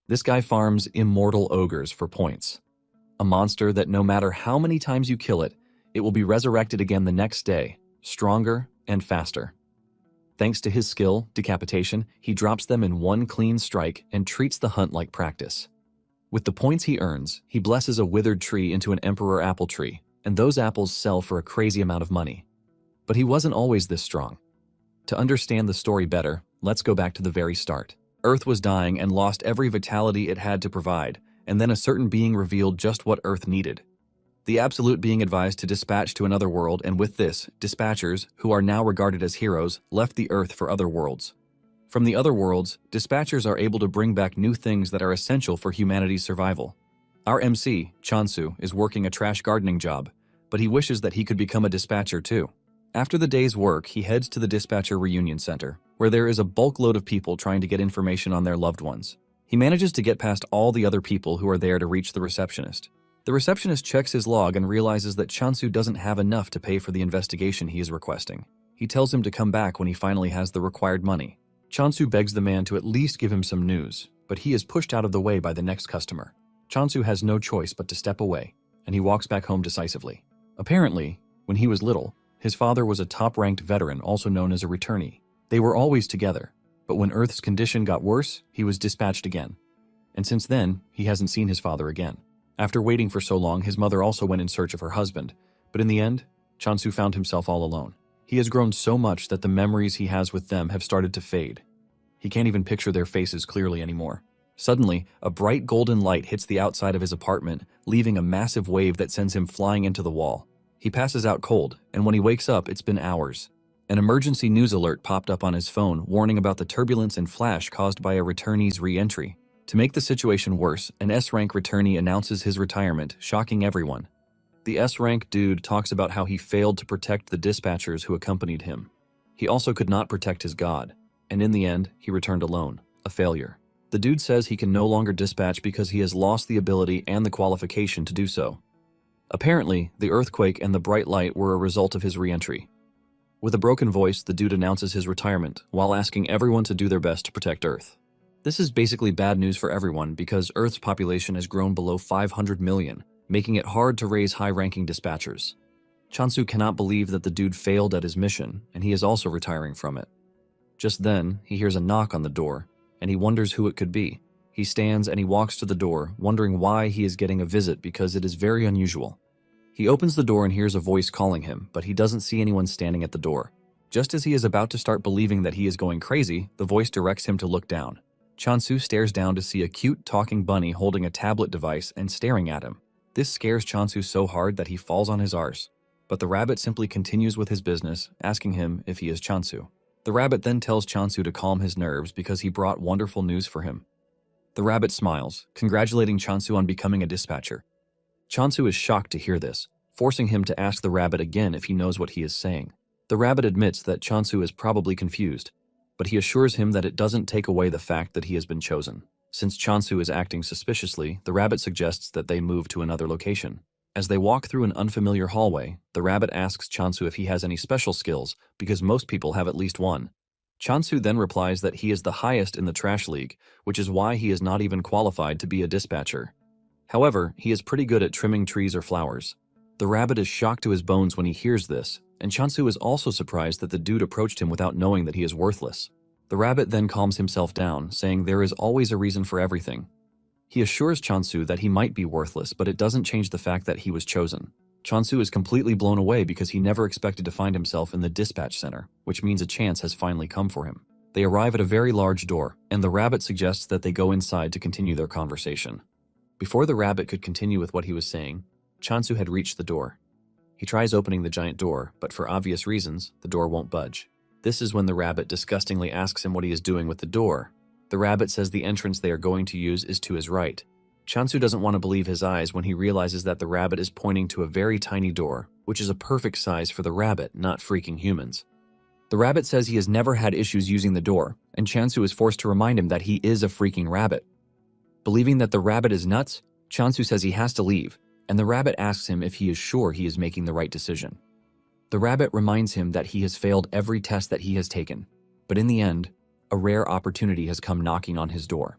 This guy farms immortal ogres for points. A monster that no matter how many times you kill it, it will be resurrected again the next day, stronger and faster. Thanks to his skill, decapitation, he drops them in one clean strike and treats the hunt like practice. With the points he earns, he blesses a withered tree into an emperor apple tree, and those apples sell for a crazy amount of money. But he wasn't always this strong. To understand the story better, let's go back to the very start. Earth was dying and lost every vitality it had to provide, and then a certain being revealed just what Earth needed. The Absolute being advised to dispatch to another world, and with this, dispatchers, who are now regarded as heroes, left the Earth for other worlds. From the other worlds, dispatchers are able to bring back new things that are essential for humanity's survival. Our MC, Chansu, is working a trash gardening job, but he wishes that he could become a dispatcher too. After the day's work, he heads to the dispatcher reunion center, where there is a bulk load of people trying to get information on their loved ones. He manages to get past all the other people who are there to reach the receptionist. The receptionist checks his log and realizes that Chansu doesn't have enough to pay for the investigation he is requesting. He tells him to come back when he finally has the required money. Chansu begs the man to at least give him some news, but he is pushed out of the way by the next customer. Chansu has no choice but to step away, and he walks back home decisively. Apparently, when he was little, his father was a top-ranked veteran, also known as a returnee. They were always together, but when Earth's condition got worse, he was dispatched again. And since then, he hasn't seen his father again. After waiting for so long, his mother also went in search of her husband, but in the end, Chansu found himself all alone. He has grown so much that the memories he has with them have started to fade. He can't even picture their faces clearly anymore. Suddenly, a bright golden light hits the outside of his apartment, leaving a massive wave that sends him flying into the wall. He passes out cold, and when he wakes up, it's been hours. An emergency news alert popped up on his phone, warning about the turbulence and flash caused by a returnee's re-entry. To make the situation worse, an S-rank returnee announces his retirement, shocking everyone. The S-rank dude talks about how he failed to protect the dispatchers who accompanied him. He also could not protect his god, and in the end, he returned alone, a failure. The dude says he can no longer dispatch because he has lost the ability and the qualification to do so. Apparently, the earthquake and the bright light were a result of his re-entry. With a broken voice, the dude announces his retirement, while asking everyone to do their best to protect Earth. This is basically bad news for everyone because Earth's population has grown below 500 million, making it hard to raise high-ranking dispatchers. Chansu cannot believe that the dude failed at his mission, and he is also retiring from it. Just then, he hears a knock on the door, and he wonders who it could be. He stands and he walks to the door, wondering why he is getting a visit because it is very unusual. He opens the door and hears a voice calling him, but he doesn't see anyone standing at the door. Just as he is about to start believing that he is going crazy, the voice directs him to look down. Chansu stares down to see a cute talking bunny holding a tablet device and staring at him. This scares Chansu so hard that he falls on his arse. But the rabbit simply continues with his business, asking him if he is Chansu. The rabbit then tells Chansu to calm his nerves because he brought wonderful news for him. The rabbit smiles, congratulating Chansu on becoming a dispatcher. Chansu is shocked to hear this, forcing him to ask the rabbit again if he knows what he is saying. The rabbit admits that Chansu is probably confused, but he assures him that it doesn't take away the fact that he has been chosen. Since Chansu is acting suspiciously, the rabbit suggests that they move to another location. As they walk through an unfamiliar hallway, the rabbit asks Chansu if he has any special skills, because most people have at least one. Chansu then replies that he is the highest in the trash league, which is why he is not even qualified to be a dispatcher. However, he is pretty good at trimming trees or flowers. The rabbit is shocked to his bones when he hears this, and Chansu is also surprised that the dude approached him without knowing that he is worthless. The rabbit then calms himself down, saying there is always a reason for everything. He assures Chansu that he might be worthless, but it doesn't change the fact that he was chosen. Chansu is completely blown away because he never expected to find himself in the dispatch center, which means a chance has finally come for him. They arrive at a very large door, and the rabbit suggests that they go inside to continue their conversation. Before the rabbit could continue with what he was saying, Chansu had reached the door. He tries opening the giant door, but for obvious reasons, the door won't budge. This is when the rabbit disgustingly asks him what he is doing with the door. The rabbit says the entrance they are going to use is to his right. Chansu doesn't want to believe his eyes when he realizes that the rabbit is pointing to a very tiny door, which is a perfect size for the rabbit, not freaking humans. The rabbit says he has never had issues using the door, and Chansu is forced to remind him that he is a freaking rabbit. Believing that the rabbit is nuts, Chansu says he has to leave, and the rabbit asks him if he is sure he is making the right decision. The rabbit reminds him that he has failed every test that he has taken, but in the end, a rare opportunity has come knocking on his door.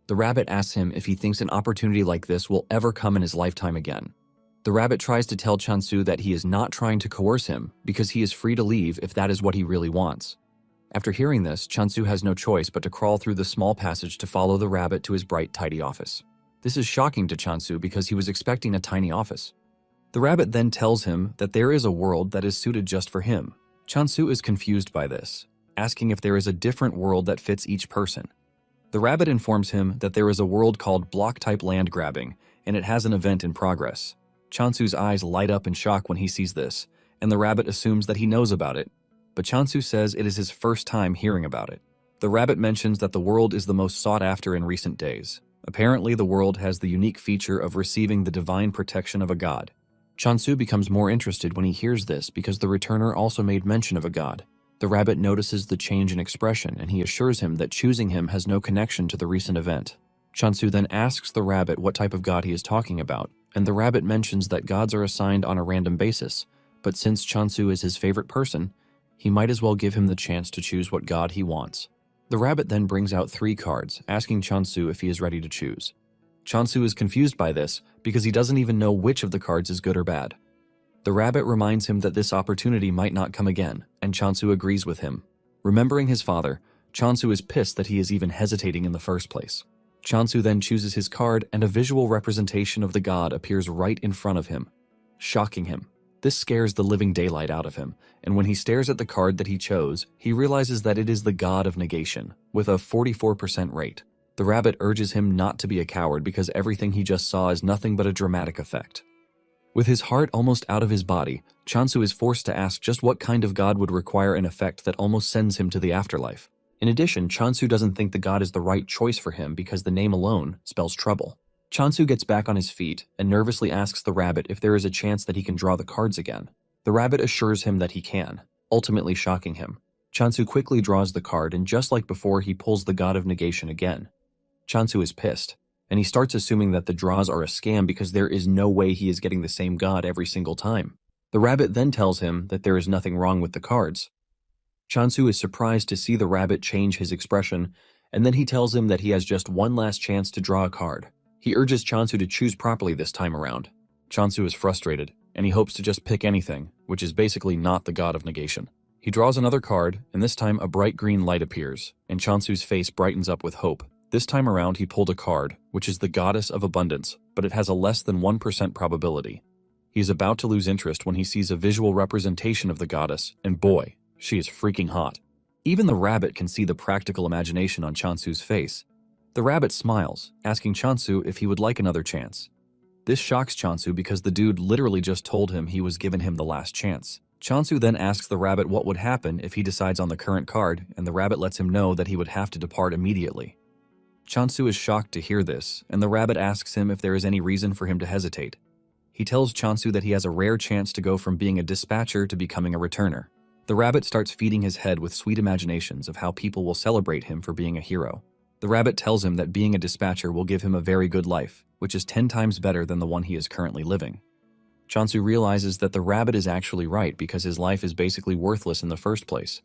The rabbit asks him if he thinks an opportunity like this will ever come in his lifetime again. The rabbit tries to tell Chansu that he is not trying to coerce him because he is free to leave if that is what he really wants. After hearing this, Chansu has no choice but to crawl through the small passage to follow the rabbit to his bright, tidy office. This is shocking to Chansu because he was expecting a tiny office. The rabbit then tells him that there is a world that is suited just for him. Chansu is confused by this, asking if there is a different world that fits each person. The rabbit informs him that there is a world called block-type land grabbing, and it has an event in progress. Chansu's eyes light up in shock when he sees this, and the rabbit assumes that he knows about it, but Chansu says it is his first time hearing about it. The rabbit mentions that the world is the most sought after in recent days. Apparently, the world has the unique feature of receiving the divine protection of a god. Chansu becomes more interested when he hears this because the returner also made mention of a god. The rabbit notices the change in expression, and he assures him that choosing him has no connection to the recent event. Chansu then asks the rabbit what type of god he is talking about, and the rabbit mentions that gods are assigned on a random basis, but since Chansu is his favorite person, he might as well give him the chance to choose what god he wants. The rabbit then brings out 3 cards, asking Chansu if he is ready to choose. Chansu is confused by this because he doesn't even know which of the cards is good or bad. The rabbit reminds him that this opportunity might not come again, and Chansu agrees with him. Remembering his father, Chansu is pissed that he is even hesitating in the first place. Chansu then chooses his card, and a visual representation of the god appears right in front of him, shocking him. This scares the living daylight out of him, and when he stares at the card that he chose, he realizes that it is the god of negation, with a 44% rate. The rabbit urges him not to be a coward because everything he just saw is nothing but a dramatic effect. With his heart almost out of his body, Chansu is forced to ask just what kind of god would require an effect that almost sends him to the afterlife. In addition, Chansu doesn't think the god is the right choice for him because the name alone spells trouble. Chansu gets back on his feet and nervously asks the rabbit if there is a chance that he can draw the cards again. The rabbit assures him that he can, ultimately shocking him. Chansu quickly draws the card, and just like before, he pulls the god of negation again. Chansu is pissed, and he starts assuming that the draws are a scam because there is no way he is getting the same god every single time. The rabbit then tells him that there is nothing wrong with the cards. Chansu is surprised to see the rabbit change his expression, and then he tells him that he has just one last chance to draw a card. He urges Chansu to choose properly this time around. Chansu is frustrated, and he hopes to just pick anything, which is basically not the god of negation. He draws another card, and this time a bright green light appears, and Chansu's face brightens up with hope. This time around he pulled a card, which is the goddess of abundance, but it has a less than 1% probability. He is about to lose interest when he sees a visual representation of the goddess, and boy, she is freaking hot. Even the rabbit can see the practical imagination on Chansu's face. The rabbit smiles, asking Chansu if he would like another chance. This shocks Chansu because the dude literally just told him he was giving him the last chance. Chansu then asks the rabbit what would happen if he decides on the current card, and the rabbit lets him know that he would have to depart immediately. Chansu is shocked to hear this, and the rabbit asks him if there is any reason for him to hesitate. He tells Chansu that he has a rare chance to go from being a dispatcher to becoming a returner. The rabbit starts feeding his head with sweet imaginations of how people will celebrate him for being a hero. The rabbit tells him that being a dispatcher will give him a very good life, which is 10 times better than the one he is currently living. Chansu realizes that the rabbit is actually right because his life is basically worthless in the first place.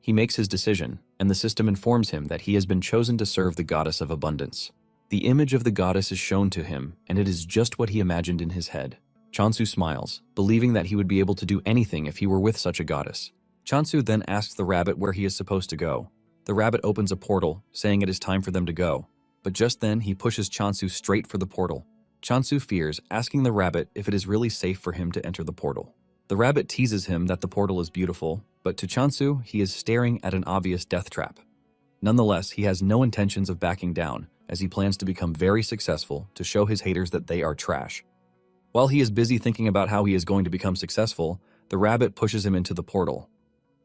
He makes his decision, and the system informs him that he has been chosen to serve the goddess of abundance. The image of the goddess is shown to him, and it is just what he imagined in his head. Chansu smiles, believing that he would be able to do anything if he were with such a goddess. Chansu then asks the rabbit where he is supposed to go. The rabbit opens a portal, saying it is time for them to go. But just then, he pushes Chansu straight for the portal. Chansu fears, asking the rabbit if it is really safe for him to enter the portal. The rabbit teases him that the portal is beautiful, but to Chansu, he is staring at an obvious death trap. Nonetheless, he has no intentions of backing down, as he plans to become very successful to show his haters that they are trash. While he is busy thinking about how he is going to become successful, the rabbit pushes him into the portal.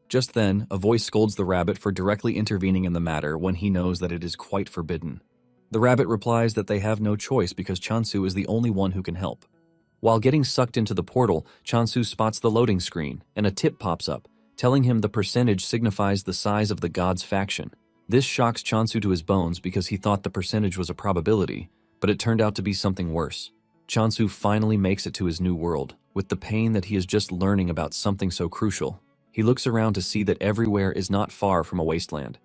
Just then, a voice scolds the rabbit for directly intervening in the matter when he knows that it is quite forbidden. The rabbit replies that they have no choice because Chansu is the only one who can help. While getting sucked into the portal, Chansu spots the loading screen, and a tip pops up, telling him the percentage signifies the size of the god's faction. This shocks Chansu to his bones because he thought the percentage was a probability, but it turned out to be something worse. Chansu finally makes it to his new world, with the pain that he is just learning about something so crucial. He looks around to see that everywhere is not far from a wasteland.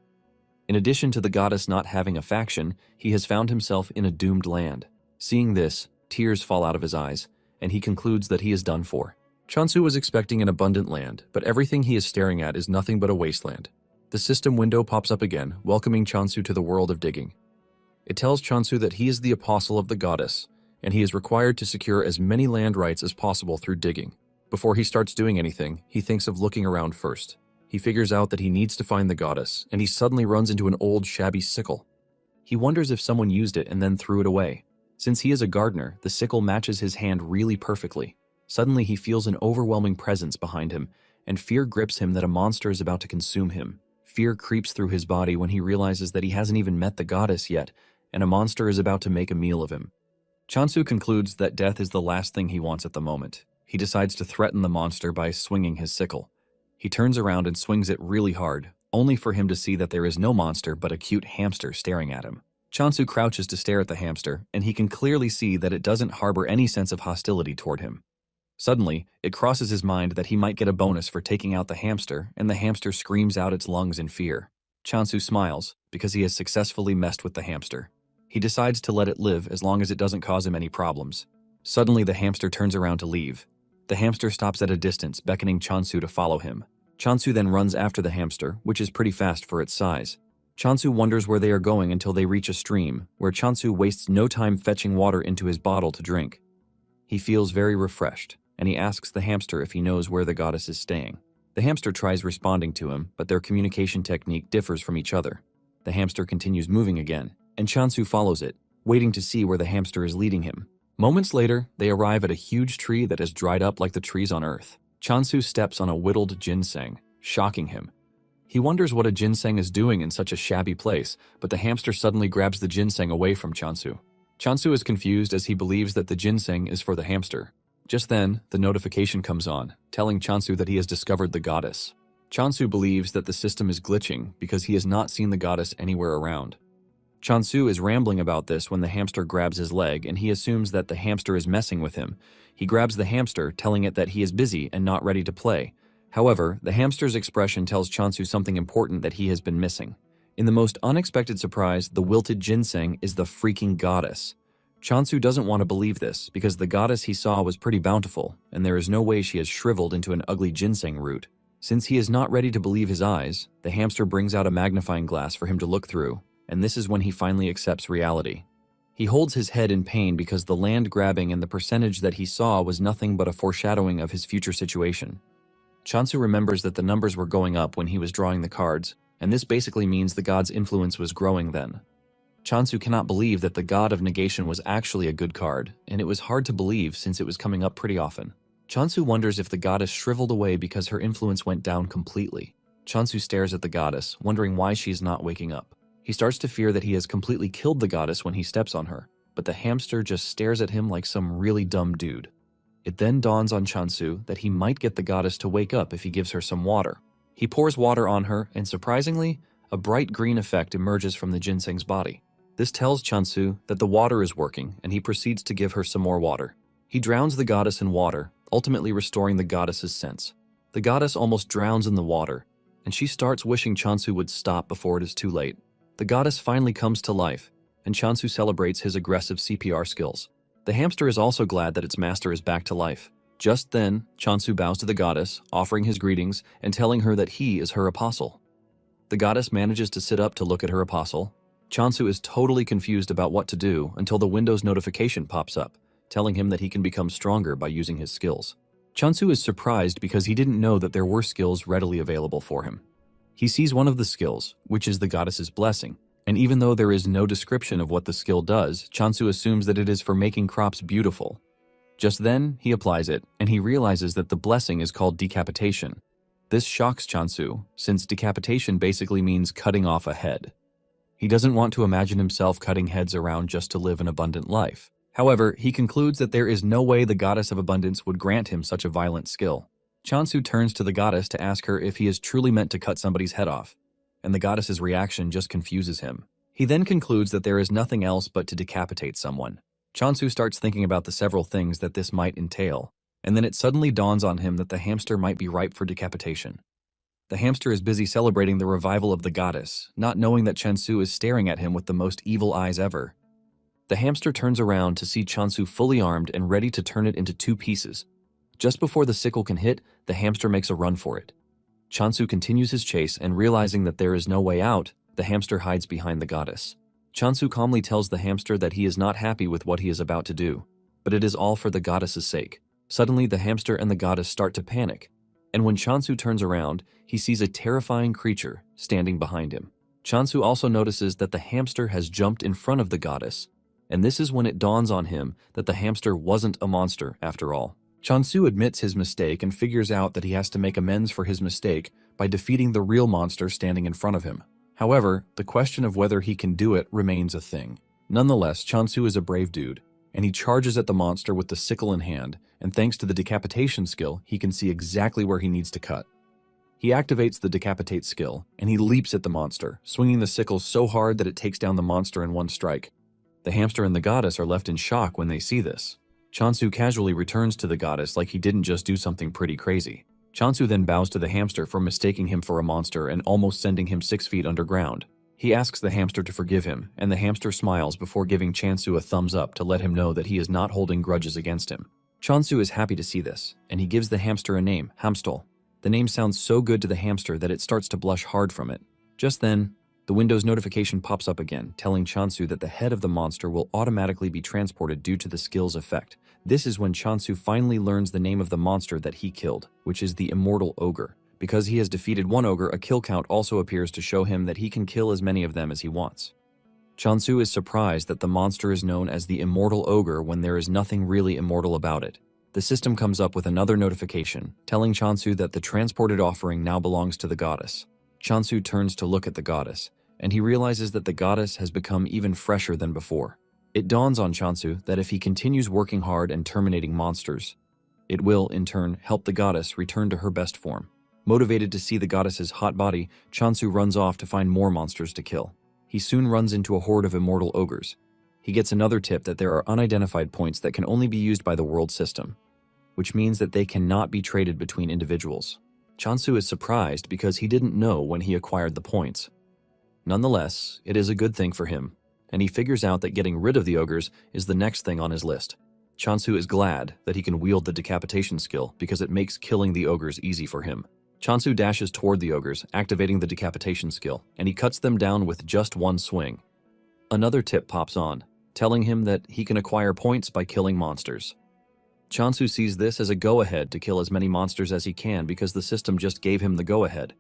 In addition to the goddess not having a faction, he has found himself in a doomed land. Seeing this, tears fall out of his eyes, and he concludes that he is done for. Chansu was expecting an abundant land, but everything he is staring at is nothing but a wasteland. The system window pops up again, welcoming Chansu to the world of digging. It tells Chansu that he is the apostle of the goddess, and he is required to secure as many land rights as possible through digging. Before he starts doing anything, he thinks of looking around first. He figures out that he needs to find the goddess, and he suddenly runs into an old, shabby sickle. He wonders if someone used it and then threw it away. Since he is a gardener, the sickle matches his hand really perfectly. Suddenly, he feels an overwhelming presence behind him, and fear grips him that a monster is about to consume him. Fear creeps through his body when he realizes that he hasn't even met the goddess yet, and a monster is about to make a meal of him. Chansu concludes that death is the last thing he wants at the moment. He decides to threaten the monster by swinging his sickle. He turns around and swings it really hard, only for him to see that there is no monster but a cute hamster staring at him. Chansu crouches to stare at the hamster, and he can clearly see that it doesn't harbor any sense of hostility toward him. Suddenly, it crosses his mind that he might get a bonus for taking out the hamster, and the hamster screams out its lungs in fear. Chansu smiles, because he has successfully messed with the hamster. He decides to let it live as long as it doesn't cause him any problems. Suddenly, the hamster turns around to leave. The hamster stops at a distance, beckoning Chansu to follow him. Chansu then runs after the hamster, which is pretty fast for its size. Chansu wonders where they are going until they reach a stream, where Chansu wastes no time fetching water into his bottle to drink. He feels very refreshed, and he asks the hamster if he knows where the goddess is staying. The hamster tries responding to him, but their communication technique differs from each other. The hamster continues moving again, and Chansu follows it, waiting to see where the hamster is leading him. Moments later, they arrive at a huge tree that has dried up like the trees on Earth. Chansu steps on a whittled ginseng, shocking him. He wonders what a ginseng is doing in such a shabby place, but the hamster suddenly grabs the ginseng away from Chansu. Chansu is confused as he believes that the ginseng is for the hamster. Just then, the notification comes on, telling Chansu that he has discovered the goddess. Chansu believes that the system is glitching because he has not seen the goddess anywhere around. Chansu is rambling about this when the hamster grabs his leg, and he assumes that the hamster is messing with him. He grabs the hamster, telling it that he is busy and not ready to play. However, the hamster's expression tells Chansu something important that he has been missing. In the most unexpected surprise, the wilted ginseng is the freaking goddess. Chansu doesn't want to believe this, because the goddess he saw was pretty bountiful, and there is no way she has shriveled into an ugly ginseng root. Since he is not ready to believe his eyes, the hamster brings out a magnifying glass for him to look through, and this is when he finally accepts reality. He holds his head in pain because the land grabbing and the percentage that he saw was nothing but a foreshadowing of his future situation. Chansu remembers that the numbers were going up when he was drawing the cards, and this basically means the god's influence was growing then. Chansu cannot believe that the god of negation was actually a good card, and it was hard to believe since it was coming up pretty often. Chansu wonders if the goddess shriveled away because her influence went down completely. Chansu stares at the goddess, wondering why she is not waking up. He starts to fear that he has completely killed the goddess when he steps on her, but the hamster just stares at him like some really dumb dude. It then dawns on Chansu that he might get the goddess to wake up if he gives her some water. He pours water on her, and surprisingly, a bright green effect emerges from the ginseng's body. This tells Chansu that the water is working, and he proceeds to give her some more water. He drowns the goddess in water, ultimately restoring the goddess's sense. The goddess almost drowns in the water, and she starts wishing Chansu would stop before it is too late. The goddess finally comes to life, and Chansu celebrates his aggressive CPR skills. The hamster is also glad that its master is back to life. Just then, Chansu bows to the goddess, offering his greetings and telling her that he is her apostle. The goddess manages to sit up to look at her apostle. Chansu is totally confused about what to do until the Windows notification pops up, telling him that he can become stronger by using his skills. Chansu is surprised because he didn't know that there were skills readily available for him. He sees one of the skills, which is the goddess's blessing, and even though there is no description of what the skill does, Chansu assumes that it is for making crops beautiful. Just then, he applies it, and he realizes that the blessing is called decapitation. This shocks Chansu, since decapitation basically means cutting off a head. He doesn't want to imagine himself cutting heads around just to live an abundant life. However, he concludes that there is no way the goddess of abundance would grant him such a violent skill. Chansu turns to the goddess to ask her if he is truly meant to cut somebody's head off, and the goddess's reaction just confuses him. He then concludes that there is nothing else but to decapitate someone. Chansu starts thinking about the several things that this might entail, and then it suddenly dawns on him that the hamster might be ripe for decapitation. The hamster is busy celebrating the revival of the goddess, not knowing that Chansu is staring at him with the most evil eyes ever. The hamster turns around to see Chansu fully armed and ready to turn it into 2 pieces. Just before the sickle can hit, the hamster makes a run for it. Chansu continues his chase, and realizing that there is no way out, the hamster hides behind the goddess. Chansu calmly tells the hamster that he is not happy with what he is about to do, but it is all for the goddess's sake. Suddenly, the hamster and the goddess start to panic, and when Chansu turns around, he sees a terrifying creature standing behind him. Chansu also notices that the hamster has jumped in front of the goddess, and this is when it dawns on him that the hamster wasn't a monster after all. Chansu admits his mistake and figures out that he has to make amends for his mistake by defeating the real monster standing in front of him. However, the question of whether he can do it remains a thing. Nonetheless, Chansu is a brave dude, and he charges at the monster with the sickle in hand, and thanks to the decapitation skill, he can see exactly where he needs to cut. He activates the decapitate skill, and he leaps at the monster, swinging the sickle so hard that it takes down the monster in one strike. The hamster and the goddess are left in shock when they see this. Chansu casually returns to the goddess like he didn't just do something pretty crazy. Chansu then bows to the hamster for mistaking him for a monster and almost sending him 6 feet underground. He asks the hamster to forgive him, and the hamster smiles before giving Chansu a thumbs up to let him know that he is not holding grudges against him. Chansu is happy to see this, and he gives the hamster a name, Hamstol. The name sounds so good to the hamster that it starts to blush hard from it. Just then, the Windows notification pops up again, telling Chansu that the head of the monster will automatically be transported due to the skill's effect. This is when Chansu finally learns the name of the monster that he killed, which is the Immortal Ogre. Because he has defeated one ogre, a kill count also appears to show him that he can kill as many of them as he wants. Chansu is surprised that the monster is known as the Immortal Ogre when there is nothing really immortal about it. The system comes up with another notification, telling Chansu that the transported offering now belongs to the goddess. Chansu turns to look at the goddess, and he realizes that the goddess has become even fresher than before. It dawns on Chansu that if he continues working hard and terminating monsters, it will, in turn, help the goddess return to her best form. Motivated to see the goddess's hot body, Chansu runs off to find more monsters to kill. He soon runs into a horde of immortal ogres. He gets another tip that there are unidentified points that can only be used by the world system, which means that they cannot be traded between individuals. Chansu is surprised because he didn't know when he acquired the points. Nonetheless, it is a good thing for him, and he figures out that getting rid of the ogres is the next thing on his list. Chansu is glad that he can wield the decapitation skill because it makes killing the ogres easy for him. Chansu dashes toward the ogres, activating the decapitation skill, and he cuts them down with just one swing. Another tip pops on, telling him that he can acquire points by killing monsters. Chansu sees this as a go-ahead to kill as many monsters as he can because the system just gave him the go-ahead.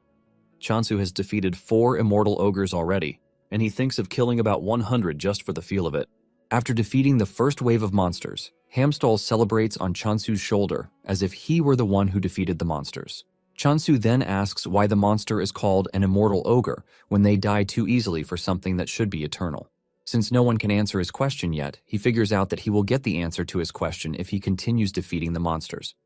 Chansu has defeated 4 immortal ogres already, and he thinks of killing about 100 just for the feel of it. After defeating the first wave of monsters, Hamstol celebrates on Chansu's shoulder as if he were the one who defeated the monsters. Chansu then asks why the monster is called an immortal ogre when they die too easily for something that should be eternal. Since no one can answer his question yet, he figures out that he will get the answer to his question if he continues defeating the monsters.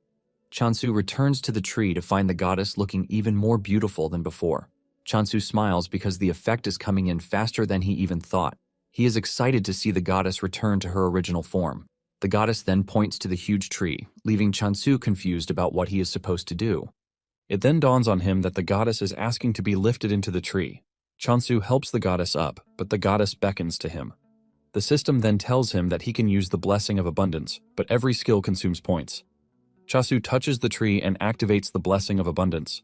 Chansu returns to the tree to find the goddess looking even more beautiful than before. Chansu smiles because the effect is coming in faster than he even thought. He is excited to see the goddess return to her original form. The goddess then points to the huge tree, leaving Chansu confused about what he is supposed to do. It then dawns on him that the goddess is asking to be lifted into the tree. Chansu helps the goddess up, but the goddess beckons to him. The system then tells him that he can use the Blessing of Abundance, but every skill consumes points. Chansu touches the tree and activates the Blessing of Abundance.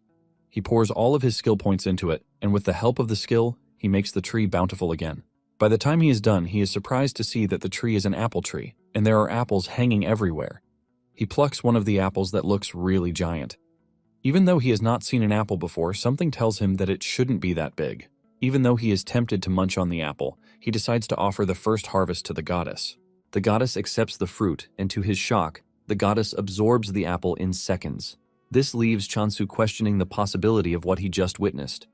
He pours all of his skill points into it, and with the help of the skill, he makes the tree bountiful again. By the time he is done, he is surprised to see that the tree is an apple tree, and there are apples hanging everywhere. He plucks one of the apples that looks really giant. Even though he has not seen an apple before, something tells him that it shouldn't be that big. Even though he is tempted to munch on the apple, he decides to offer the first harvest to the goddess. The goddess accepts the fruit, and to his shock, the goddess absorbs the apple in seconds. This leaves Chansu questioning the possibility of what he just witnessed.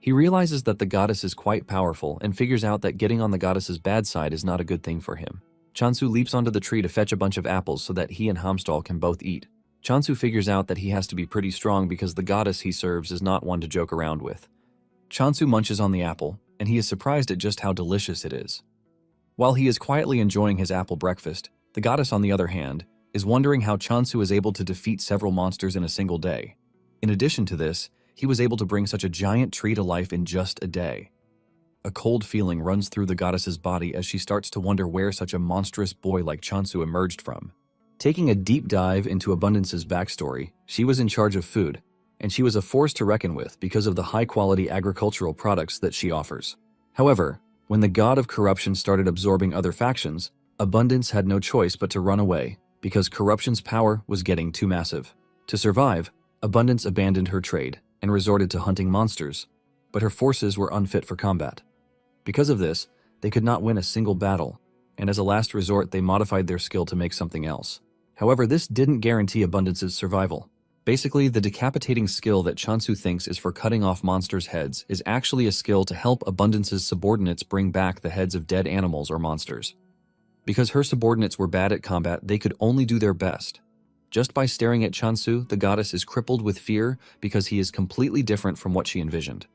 He realizes that the goddess is quite powerful and figures out that getting on the goddess's bad side is not a good thing for him. Chansu leaps onto the tree to fetch a bunch of apples so that he and Hamstol can both eat. Chansu figures out that he has to be pretty strong because the goddess he serves is not one to joke around with. Chansu munches on the apple, and he is surprised at just how delicious it is. While he is quietly enjoying his apple breakfast, the goddess, on the other hand, is wondering how Chansu is able to defeat several monsters in a single day. In addition to this, he was able to bring such a giant tree to life in just a day. A cold feeling runs through the goddess's body as she starts to wonder where such a monstrous boy like Chansu emerged from. Taking a deep dive into Abundance's backstory, she was in charge of food, and she was a force to reckon with because of the high-quality agricultural products that she offers. However, when the god of corruption started absorbing other factions, Abundance had no choice but to run away because corruption's power was getting too massive. To survive, Abundance abandoned her trade and resorted to hunting monsters, but her forces were unfit for combat. Because of this, they could not win a single battle, and as a last resort they modified their skill to make something else. However, this didn't guarantee Abundance's survival. Basically, the decapitating skill that Chansu thinks is for cutting off monsters' heads is actually a skill to help Abundance's subordinates bring back the heads of dead animals or monsters. Because her subordinates were bad at combat, they could only do their best. Just by staring at Chansu, the goddess is crippled with fear because he is completely different from what she envisioned.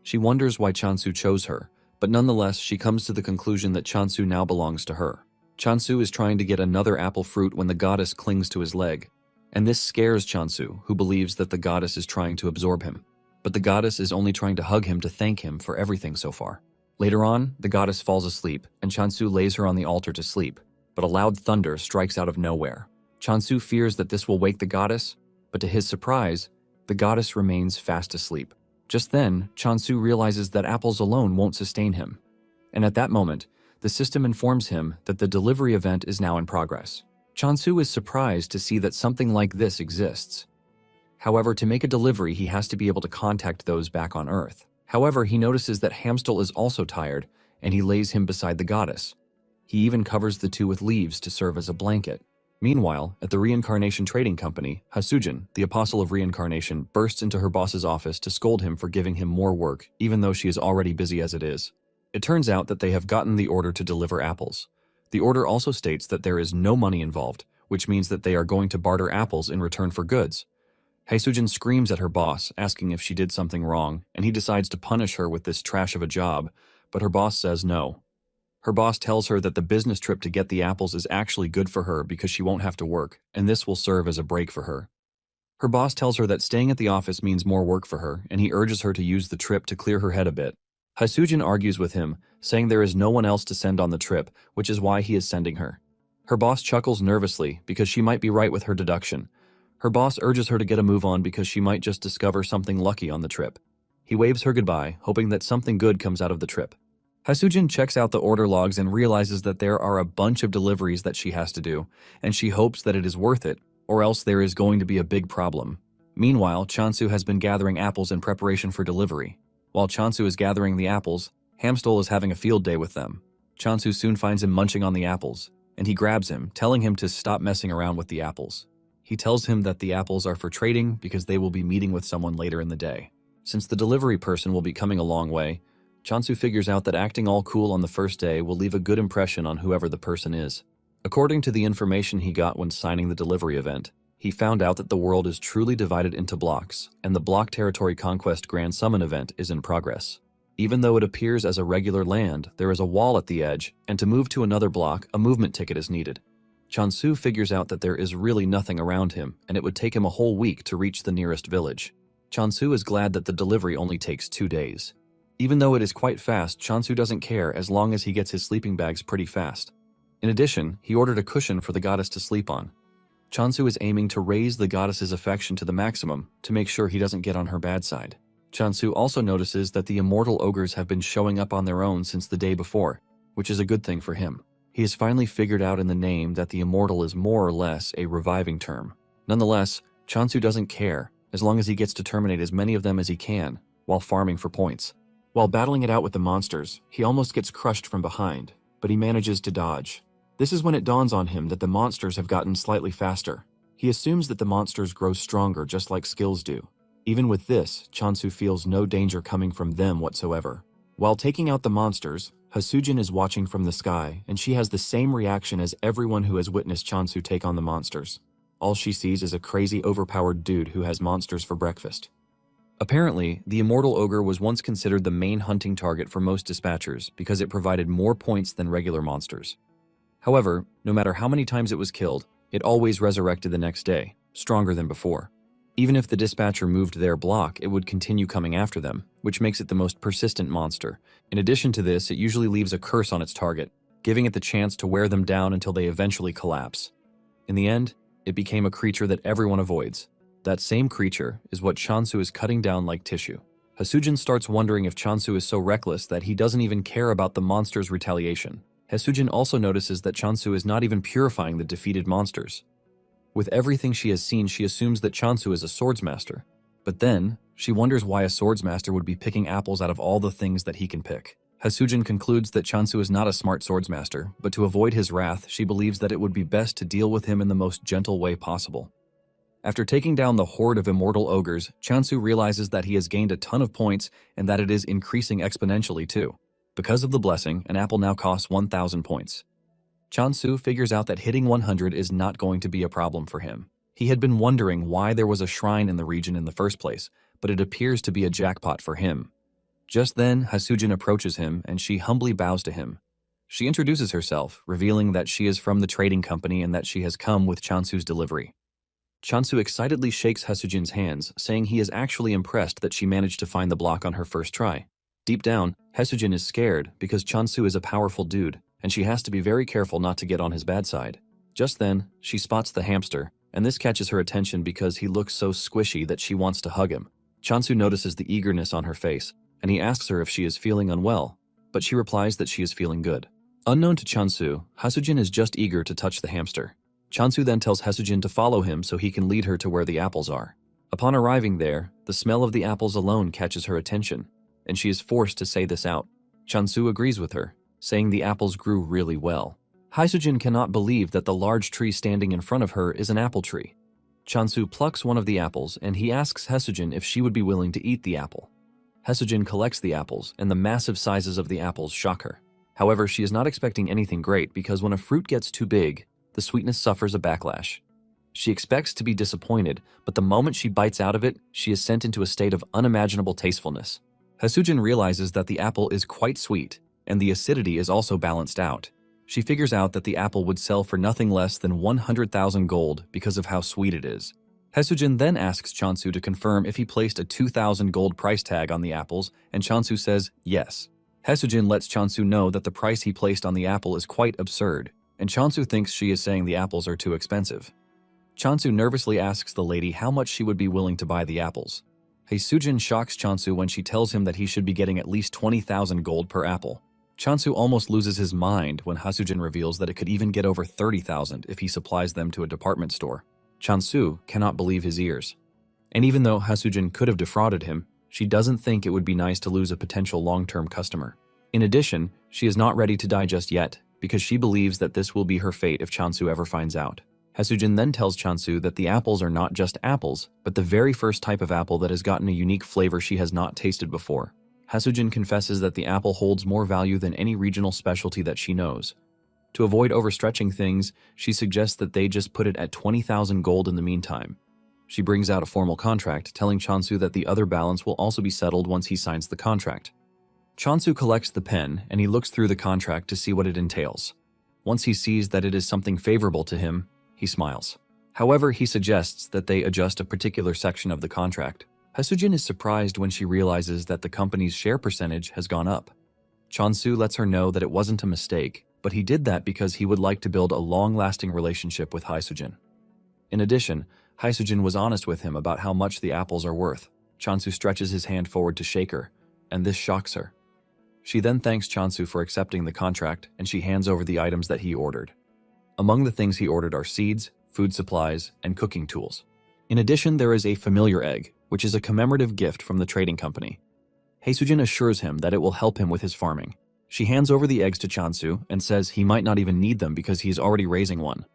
She wonders why Chansu chose her, but nonetheless, she comes to the conclusion that Chansu now belongs to her. Chansu is trying to get another apple fruit when the goddess clings to his leg, and this scares Chansu, who believes that the goddess is trying to absorb him. But the goddess is only trying to hug him to thank him for everything so far. Later on, the goddess falls asleep, and Chansu lays her on the altar to sleep, but a loud thunder strikes out of nowhere. Chansu fears that this will wake the goddess, but to his surprise, the goddess remains fast asleep. Just then, Chansu realizes that apples alone won't sustain him, and at that moment, the system informs him that the delivery event is now in progress. Chansu is surprised to see that something like this exists. However, to make a delivery, he has to be able to contact those back on Earth. However, he notices that Hamstel is also tired, and he lays him beside the goddess. He even covers the two with leaves to serve as a blanket. Meanwhile, at the reincarnation trading company, Hasujin, the apostle of reincarnation, bursts into her boss's office to scold him for giving him more work, even though she is already busy as it is. It turns out that they have gotten the order to deliver apples. The order also states that there is no money involved, which means that they are going to barter apples in return for goods. Hasujin screams at her boss, asking if she did something wrong, and he decides to punish her with this trash of a job, but her boss says no. Her boss tells her that the business trip to get the apples is actually good for her because she won't have to work, and this will serve as a break for her. Her boss tells her that staying at the office means more work for her, and he urges her to use the trip to clear her head a bit. Hasujin argues with him, saying there is no one else to send on the trip, which is why he is sending her. Her boss chuckles nervously because she might be right with her deduction. Her boss urges her to get a move on because she might just discover something lucky on the trip. He waves her goodbye, hoping that something good comes out of the trip. Hasujin checks out the order logs and realizes that there are a bunch of deliveries that she has to do, and she hopes that it is worth it, or else there is going to be a big problem. Meanwhile, Chansu has been gathering apples in preparation for delivery. While Chansu is gathering the apples, Hamstel is having a field day with them. Chansu soon finds him munching on the apples, and he grabs him, telling him to stop messing around with the apples. He tells him that the apples are for trading because they will be meeting with someone later in the day. Since the delivery person will be coming a long way, Chansu figures out that acting all cool on the first day will leave a good impression on whoever the person is. According to the information he got when signing the delivery event, he found out that the world is truly divided into blocks, and the Block Territory Conquest Grand Summon event is in progress. Even though it appears as a regular land, there is a wall at the edge, and to move to another block, a movement ticket is needed. Chansu figures out that there is really nothing around him, and it would take him a whole week to reach the nearest village. Chansu is glad that the delivery only takes 2 days. Even though it is quite fast, Chansu doesn't care as long as he gets his sleeping bags pretty fast. In addition, he ordered a cushion for the goddess to sleep on. Chansu is aiming to raise the goddess's affection to the maximum to make sure he doesn't get on her bad side. Chansu also notices that the immortal ogres have been showing up on their own since the day before, which is a good thing for him. He has finally figured out in the name that the immortal is more or less a reviving term. Nonetheless, Chansu doesn't care as long as he gets to terminate as many of them as he can while farming for points. While battling it out with the monsters, he almost gets crushed from behind, but he manages to dodge. This is when it dawns on him that the monsters have gotten slightly faster. He assumes that the monsters grow stronger just like skills do. Even with this, Chansu feels no danger coming from them whatsoever. While taking out the monsters, Hasujin is watching from the sky, and she has the same reaction as everyone who has witnessed Chansu take on the monsters. All she sees is a crazy overpowered dude who has monsters for breakfast. Apparently, the immortal ogre was once considered the main hunting target for most dispatchers because it provided more points than regular monsters. However, no matter how many times it was killed, it always resurrected the next day, stronger than before. Even if the dispatcher moved their block, it would continue coming after them, which makes it the most persistent monster. In addition to this, it usually leaves a curse on its target, giving it the chance to wear them down until they eventually collapse. In the end, it became a creature that everyone avoids. That same creature is what Chansu is cutting down like tissue. Hasujin starts wondering if Chansu is so reckless that he doesn't even care about the monster's retaliation. Hasujin also notices that Chansu is not even purifying the defeated monsters. With everything she has seen, she assumes that Chansu is a swordsmaster. But then, she wonders why a swordsmaster would be picking apples out of all the things that he can pick. Hasujin concludes that Chansu is not a smart swordsmaster, but to avoid his wrath, she believes that it would be best to deal with him in the most gentle way possible. After taking down the horde of immortal ogres, Chansu realizes that he has gained a ton of points and that it is increasing exponentially too. Because of the blessing, an apple now costs 1,000 points. Chansu figures out that hitting 100 is not going to be a problem for him. He had been wondering why there was a shrine in the region in the first place, but it appears to be a jackpot for him. Just then, Hasujin approaches him and she humbly bows to him. She introduces herself, revealing that she is from the trading company and that she has come with Chansu's delivery. Chansu excitedly shakes Hasujin's hands, saying he is actually impressed that she managed to find the block on her first try. Deep down, Hasujin is scared because Chansu is a powerful dude, and she has to be very careful not to get on his bad side. Just then, she spots the hamster, and this catches her attention because he looks so squishy that she wants to hug him. Chansu notices the eagerness on her face, and he asks her if she is feeling unwell, but she replies that she is feeling good. Unknown to Chansu, Hasujin is just eager to touch the hamster. Chansu then tells Hasujin to follow him so he can lead her to where the apples are. Upon arriving there, the smell of the apples alone catches her attention, and she is forced to say this out. Chansu agrees with her, saying the apples grew really well. Hasujin cannot believe that the large tree standing in front of her is an apple tree. Chansu plucks one of the apples and he asks Hasujin if she would be willing to eat the apple. Hasujin collects the apples and the massive sizes of the apples shock her. However, she is not expecting anything great because when a fruit gets too big, the sweetness suffers a backlash. She expects to be disappointed, but the moment she bites out of it, she is sent into a state of unimaginable tastefulness. Hasujin realizes that the apple is quite sweet, and the acidity is also balanced out. She figures out that the apple would sell for nothing less than 100,000 gold because of how sweet it is. Hasujin then asks Chansu to confirm if he placed a 2,000 gold price tag on the apples, and Chansu says yes. Hasujin lets Chansu know that the price he placed on the apple is quite absurd, and Chansu thinks she is saying the apples are too expensive. Chansu nervously asks the lady how much she would be willing to buy the apples. Hasujin shocks Chansu when she tells him that he should be getting at least 20,000 gold per apple. Chansu almost loses his mind when Hasujin reveals that it could even get over 30,000 if he supplies them to a department store. Chansu cannot believe his ears. And even though Hasujin could have defrauded him, she doesn't think it would be nice to lose a potential long-term customer. In addition, she is not ready to die just yet, because she believes that this will be her fate if Chansu ever finds out. Hasujin then tells Chansu that the apples are not just apples, but the very first type of apple that has gotten a unique flavor she has not tasted before. Hasujin confesses that the apple holds more value than any regional specialty that she knows. To avoid overstretching things, she suggests that they just put it at 20,000 gold in the meantime. She brings out a formal contract, telling Chansu that the other balance will also be settled once he signs the contract. Chansu collects the pen, and he looks through the contract to see what it entails. Once he sees that it is something favorable to him, he smiles. However, he suggests that they adjust a particular section of the contract. Hasujin is surprised when she realizes that the company's share percentage has gone up. Chansu lets her know that it wasn't a mistake, but he did that because he would like to build a long-lasting relationship with Hasujin. In addition, Hasujin was honest with him about how much the apples are worth. Chansu stretches his hand forward to shake her, and this shocks her. She then thanks Chansu for accepting the contract, and she hands over the items that he ordered. Among the things he ordered are seeds, food supplies, and cooking tools. In addition, there is a familiar egg, which is a commemorative gift from the trading company. Hasujin assures him that it will help him with his farming. She hands over the eggs to Chansu and says he might not even need them because he is already raising one.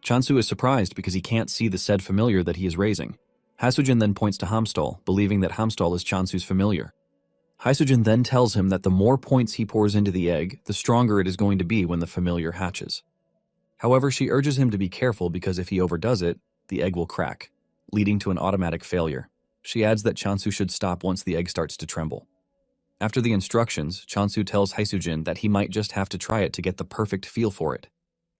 Chansu is surprised because he can't see the said familiar that he is raising. Hasujin then points to Hamstall, believing that Hamstall is Chansu's familiar. Hasujin then tells him that the more points he pours into the egg, the stronger it is going to be when the familiar hatches. However, she urges him to be careful because if he overdoes it, the egg will crack, leading to an automatic failure. She adds that Chansu should stop once the egg starts to tremble. After the instructions, Chansu tells Hasujin that he might just have to try it to get the perfect feel for it.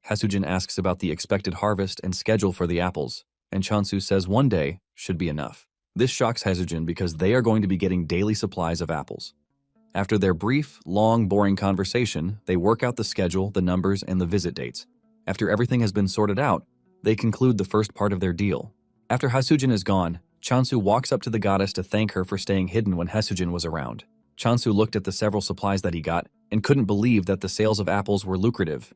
Hasujin asks about the expected harvest and schedule for the apples. and Chansu says one day should be enough. This shocks Haesujin because they are going to be getting daily supplies of apples. After their brief, long, boring conversation, they work out the schedule, the numbers, and the visit dates. After everything has been sorted out, they conclude the first part of their deal. After Haesujin is gone, Chansu walks up to the goddess to thank her for staying hidden when Haesujin was around. Chansu looked at the several supplies that he got and couldn't believe that the sales of apples were lucrative.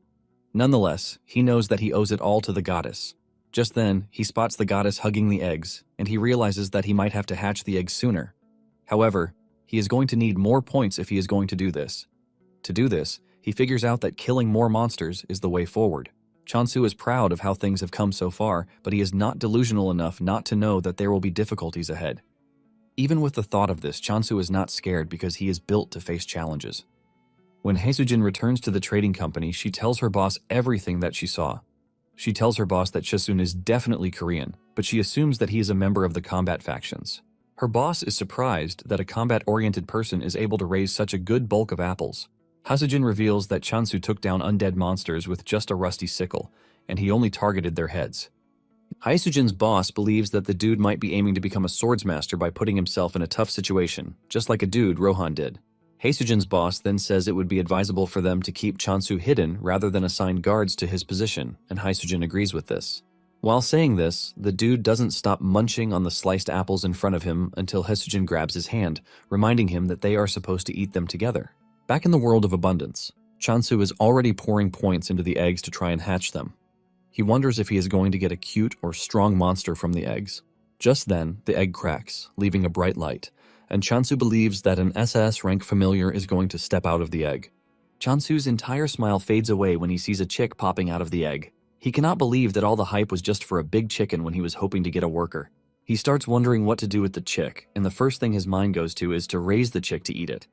Nonetheless, he knows that he owes it all to the goddess. Just then, he spots the goddess hugging the eggs, and he realizes that he might have to hatch the eggs sooner. However, he is going to need more points if he is going to do this. To do this, he figures out that killing more monsters is the way forward. Chansu is proud of how things have come so far, but he is not delusional enough not to know that there will be difficulties ahead. Even with the thought of this, Chansu is not scared because he is built to face challenges. When Haesujin returns to the trading company, she tells her boss everything that she saw. She tells her boss that Chesun is definitely Korean, but she assumes that he is a member of the combat factions. Her boss is surprised that a combat-oriented person is able to raise such a good bulk of apples. Haesujin reveals that Chansu took down undead monsters with just a rusty sickle, and he only targeted their heads. Haesujin's boss believes that the dude might be aiming to become a swordsmaster by putting himself in a tough situation, just like a dude Rohan did. Haesujin's boss then says it would be advisable for them to keep Chansu hidden rather than assign guards to his position, and Haesujin agrees with this. While saying this, the dude doesn't stop munching on the sliced apples in front of him until Haesujin grabs his hand, reminding him that they are supposed to eat them together. Back in the world of abundance, Chansu is already pouring points into the eggs to try and hatch them. He wonders if he is going to get a cute or strong monster from the eggs. Just then, the egg cracks, leaving a bright light, and Chansu believes that an SS rank familiar is going to step out of the egg. Chansu's entire smile fades away when he sees a chick popping out of the egg. He cannot believe that all the hype was just for a big chicken when he was hoping to get a worker. He starts wondering what to do with the chick, and the first thing his mind goes to is to raise the chick to eat it.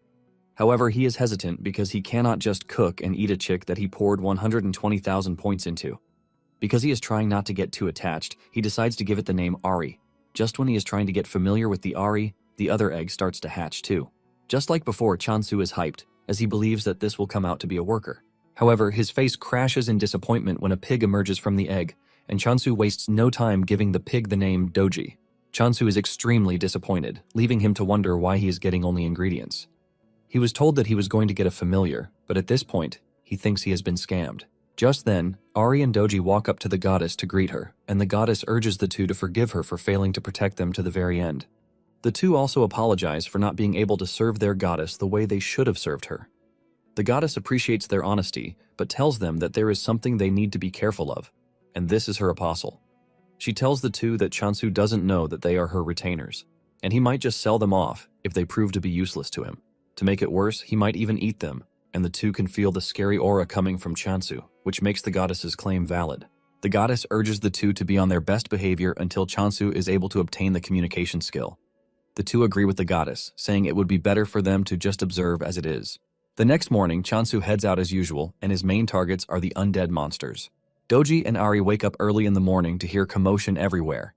However, he is hesitant because he cannot just cook and eat a chick that he poured 120,000 points into. Because he is trying not to get too attached, he decides to give it the name Ari. Just when he is trying to get familiar with the Ari, the other egg starts to hatch too. Just like before, Chansu is hyped, as he believes that this will come out to be a worker. However, his face crashes in disappointment when a pig emerges from the egg, and Chansu wastes no time giving the pig the name Doji. Chansu is extremely disappointed, leaving him to wonder why he is getting only ingredients. He was told that he was going to get a familiar, but at this point, he thinks he has been scammed. Just then, Ari and Doji walk up to the goddess to greet her, and the goddess urges the two to forgive her for failing to protect them to the very end. The two also apologize for not being able to serve their goddess the way they should have served her. The goddess appreciates their honesty, but tells them that there is something they need to be careful of, and this is her apostle. She tells the two that Chansu doesn't know that they are her retainers, and he might just sell them off if they prove to be useless to him. To make it worse, he might even eat them, and the two can feel the scary aura coming from Chansu, which makes the goddess's claim valid. The goddess urges the two to be on their best behavior until Chansu is able to obtain the communication skill. The two agree with the goddess, saying it would be better for them to just observe as it is. The next morning, Chansu heads out as usual, and his main targets are the undead monsters. Doji and Ari wake up early in the morning to hear commotion everywhere.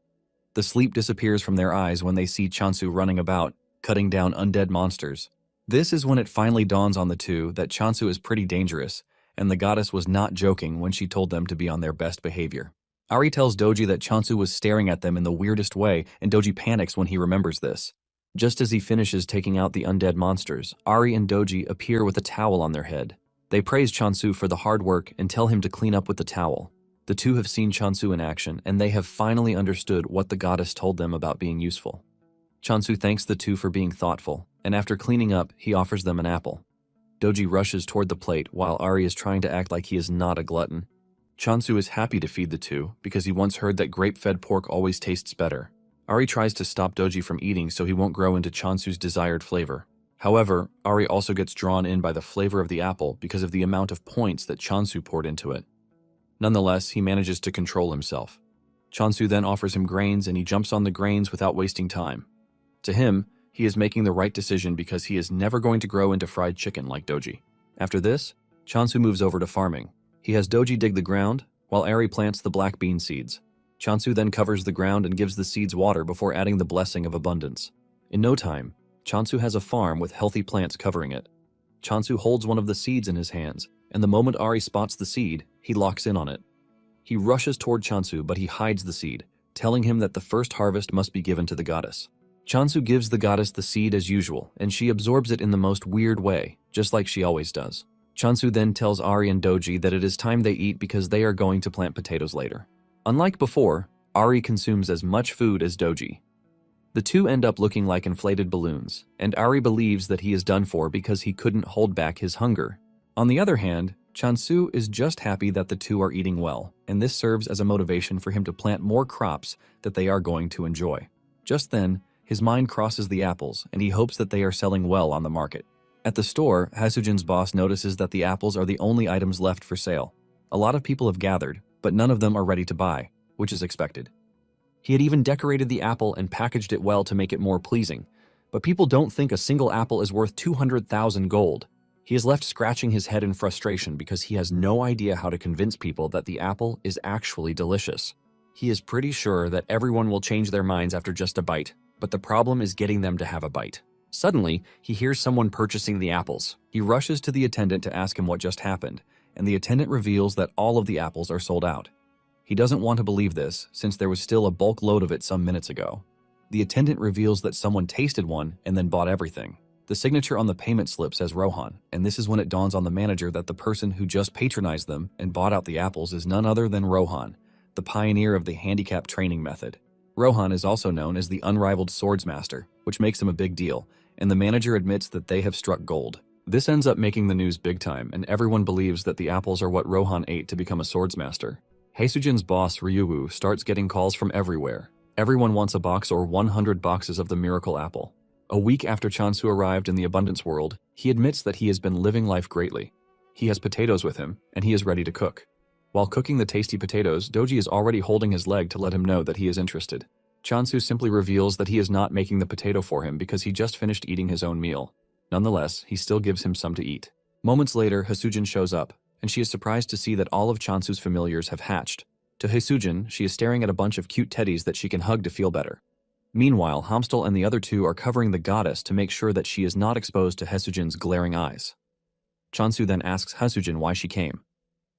The sleep disappears from their eyes when they see Chansu running about, cutting down undead monsters. This is when it finally dawns on the two that Chansu is pretty dangerous, and the goddess was not joking when she told them to be on their best behavior. Ari tells Doji that Chansu was staring at them in the weirdest way, and Doji panics when he remembers this. Just as he finishes taking out the undead monsters, Ari and Doji appear with a towel on their head. They praise Chansu for the hard work and tell him to clean up with the towel. The two have seen Chansu in action, and they have finally understood what the goddess told them about being useful. Chansu thanks the two for being thoughtful, and after cleaning up, he offers them an apple. Doji rushes toward the plate while Ari is trying to act like he is not a glutton. Chansu is happy to feed the two because he once heard that grape-fed pork always tastes better. Ari tries to stop Doji from eating so he won't grow into Chansu's desired flavor. However, Ari also gets drawn in by the flavor of the apple because of the amount of points that Chansu poured into it. Nonetheless, he manages to control himself. Chansu then offers him grains and he jumps on the grains without wasting time. To him, he is making the right decision because he is never going to grow into fried chicken like Doji. After this, Chansu moves over to farming. He has Doji dig the ground, while Ari plants the black bean seeds. Chansu then covers the ground and gives the seeds water before adding the blessing of abundance. In no time, Chansu has a farm with healthy plants covering it. Chansu holds one of the seeds in his hands, and the moment Ari spots the seed, he locks in on it. He rushes toward Chansu, but he hides the seed, telling him that the first harvest must be given to the goddess. Chansu gives the goddess the seed as usual, and she absorbs it in the most weird way, just like she always does. Chansu then tells Ari and Doji that it is time they eat because they are going to plant potatoes later. Unlike before, Ari consumes as much food as Doji. The two end up looking like inflated balloons, and Ari believes that he is done for because he couldn't hold back his hunger. On the other hand, Chansu is just happy that the two are eating well, and this serves as a motivation for him to plant more crops that they are going to enjoy. Just then, his mind crosses the apples, and he hopes that they are selling well on the market. At the store, Hasujin's boss notices that the apples are the only items left for sale. A lot of people have gathered, but none of them are ready to buy, which is expected. He had even decorated the apple and packaged it well to make it more pleasing, but people don't think a single apple is worth 200,000 gold. He is left scratching his head in frustration because he has no idea how to convince people that the apple is actually delicious. He is pretty sure that everyone will change their minds after just a bite, but the problem is getting them to have a bite. Suddenly, he hears someone purchasing the apples. He rushes to the attendant to ask him what just happened, and the attendant reveals that all of the apples are sold out. He doesn't want to believe this, since there was still a bulk load of it some minutes ago. The attendant reveals that someone tasted one and then bought everything. The signature on the payment slip says Rohan, and this is when it dawns on the manager that the person who just patronized them and bought out the apples is none other than Rohan, the pioneer of the handicap training method. Rohan is also known as the unrivaled swordsmaster, which makes him a big deal, and the manager admits that they have struck gold. This ends up making the news big time, and everyone believes that the apples are what Rohan ate to become a swordsmaster. Haesujin's boss, Ryuwoo, starts getting calls from everywhere. Everyone wants a box or 100 boxes of the miracle apple. A week after Chansu arrived in the abundance world, he admits that he has been living life greatly. He has potatoes with him, and he is ready to cook. While cooking the tasty potatoes, Doji is already holding his leg to let him know that he is interested. Chansu simply reveals that he is not making the potato for him because he just finished eating his own meal. Nonetheless, he still gives him some to eat. Moments later, Hasujin shows up, and she is surprised to see that all of Chansu's familiars have hatched. To Hasujin, she is staring at a bunch of cute teddies that she can hug to feel better. Meanwhile, Hamstal and the other two are covering the goddess to make sure that she is not exposed to Hasujin's glaring eyes. Chansu then asks Hasujin why she came.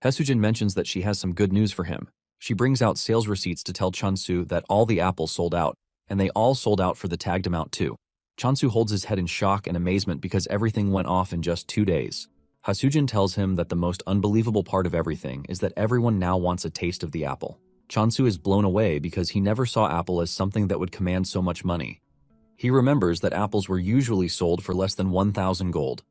Hasujin mentions that she has some good news for him. She brings out sales receipts to tell Chansu that all the apples sold out, and they all sold out for the tagged amount too. Chansu holds his head in shock and amazement because everything went off in just 2 days. Hasujin tells him that the most unbelievable part of everything is that everyone now wants a taste of the apple. Chansu is blown away because he never saw apple as something that would command so much money. He remembers that apples were usually sold for less than 1,000 gold.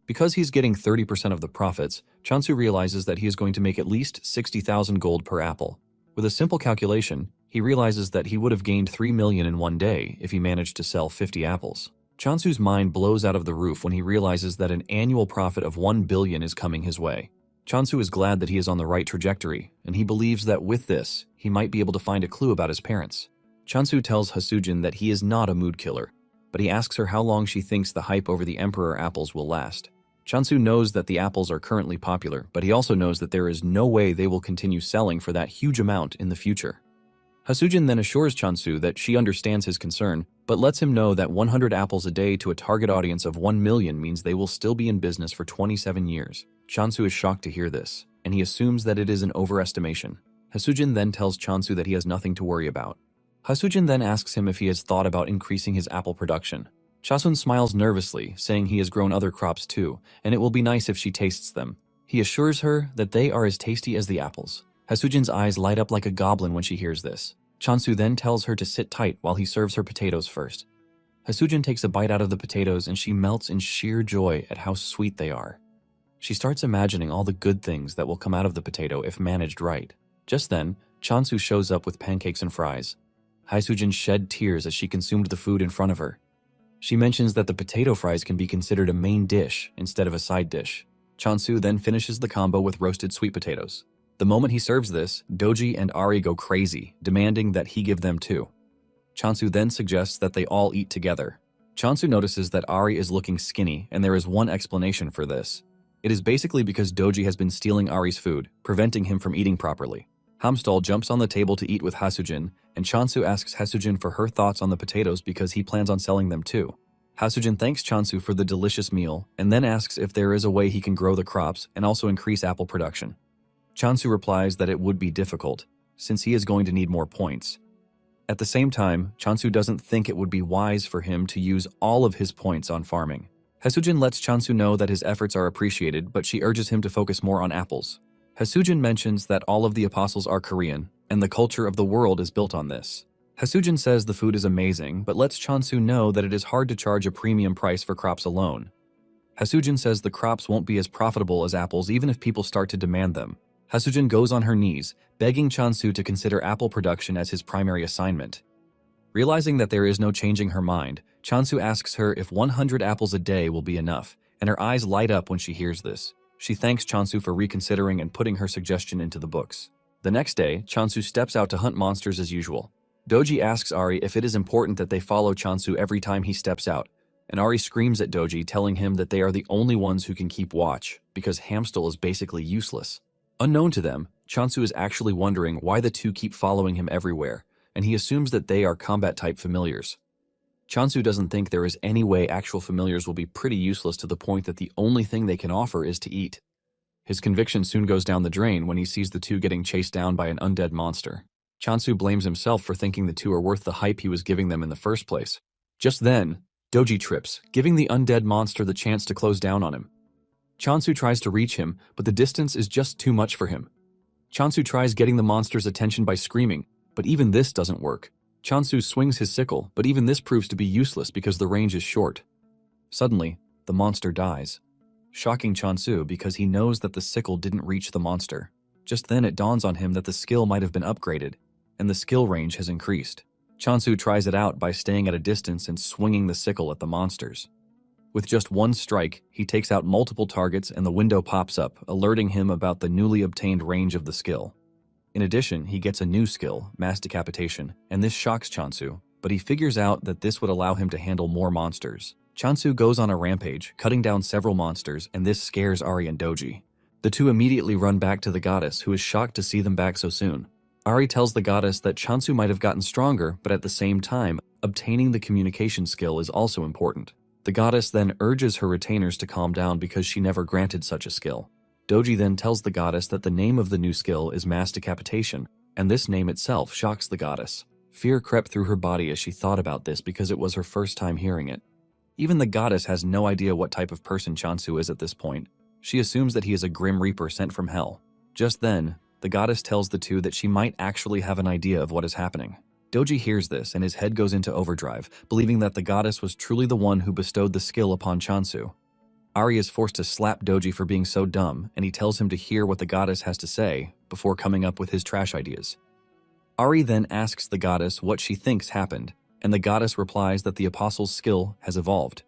Because he's getting 30% of the profits, Chansu realizes that he is going to make at least 60,000 gold per apple. With a simple calculation, he realizes that he would have gained 3 million in one day if he managed to sell 50 apples. Chansu's mind blows out of the roof when he realizes that an annual profit of 1 billion is coming his way. Chansu is glad that he is on the right trajectory, and he believes that with this, he might be able to find a clue about his parents. Chansu tells Hasujin that he is not a mood killer, but he asks her how long she thinks the hype over the Emperor apples will last. Chansu knows that the apples are currently popular, but he also knows that there is no way they will continue selling for that huge amount in the future. Hasujin then assures Chansu that she understands his concern, but lets him know that 100 apples a day to a target audience of 1 million means they will still be in business for 27 years. Chansu is shocked to hear this, and he assumes that it is an overestimation. Hasujin then tells Chansu that he has nothing to worry about. Hasujin then asks him if he has thought about increasing his apple production. Chasun smiles nervously, saying he has grown other crops too, and it will be nice if she tastes them. He assures her that they are as tasty as the apples. Hasujin's eyes light up like a goblin when she hears this. Chansu then tells her to sit tight while he serves her potatoes first. Hasujin takes a bite out of the potatoes and she melts in sheer joy at how sweet they are. She starts imagining all the good things that will come out of the potato if managed right. Just then, Chansu shows up with pancakes and fries. Hasujin shed tears as she consumed the food in front of her. She mentions that the potato fries can be considered a main dish instead of a side dish. Chansu then finishes the combo with roasted sweet potatoes. The moment he serves this, Doji and Ari go crazy, demanding that he give them too. Chansu then suggests that they all eat together. Chansu notices that Ari is looking skinny, and there is one explanation for this. It is basically because Doji has been stealing Ari's food, preventing him from eating properly. Hamstal jumps on the table to eat with Hasujin, and Chansu asks Hasujin for her thoughts on the potatoes because he plans on selling them too. Hasujin thanks Chansu for the delicious meal, and then asks if there is a way he can grow the crops and also increase apple production. Chansu replies that it would be difficult, since he is going to need more points. At the same time, Chansu doesn't think it would be wise for him to use all of his points on farming. Hasujin lets Chansu know that his efforts are appreciated, but she urges him to focus more on apples. Hasujin mentions that all of the apostles are Korean, and the culture of the world is built on this. Hasujin says the food is amazing, but lets Chansu know that it is hard to charge a premium price for crops alone. Hasujin says the crops won't be as profitable as apples even if people start to demand them. Hasujin goes on her knees, begging Chansu to consider apple production as his primary assignment. Realizing that there is no changing her mind, Chansu asks her if 100 apples a day will be enough, and her eyes light up when she hears this. She thanks Chansu for reconsidering and putting her suggestion into the books. The next day, Chansu steps out to hunt monsters as usual. Doji asks Ari if it is important that they follow Chansu every time he steps out, and Ari screams at Doji, telling him that they are the only ones who can keep watch, because Hamstel is basically useless. Unknown to them, Chansu is actually wondering why the two keep following him everywhere, and he assumes that they are combat-type familiars. Chansu doesn't think there is any way actual familiars will be pretty useless to the point that the only thing they can offer is to eat. His conviction soon goes down the drain when he sees the two getting chased down by an undead monster. Chansu blames himself for thinking the two are worth the hype he was giving them in the first place. Just then, Doji trips, giving the undead monster the chance to close down on him. Chansu tries to reach him, but the distance is just too much for him. Chansu tries getting the monster's attention by screaming, but even this doesn't work. Chansu swings his sickle, but even this proves to be useless because the range is short. Suddenly, the monster dies, shocking Chansu because he knows that the sickle didn't reach the monster. Just then it dawns on him that the skill might have been upgraded, and the skill range has increased. Chansu tries it out by staying at a distance and swinging the sickle at the monsters. With just one strike, he takes out multiple targets and the window pops up, alerting him about the newly obtained range of the skill. In addition, he gets a new skill, mass decapitation, and this shocks Chansu, but he figures out that this would allow him to handle more monsters. Chansu goes on a rampage, cutting down several monsters, and this scares Ari and Doji. The two immediately run back to the goddess, who is shocked to see them back so soon. Ari tells the goddess that Chansu might have gotten stronger, but at the same time, obtaining the communication skill is also important. The goddess then urges her retainers to calm down because she never granted such a skill. Doji then tells the goddess that the name of the new skill is mass decapitation, and this name itself shocks the goddess. Fear crept through her body as she thought about this because it was her first time hearing it. Even the goddess has no idea what type of person Chansu is at this point. She assumes that he is a grim reaper sent from hell. Just then, the goddess tells the two that she might actually have an idea of what is happening. Doji hears this and his head goes into overdrive, believing that the goddess was truly the one who bestowed the skill upon Chansu. Ari is forced to slap Doji for being so dumb, and he tells him to hear what the goddess has to say before coming up with his trash ideas. Ari then asks the goddess what she thinks happened, and the goddess replies that the apostle's skill has evolved.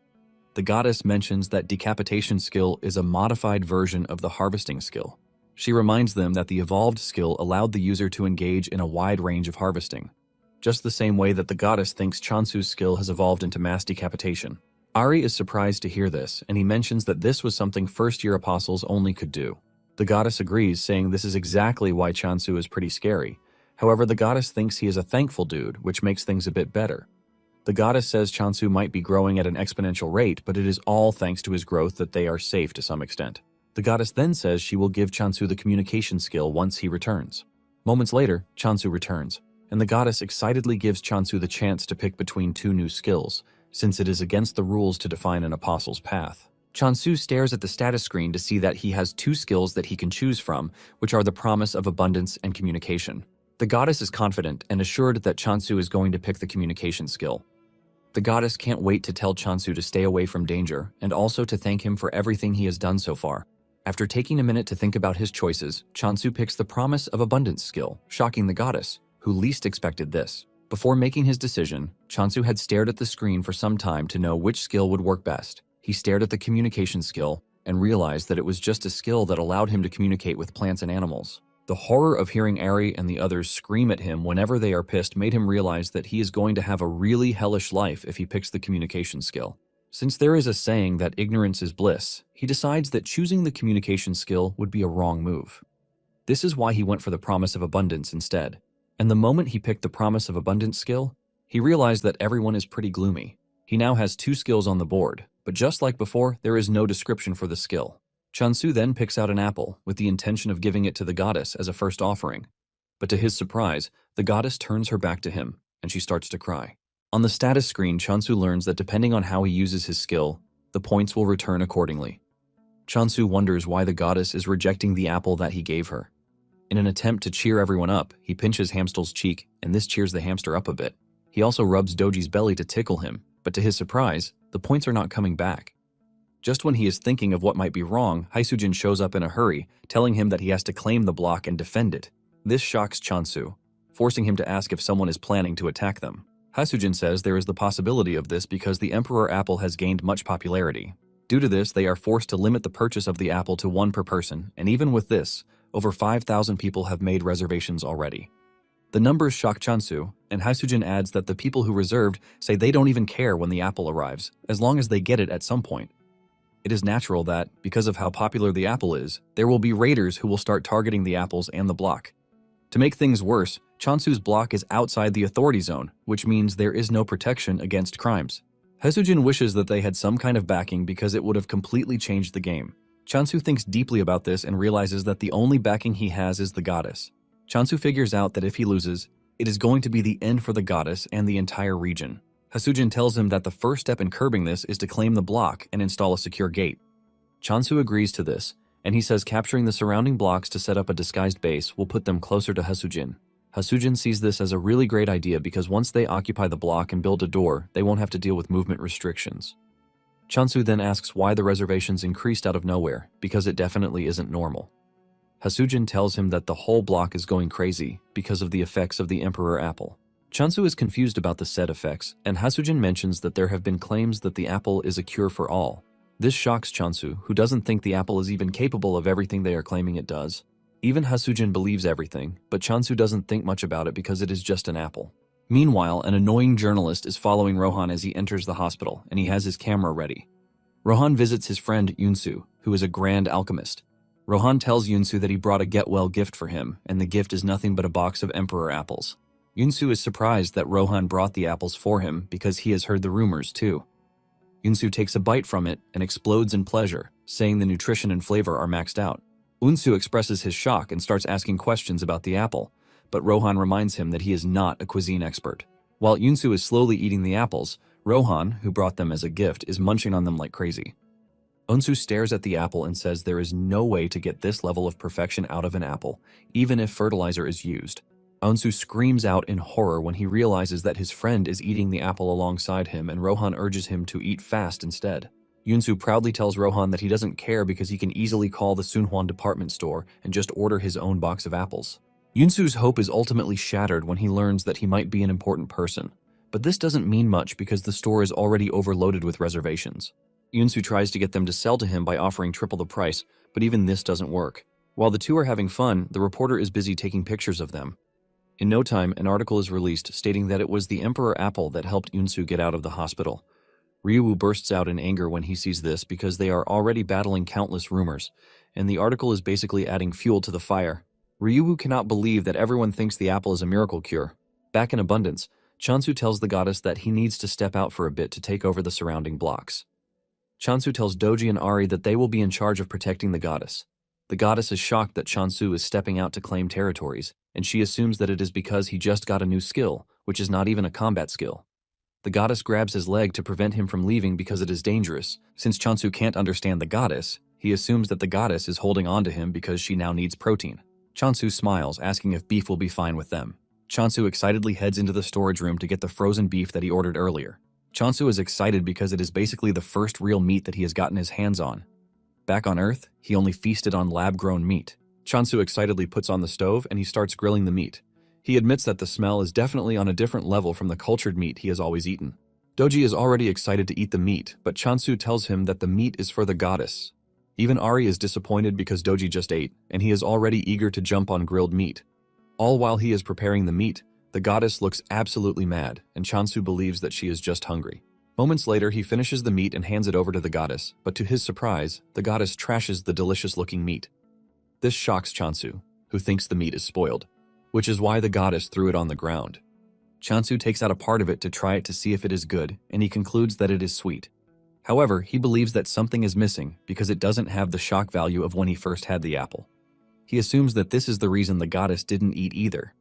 The goddess mentions that decapitation skill is a modified version of the harvesting skill. She reminds them that the evolved skill allowed the user to engage in a wide range of harvesting, just the same way that the goddess thinks Chansu's skill has evolved into mass decapitation. Ari is surprised to hear this, and he mentions that this was something first-year apostles only could do. The goddess agrees, saying this is exactly why Chansu is pretty scary. However, the goddess thinks he is a thankful dude, which makes things a bit better. The goddess says Chansu might be growing at an exponential rate, but it is all thanks to his growth that they are safe to some extent. The goddess then says she will give Chansu the communication skill once he returns. Moments later, Chansu returns, and the goddess excitedly gives Chansu the chance to pick between two new skills, since it is against the rules to define an apostle's path. Chansu stares at the status screen to see that he has two skills that he can choose from, which are the promise of abundance and communication. The goddess is confident and assured that Chansu is going to pick the communication skill. The goddess can't wait to tell Chansu to stay away from danger and also to thank him for everything he has done so far. After taking a minute to think about his choices, Chansu picks the promise of abundance skill, shocking the goddess, who least expected this. Before making his decision, Chansu had stared at the screen for some time to know which skill would work best. He stared at the communication skill and realized that it was just a skill that allowed him to communicate with plants and animals. The horror of hearing Ari and the others scream at him whenever they are pissed made him realize that he is going to have a really hellish life if he picks the communication skill. Since there is a saying that ignorance is bliss, he decides that choosing the communication skill would be a wrong move. This is why he went for the promise of abundance instead. And the moment he picked the promise of abundance skill, he realized that everyone is pretty gloomy. He now has two skills on the board, but just like before, there is no description for the skill. Chansu then picks out an apple with the intention of giving it to the goddess as a first offering. But to his surprise, the goddess turns her back to him. and she starts to cry. On the status screen, Chansu learns that depending on how he uses his skill, the points will return accordingly. Chansu wonders why the goddess is rejecting the apple that he gave her. In an attempt to cheer everyone up, he pinches Hamstel's cheek, and this cheers the hamster up a bit. He also rubs Doji's belly to tickle him, but to his surprise, the points are not coming back. Just when he is thinking of what might be wrong, Haisujin shows up in a hurry, telling him that he has to claim the block and defend it. This shocks Chansu, forcing him to ask if someone is planning to attack them. Haisujin says there is the possibility of this because the Emperor Apple has gained much popularity. Due to this, they are forced to limit the purchase of the apple to one per person, and even with this, over 5,000 people have made reservations already. The numbers shock Chansu, and Haisujin adds that the people who reserved say they don't even care when the apple arrives, as long as they get it at some point. It is natural that, because of how popular the apple is, there will be raiders who will start targeting the apples and the block. To make things worse, Chansu's block is outside the authority zone, which means there is no protection against crimes. Haisujin wishes that they had some kind of backing because it would have completely changed the game. Chansu thinks deeply about this and realizes that the only backing he has is the goddess. Chansu figures out that if he loses, it is going to be the end for the goddess and the entire region. Haisujin tells him that the first step in curbing this is to claim the block and install a secure gate. Chansu agrees to this, and he says capturing the surrounding blocks to set up a disguised base will put them closer to Haisujin. Haisujin sees this as a really great idea because once they occupy the block and build a door, they won't have to deal with movement restrictions. Chansu then asks why the reservations increased out of nowhere, because it definitely isn't normal. Haisujin tells him that the whole block is going crazy because of the effects of the Emperor Apple. Chansu is confused about the said effects, and Haisujin mentions that there have been claims that the apple is a cure for all. This shocks Chansu, who doesn't think the apple is even capable of everything they are claiming it does. Even Haisujin believes everything, but Chansu doesn't think much about it because it is just an apple. Meanwhile, an annoying journalist is following Rohan as he enters the hospital, and he has his camera ready. Rohan visits his friend Yunsu, who is a grand alchemist. Rohan tells Yunsu that he brought a get-well gift for him, and the gift is nothing but a box of Emperor apples. Yunsu is surprised that Rohan brought the apples for him because he has heard the rumors too. Yunsu takes a bite from it and explodes in pleasure, saying the nutrition and flavor are maxed out. Unsu expresses his shock and starts asking questions about the apple, but Rohan reminds him that he is not a cuisine expert. While Yunsu is slowly eating the apples, Rohan, who brought them as a gift, is munching on them like crazy. Unsu stares at the apple and says there is no way to get this level of perfection out of an apple, even if fertilizer is used. Unsu screams out in horror when he realizes that his friend is eating the apple alongside him, and Rohan urges him to eat fast instead. Yunsu proudly tells Rohan that he doesn't care because he can easily call the Sunhwan department store and just order his own box of apples. Yunsu's hope is ultimately shattered when he learns that he might be an important person, but this doesn't mean much because the store is already overloaded with reservations. Yunsu tries to get them to sell to him by offering triple the price, but even this doesn't work. While the two are having fun, the reporter is busy taking pictures of them. In no time, an article is released stating that it was the Emperor Apple that helped Yunsu get out of the hospital. Ryuwoo bursts out in anger when he sees this because they are already battling countless rumors, and the article is basically adding fuel to the fire. Ryuwoo cannot believe that everyone thinks the apple is a miracle cure. Back in abundance, Chansu tells the goddess that he needs to step out for a bit to take over the surrounding blocks. Chansu tells Doji and Ari that they will be in charge of protecting the goddess. The goddess is shocked that Chansu is stepping out to claim territories, and she assumes that it is because he just got a new skill, which is not even a combat skill. The goddess grabs his leg to prevent him from leaving because it is dangerous. Since Chansu can't understand the goddess, he assumes that the goddess is holding on to him because she now needs protein. Chansu smiles, asking if beef will be fine with them. Chansu excitedly heads into the storage room to get the frozen beef that he ordered earlier. Chansu is excited because it is basically the first real meat that he has gotten his hands on. Back on Earth, he only feasted on lab-grown meat. Chansu excitedly puts on the stove and he starts grilling the meat. He admits that the smell is definitely on a different level from the cultured meat he has always eaten. Doji is already excited to eat the meat, but Chansu tells him that the meat is for the goddess. Even Ari is disappointed because Doji just ate, and he is already eager to jump on grilled meat. All while he is preparing the meat, the goddess looks absolutely mad, and Chansu believes that she is just hungry. Moments later, he finishes the meat and hands it over to the goddess, but to his surprise, the goddess trashes the delicious-looking meat. This shocks Chansu, who thinks the meat is spoiled, which is why the goddess threw it on the ground. Chansu takes out a part of it to try it to see if it is good, and he concludes that it is sweet. However, he believes that something is missing because it doesn't have the shock value of when he first had the apple. He assumes that this is the reason the goddess didn't eat either.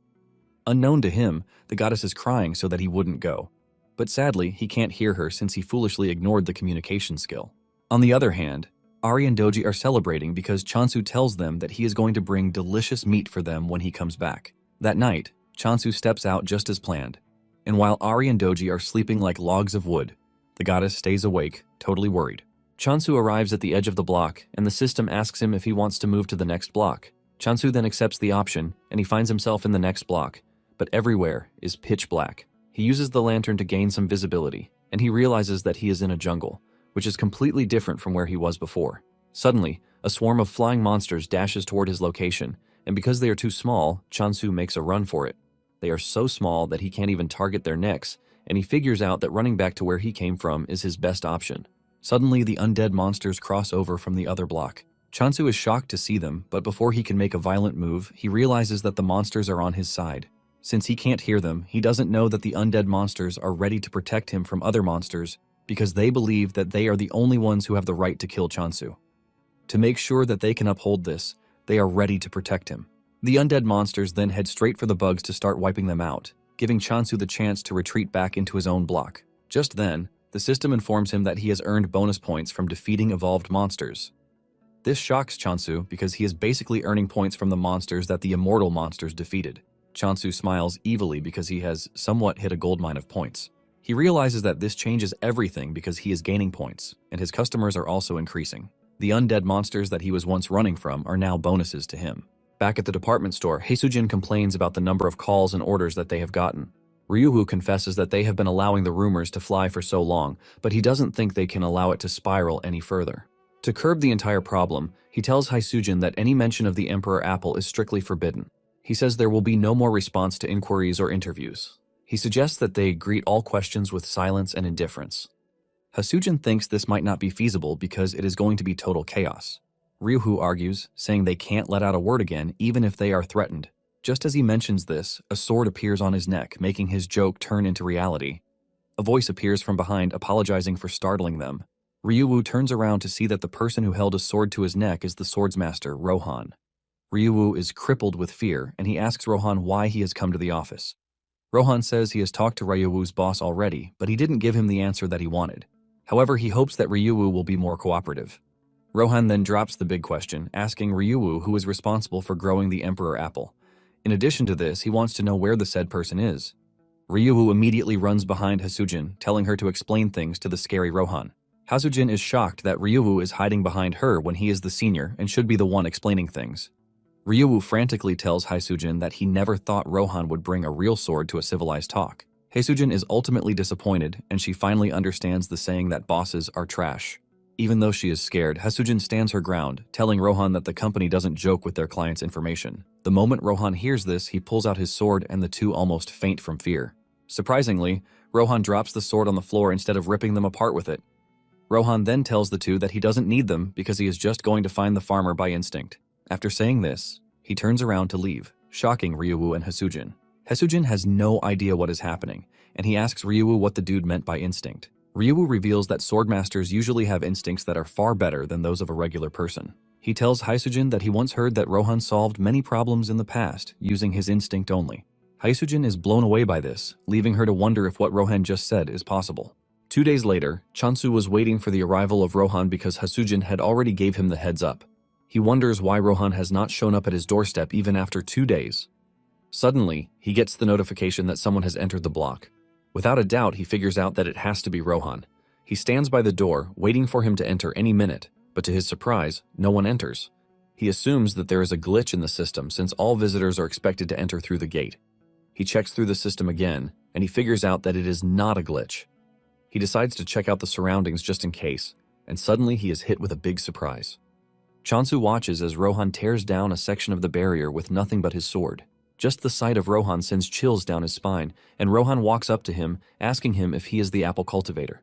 Unknown to him, the goddess is crying so that he wouldn't go. But sadly, he can't hear her since he foolishly ignored the communication skill. On the other hand, Ari and Doji are celebrating because Chansu tells them that he is going to bring delicious meat for them when he comes back. That night, Chansu steps out just as planned, and while Ari and Doji are sleeping like logs of wood, the goddess stays awake, totally worried. Chansu arrives at the edge of the block, and the system asks him if he wants to move to the next block. Chansu then accepts the option, and he finds himself in the next block, but everywhere is pitch black. He uses the lantern to gain some visibility, and he realizes that he is in a jungle, which is completely different from where he was before. Suddenly, a swarm of flying monsters dashes toward his location, and because they are too small, Chansu makes a run for it. They are so small that he can't even target their necks, and he figures out that running back to where he came from is his best option. Suddenly, the undead monsters cross over from the other block. Chansu is shocked to see them, but before he can make a violent move, he realizes that the monsters are on his side. Since he can't hear them, he doesn't know that the undead monsters are ready to protect him from other monsters because they believe that they are the only ones who have the right to kill Chansu. To make sure that they can uphold this, they are ready to protect him. The undead monsters then head straight for the bugs to start wiping them out, giving Chansu the chance to retreat back into his own block. Just then, the system informs him that he has earned bonus points from defeating evolved monsters. This shocks Chansu because he is basically earning points from the monsters that the immortal monsters defeated. Chansu smiles evilly because he has somewhat hit a goldmine of points. He realizes that this changes everything because he is gaining points, and his customers are also increasing. The undead monsters that he was once running from are now bonuses to him. Back at the department store, Haesujin complains about the number of calls and orders that they have gotten. Ryuhu confesses that they have been allowing the rumors to fly for so long, but he doesn't think they can allow it to spiral any further. To curb the entire problem, he tells Haesujin that any mention of the Emperor Apple is strictly forbidden. He says there will be no more response to inquiries or interviews. He suggests that they greet all questions with silence and indifference. Haesujin thinks this might not be feasible because it is going to be total chaos. Ryuhu argues, saying they can't let out a word again even if they are threatened. Just as he mentions this, a sword appears on his neck, making his joke turn into reality. A voice appears from behind, apologizing for startling them. Ryuhu turns around to see that the person who held a sword to his neck is the swordsmaster, Rohan. Ryuhu is crippled with fear, and he asks Rohan why he has come to the office. Rohan says he has talked to Ryuhu's boss already, but he didn't give him the answer that he wanted. However, he hopes that Ryuhu will be more cooperative. Rohan then drops the big question, asking Ryuhu who is responsible for growing the Emperor Apple. In addition to this, he wants to know where the said person is. Ryuhu immediately runs behind Haesujin, telling her to explain things to the scary Rohan. Haesujin is shocked that Ryuhu is hiding behind her when he is the senior and should be the one explaining things. Ryuhu frantically tells Haesujin that he never thought Rohan would bring a real sword to a civilized talk. Haesujin is ultimately disappointed, and she finally understands the saying that bosses are trash. Even though she is scared, Haesujin stands her ground, telling Rohan that the company doesn't joke with their clients' information. The moment Rohan hears this, he pulls out his sword and the two almost faint from fear. Surprisingly, Rohan drops the sword on the floor instead of ripping them apart with it. Rohan then tells the two that he doesn't need them because he is just going to find the farmer by instinct. After saying this, he turns around to leave, shocking Ryuhu and Haesujin. Haesujin has no idea what is happening, and he asks Ryuhu what the dude meant by instinct. Ryuhu reveals that swordmasters usually have instincts that are far better than those of a regular person. He tells Haesujin that he once heard that Rohan solved many problems in the past using his instinct only. Haesujin is blown away by this, leaving her to wonder if what Rohan just said is possible. 2 days later, Chansu was waiting for the arrival of Rohan because Haesujin had already gave him the heads up. He wonders why Rohan has not shown up at his doorstep even after 2 days. Suddenly, he gets the notification that someone has entered the block. Without a doubt, he figures out that it has to be Rohan. He stands by the door, waiting for him to enter any minute, but to his surprise, no one enters. He assumes that there is a glitch in the system since all visitors are expected to enter through the gate. He checks through the system again, and he figures out that it is not a glitch. He decides to check out the surroundings just in case, and suddenly he is hit with a big surprise. Chansu watches as Rohan tears down a section of the barrier with nothing but his sword. Just the sight of Rohan sends chills down his spine, and Rohan walks up to him, asking him if he is the apple cultivator.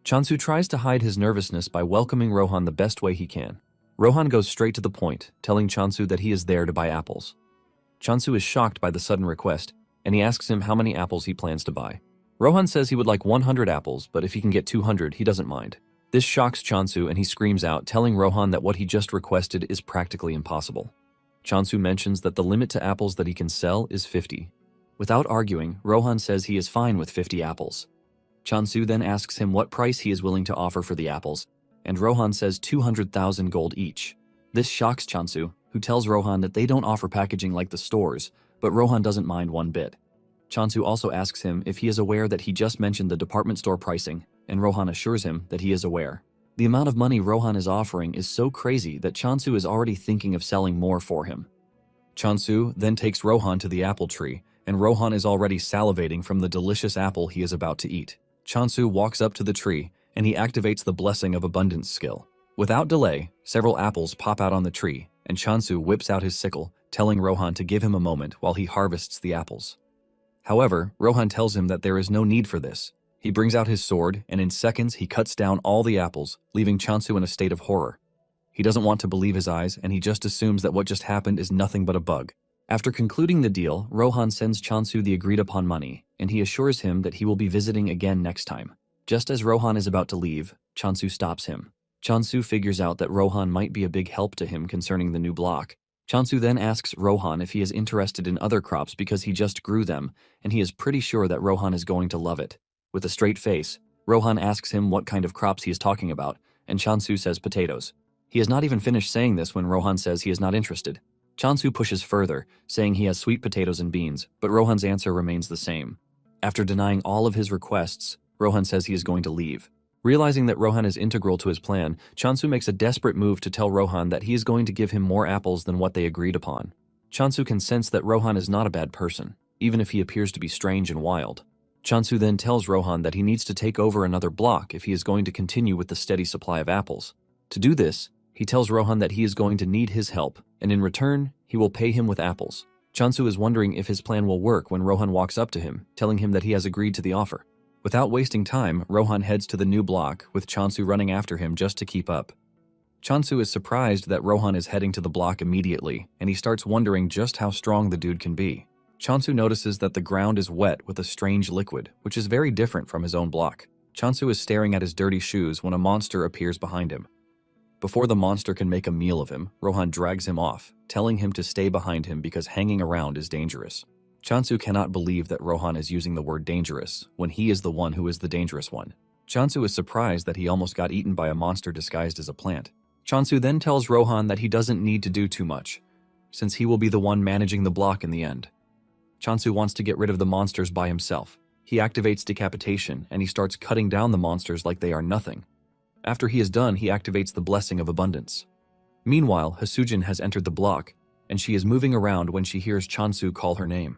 Chansu tries to hide his nervousness by welcoming Rohan the best way he can. Rohan goes straight to the point, telling Chansu that he is there to buy apples. Chansu is shocked by the sudden request, and he asks him how many apples he plans to buy. Rohan says he would like 100 apples, but if he can get 200, he doesn't mind. This shocks Chansu and he screams out, telling Rohan that what he just requested is practically impossible. Chansu mentions that the limit to apples that he can sell is 50. Without arguing, Rohan says he is fine with 50 apples. Chansu then asks him what price he is willing to offer for the apples, and Rohan says 200,000 gold each. This shocks Chansu, who tells Rohan that they don't offer packaging like the stores, but Rohan doesn't mind one bit. Chansu also asks him if he is aware that he just mentioned the department store pricing, and Rohan assures him that he is aware. The amount of money Rohan is offering is so crazy that Chansu is already thinking of selling more for him. Chansu then takes Rohan to the apple tree, and Rohan is already salivating from the delicious apple he is about to eat. Chansu walks up to the tree, and he activates the Blessing of Abundance skill. Without delay, several apples pop out on the tree, and Chansu whips out his sickle, telling Rohan to give him a moment while he harvests the apples. However, Rohan tells him that there is no need for this. He brings out his sword, and in seconds he cuts down all the apples, leaving Chansu in a state of horror. He doesn't want to believe his eyes, and he just assumes that what just happened is nothing but a bug. After concluding the deal, Rohan sends Chansu the agreed-upon money, and he assures him that he will be visiting again next time. Just as Rohan is about to leave, Chansu stops him. Chansu figures out that Rohan might be a big help to him concerning the new block. Chansu then asks Rohan if he is interested in other crops because he just grew them, and he is pretty sure that Rohan is going to love it. With a straight face, Rohan asks him what kind of crops he is talking about, and Chansu says potatoes. He has not even finished saying this when Rohan says he is not interested. Chansu pushes further, saying he has sweet potatoes and beans, but Rohan's answer remains the same. After denying all of his requests, Rohan says he is going to leave. Realizing that Rohan is integral to his plan, Chansu makes a desperate move to tell Rohan that he is going to give him more apples than what they agreed upon. Chansu can sense that Rohan is not a bad person, even if he appears to be strange and wild. Chansu then tells Rohan that he needs to take over another block if he is going to continue with the steady supply of apples. To do this, he tells Rohan that he is going to need his help, and in return, he will pay him with apples. Chansu is wondering if his plan will work when Rohan walks up to him, telling him that he has agreed to the offer. Without wasting time, Rohan heads to the new block, with Chansu running after him just to keep up. Chansu is surprised that Rohan is heading to the block immediately, and he starts wondering just how strong the dude can be. Chansu notices that the ground is wet with a strange liquid, which is very different from his own block. Chansu is staring at his dirty shoes when a monster appears behind him. Before the monster can make a meal of him, Rohan drags him off, telling him to stay behind him because hanging around is dangerous. Chansu cannot believe that Rohan is using the word dangerous when he is the one who is the dangerous one. Chansu is surprised that he almost got eaten by a monster disguised as a plant. Chansu then tells Rohan that he doesn't need to do too much, since he will be the one managing the block in the end. Chansu wants to get rid of the monsters by himself. He activates decapitation and he starts cutting down the monsters like they are nothing. After he is done, he activates the Blessing of Abundance. Meanwhile, Hasujin has entered the block, and she is moving around when she hears Chansu call her name.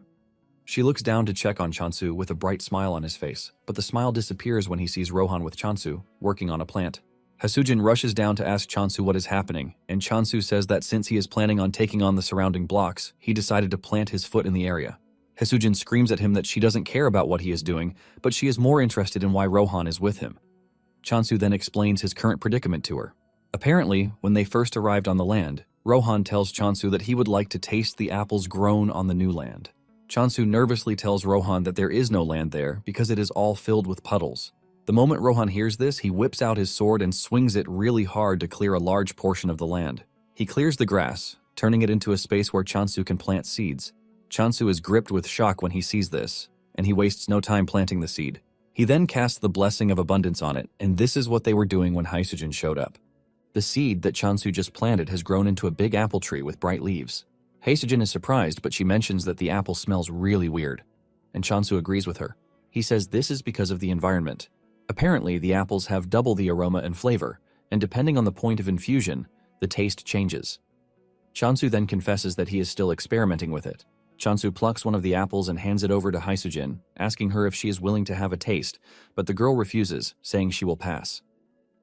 She looks down to check on Chansu with a bright smile on his face, but the smile disappears when he sees Rohan with Chansu, working on a plant. Hasujin rushes down to ask Chansu what is happening, and Chansu says that since he is planning on taking on the surrounding blocks, he decided to plant his foot in the area. Hasujin screams at him that she doesn't care about what he is doing, but she is more interested in why Rohan is with him. Chansu then explains his current predicament to her. Apparently, when they first arrived on the land, Rohan tells Chansu that he would like to taste the apples grown on the new land. Chansu nervously tells Rohan that there is no land there because it is all filled with puddles. The moment Rohan hears this, he whips out his sword and swings it really hard to clear a large portion of the land. He clears the grass, turning it into a space where Chansu can plant seeds. Chansu is gripped with shock when he sees this, and he wastes no time planting the seed. He then casts the Blessing of Abundance on it, and this is what they were doing when Hasujin showed up. The seed that Chansu just planted has grown into a big apple tree with bright leaves. Hasujin is surprised, but she mentions that the apple smells really weird, and Chansu agrees with her. He says this is because of the environment. Apparently, the apples have double the aroma and flavor, and depending on the point of infusion, the taste changes. Chansu then confesses that he is still experimenting with it. Chansu plucks one of the apples and hands it over to Hasujin, asking her if she is willing to have a taste, but the girl refuses, saying she will pass.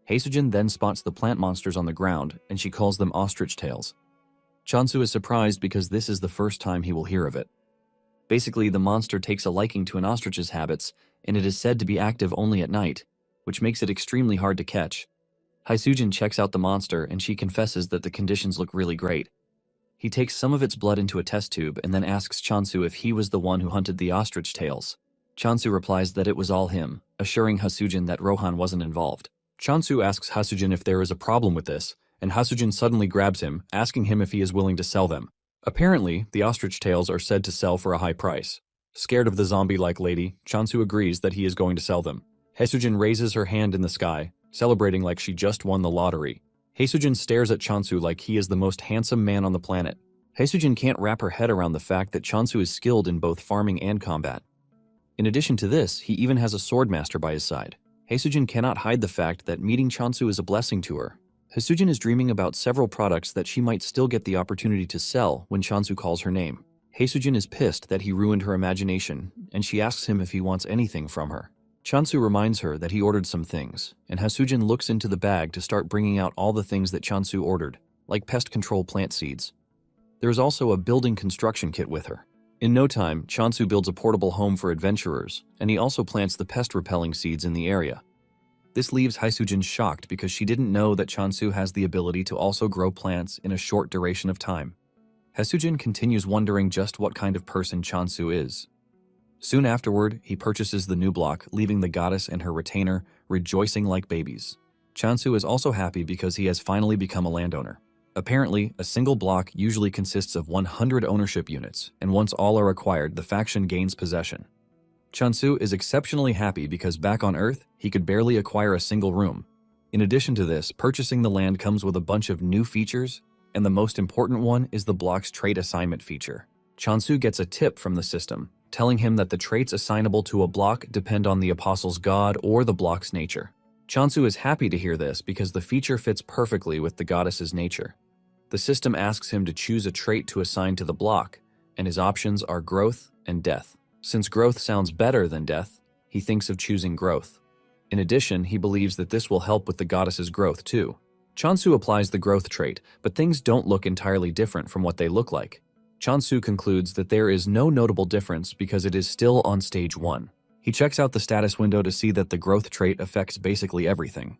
Hasujin then spots the plant monsters on the ground, and she calls them ostrich tails. Chansu is surprised because this is the first time he will hear of it. Basically, the monster takes a liking to an ostrich's habits, and it is said to be active only at night, which makes it extremely hard to catch. Hasujin checks out the monster, and she confesses that the conditions look really great. He takes some of its blood into a test tube and then asks Chansu if he was the one who hunted the ostrich tails. Chansu replies that it was all him, assuring Hasujin that Rohan wasn't involved. Chansu asks Hasujin if there is a problem with this, and Hasujin suddenly grabs him, asking him if he is willing to sell them. Apparently, the ostrich tails are said to sell for a high price, Scared of the zombie-like lady, Chansu agrees that he is going to sell them. Haesujin raises her hand in the sky, celebrating like she just won the lottery. Haesujin stares at Chansu like he is the most handsome man on the planet. Haesujin can't wrap her head around the fact that Chansu is skilled in both farming and combat. In addition to this, he even has a swordmaster by his side. Haesujin cannot hide the fact that meeting Chansu is a blessing to her. Haesujin is dreaming about several products that she might still get the opportunity to sell when Chansu calls her name. Haesujin is pissed that he ruined her imagination, and she asks him if he wants anything from her. Chansu reminds her that he ordered some things, and Haesujin looks into the bag to start bringing out all the things that Chansu ordered, like pest control plant seeds. There is also a building construction kit with her. In no time, Chansu builds a portable home for adventurers, and he also plants the pest-repelling seeds in the area. This leaves Haesujin shocked because she didn't know that Chansu has the ability to also grow plants in a short duration of time. Haesujin continues wondering just what kind of person Chansu is. Soon afterward, he purchases the new block, leaving the goddess and her retainer rejoicing like babies. Chansu is also happy because he has finally become a landowner. Apparently, a single block usually consists of 100 ownership units, and once all are acquired, the faction gains possession. Chansu is exceptionally happy because back on Earth, he could barely acquire a single room. In addition to this, purchasing the land comes with a bunch of new features, and the most important one is the block's trait assignment feature. Chansu gets a tip from the system, telling him that the traits assignable to a block depend on the apostle's god or the block's nature. Chansu is happy to hear this because the feature fits perfectly with the goddess's nature. The system asks him to choose a trait to assign to the block, and his options are growth and death. Since growth sounds better than death, he thinks of choosing growth. In addition, he believes that this will help with the goddess's growth too. Chansu applies the growth trait, but things don't look entirely different from what they look like. Chansu concludes that there is no notable difference because it is still on stage 1. He checks out the status window to see that the growth trait affects basically everything.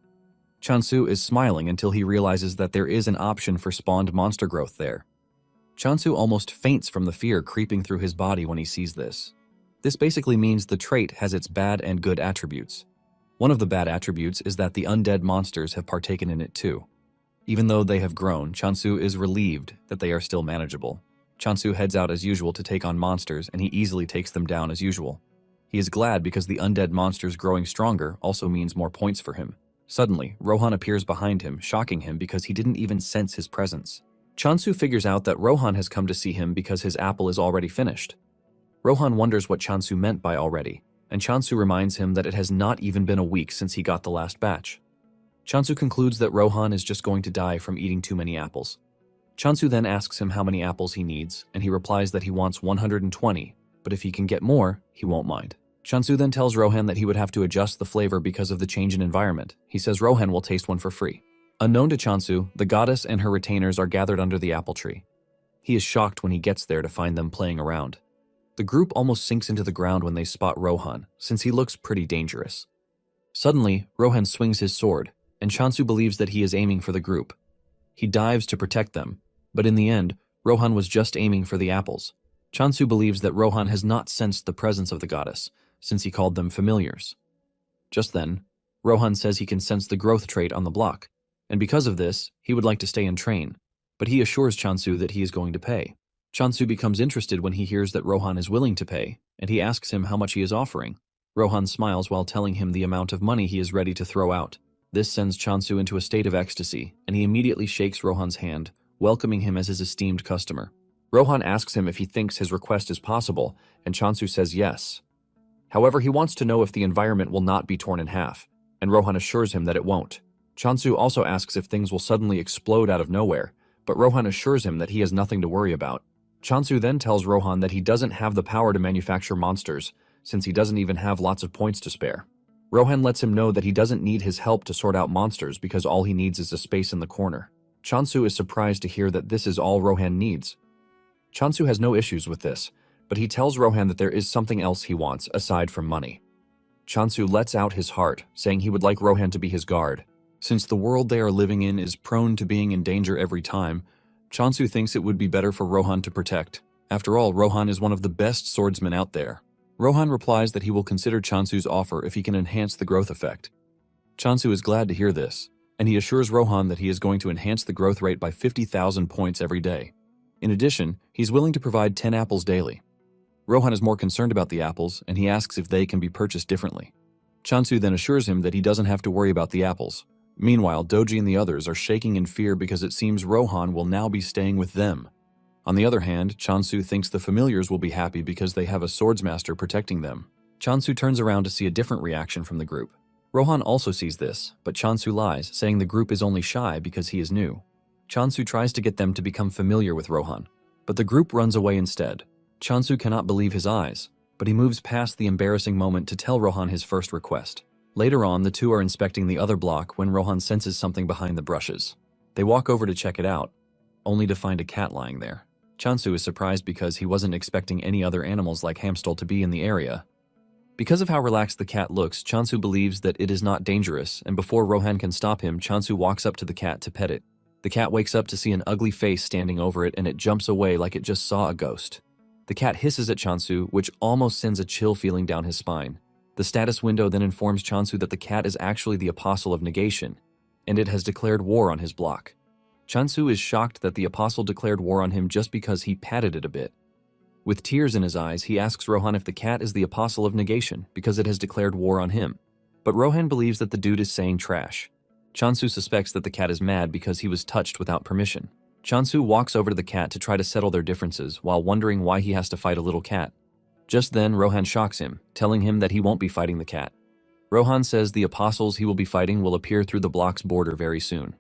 Chansu is smiling until he realizes that there is an option for spawned monster growth there. Chansu almost faints from the fear creeping through his body when he sees this. This basically means the trait has its bad and good attributes. One of the bad attributes is that the undead monsters have partaken in it too. Even though they have grown, Chansu is relieved that they are still manageable. Chansu heads out as usual to take on monsters, and he easily takes them down as usual. He is glad because the undead monsters growing stronger also means more points for him. Suddenly, Rohan appears behind him, shocking him because he didn't even sense his presence. Chansu figures out that Rohan has come to see him because his apple is already finished. Rohan wonders what Chansu meant by already, and Chansu reminds him that it has not even been a week since he got the last batch. Chansu concludes that Rohan is just going to die from eating too many apples. Chansu then asks him how many apples he needs, and he replies that he wants 120, but if he can get more, he won't mind. Chansu then tells Rohan that he would have to adjust the flavor because of the change in environment. He says Rohan will taste one for free. Unknown to Chansu, the goddess and her retainers are gathered under the apple tree. He is shocked when he gets there to find them playing around. The group almost sinks into the ground when they spot Rohan, since he looks pretty dangerous. Suddenly, Rohan swings his sword, and Chansu believes that he is aiming for the group. He dives to protect them, but in the end, Rohan was just aiming for the apples. Chansu believes that Rohan has not sensed the presence of the goddess, since he called them familiars. Just then, Rohan says he can sense the growth trait on the block, and because of this, he would like to stay and train, but he assures Chansu that he is going to pay. Chansu becomes interested when he hears that Rohan is willing to pay, and he asks him how much he is offering. Rohan smiles while telling him the amount of money he is ready to throw out. This sends Chansu into a state of ecstasy, and he immediately shakes Rohan's hand, welcoming him as his esteemed customer. Rohan asks him if he thinks his request is possible, and Chansu says yes. However, he wants to know if the environment will not be torn in half, and Rohan assures him that it won't. Chansu also asks if things will suddenly explode out of nowhere, but Rohan assures him that he has nothing to worry about. Chansu then tells Rohan that he doesn't have the power to manufacture monsters, since he doesn't even have lots of points to spare. Rohan lets him know that he doesn't need his help to sort out monsters because all he needs is a space in the corner. Chansu is surprised to hear that this is all Rohan needs. Chansu has no issues with this, but he tells Rohan that there is something else he wants aside from money. Chansu lets out his heart, saying he would like Rohan to be his guard. Since the world they are living in is prone to being in danger every time, Chansu thinks it would be better for Rohan to protect. After all, Rohan is one of the best swordsmen out there. Rohan replies that he will consider Chansu's offer if he can enhance the growth effect. Chansu is glad to hear this, and he assures Rohan that he is going to enhance the growth rate by 50,000 points every day. In addition, he's willing to provide 10 apples daily. Rohan is more concerned about the apples, and he asks if they can be purchased differently. Chansu then assures him that he doesn't have to worry about the apples. Meanwhile, Doji and the others are shaking in fear because it seems Rohan will now be staying with them. On the other hand, Chansu thinks the familiars will be happy because they have a swordsmaster protecting them. Chansu turns around to see a different reaction from the group. Rohan also sees this, but Chansu lies, saying the group is only shy because he is new. Chansu tries to get them to become familiar with Rohan, but the group runs away instead. Chansu cannot believe his eyes, but he moves past the embarrassing moment to tell Rohan his first request. Later on, the two are inspecting the other block when Rohan senses something behind the brushes. They walk over to check it out, only to find a cat lying there. Chansu is surprised because he wasn't expecting any other animals like Hamstol to be in the area. Because of how relaxed the cat looks, Chansu believes that it is not dangerous, and before Rohan can stop him, Chansu walks up to the cat to pet it. The cat wakes up to see an ugly face standing over it, and it jumps away like it just saw a ghost. The cat hisses at Chansu, which almost sends a chill feeling down his spine. The status window then informs Chansu that the cat is actually the Apostle of Negation, and it has declared war on his block. Chansu is shocked that the Apostle declared war on him just because he patted it a bit. With tears in his eyes, he asks Rohan if the cat is the Apostle of Negation because it has declared war on him. But Rohan believes that the dude is saying trash. Chansu suspects that the cat is mad because he was touched without permission. Chansu walks over to the cat to try to settle their differences while wondering why he has to fight a little cat. Just then, Rohan shocks him, telling him that he won't be fighting the cat. Rohan says the apostles he will be fighting will appear through the block's border very soon.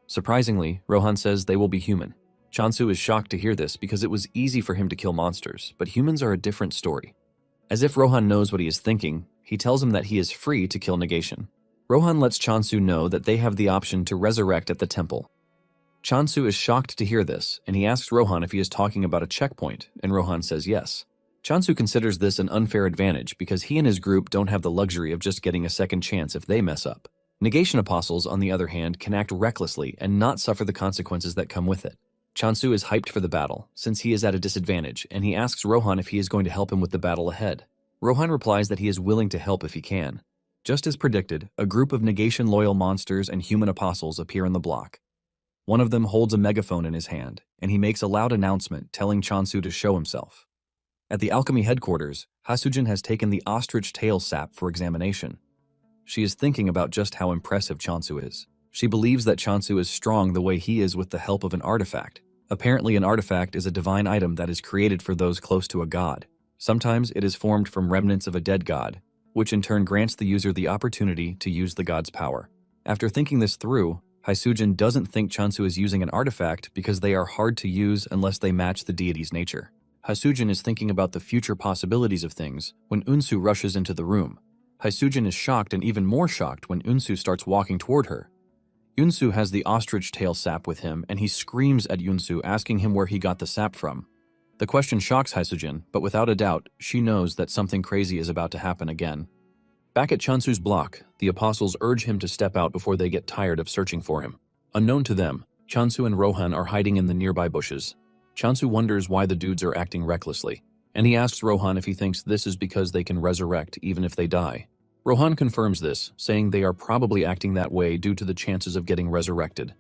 Surprisingly, Rohan says they will be human. Chansu is shocked to hear this because it was easy for him to kill monsters, but humans are a different story. As if Rohan knows what he is thinking, he tells him that he is free to kill Negation. Rohan lets Chansu know that they have the option to resurrect at the temple. Chansu is shocked to hear this, and he asks Rohan if he is talking about a checkpoint, and Rohan says yes. Chansu considers this an unfair advantage because he and his group don't have the luxury of just getting a second chance if they mess up. Negation apostles, on the other hand, can act recklessly and not suffer the consequences that come with it. Chansu is hyped for the battle, since he is at a disadvantage, and he asks Rohan if he is going to help him with the battle ahead. Rohan replies that he is willing to help if he can. Just as predicted, a group of negation-loyal monsters and human apostles appear in the block. One of them holds a megaphone in his hand, and he makes a loud announcement telling Chansu to show himself. At the alchemy headquarters, Hasujin has taken the ostrich tail sap for examination. She is thinking about just how impressive Chansu is. She believes that Chansu is strong the way he is with the help of an artifact. Apparently, an artifact is a divine item that is created for those close to a god. Sometimes it is formed from remnants of a dead god, which in turn grants the user the opportunity to use the god's power. After thinking this through, Hasujin doesn't think Chansu is using an artifact because they are hard to use unless they match the deity's nature. Hasujin is thinking about the future possibilities of things when Unsu rushes into the room. Hasujin is shocked and even more shocked when Unsu starts walking toward her. Unsu has the ostrich tail sap with him, and he screams at Unsu, asking him where he got the sap from. The question shocks Hasujin, but without a doubt, she knows that something crazy is about to happen again. Back at Chansu's block, the apostles urge him to step out before they get tired of searching for him. Unknown to them, Chansu and Rohan are hiding in the nearby bushes. Chansu wonders why the dudes are acting recklessly, and he asks Rohan if he thinks this is because they can resurrect even if they die. Rohan confirms this, saying they are probably acting that way due to the chances of getting resurrected.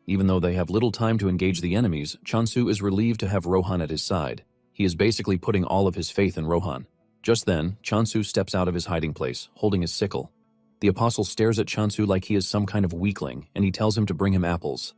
Even though they have little time to engage the enemies, Chansu is relieved to have Rohan at his side. He is basically putting all of his faith in Rohan. Just then, Chansu steps out of his hiding place, holding his sickle. The apostle stares at Chansu like he is some kind of weakling, and he tells him to bring him apples.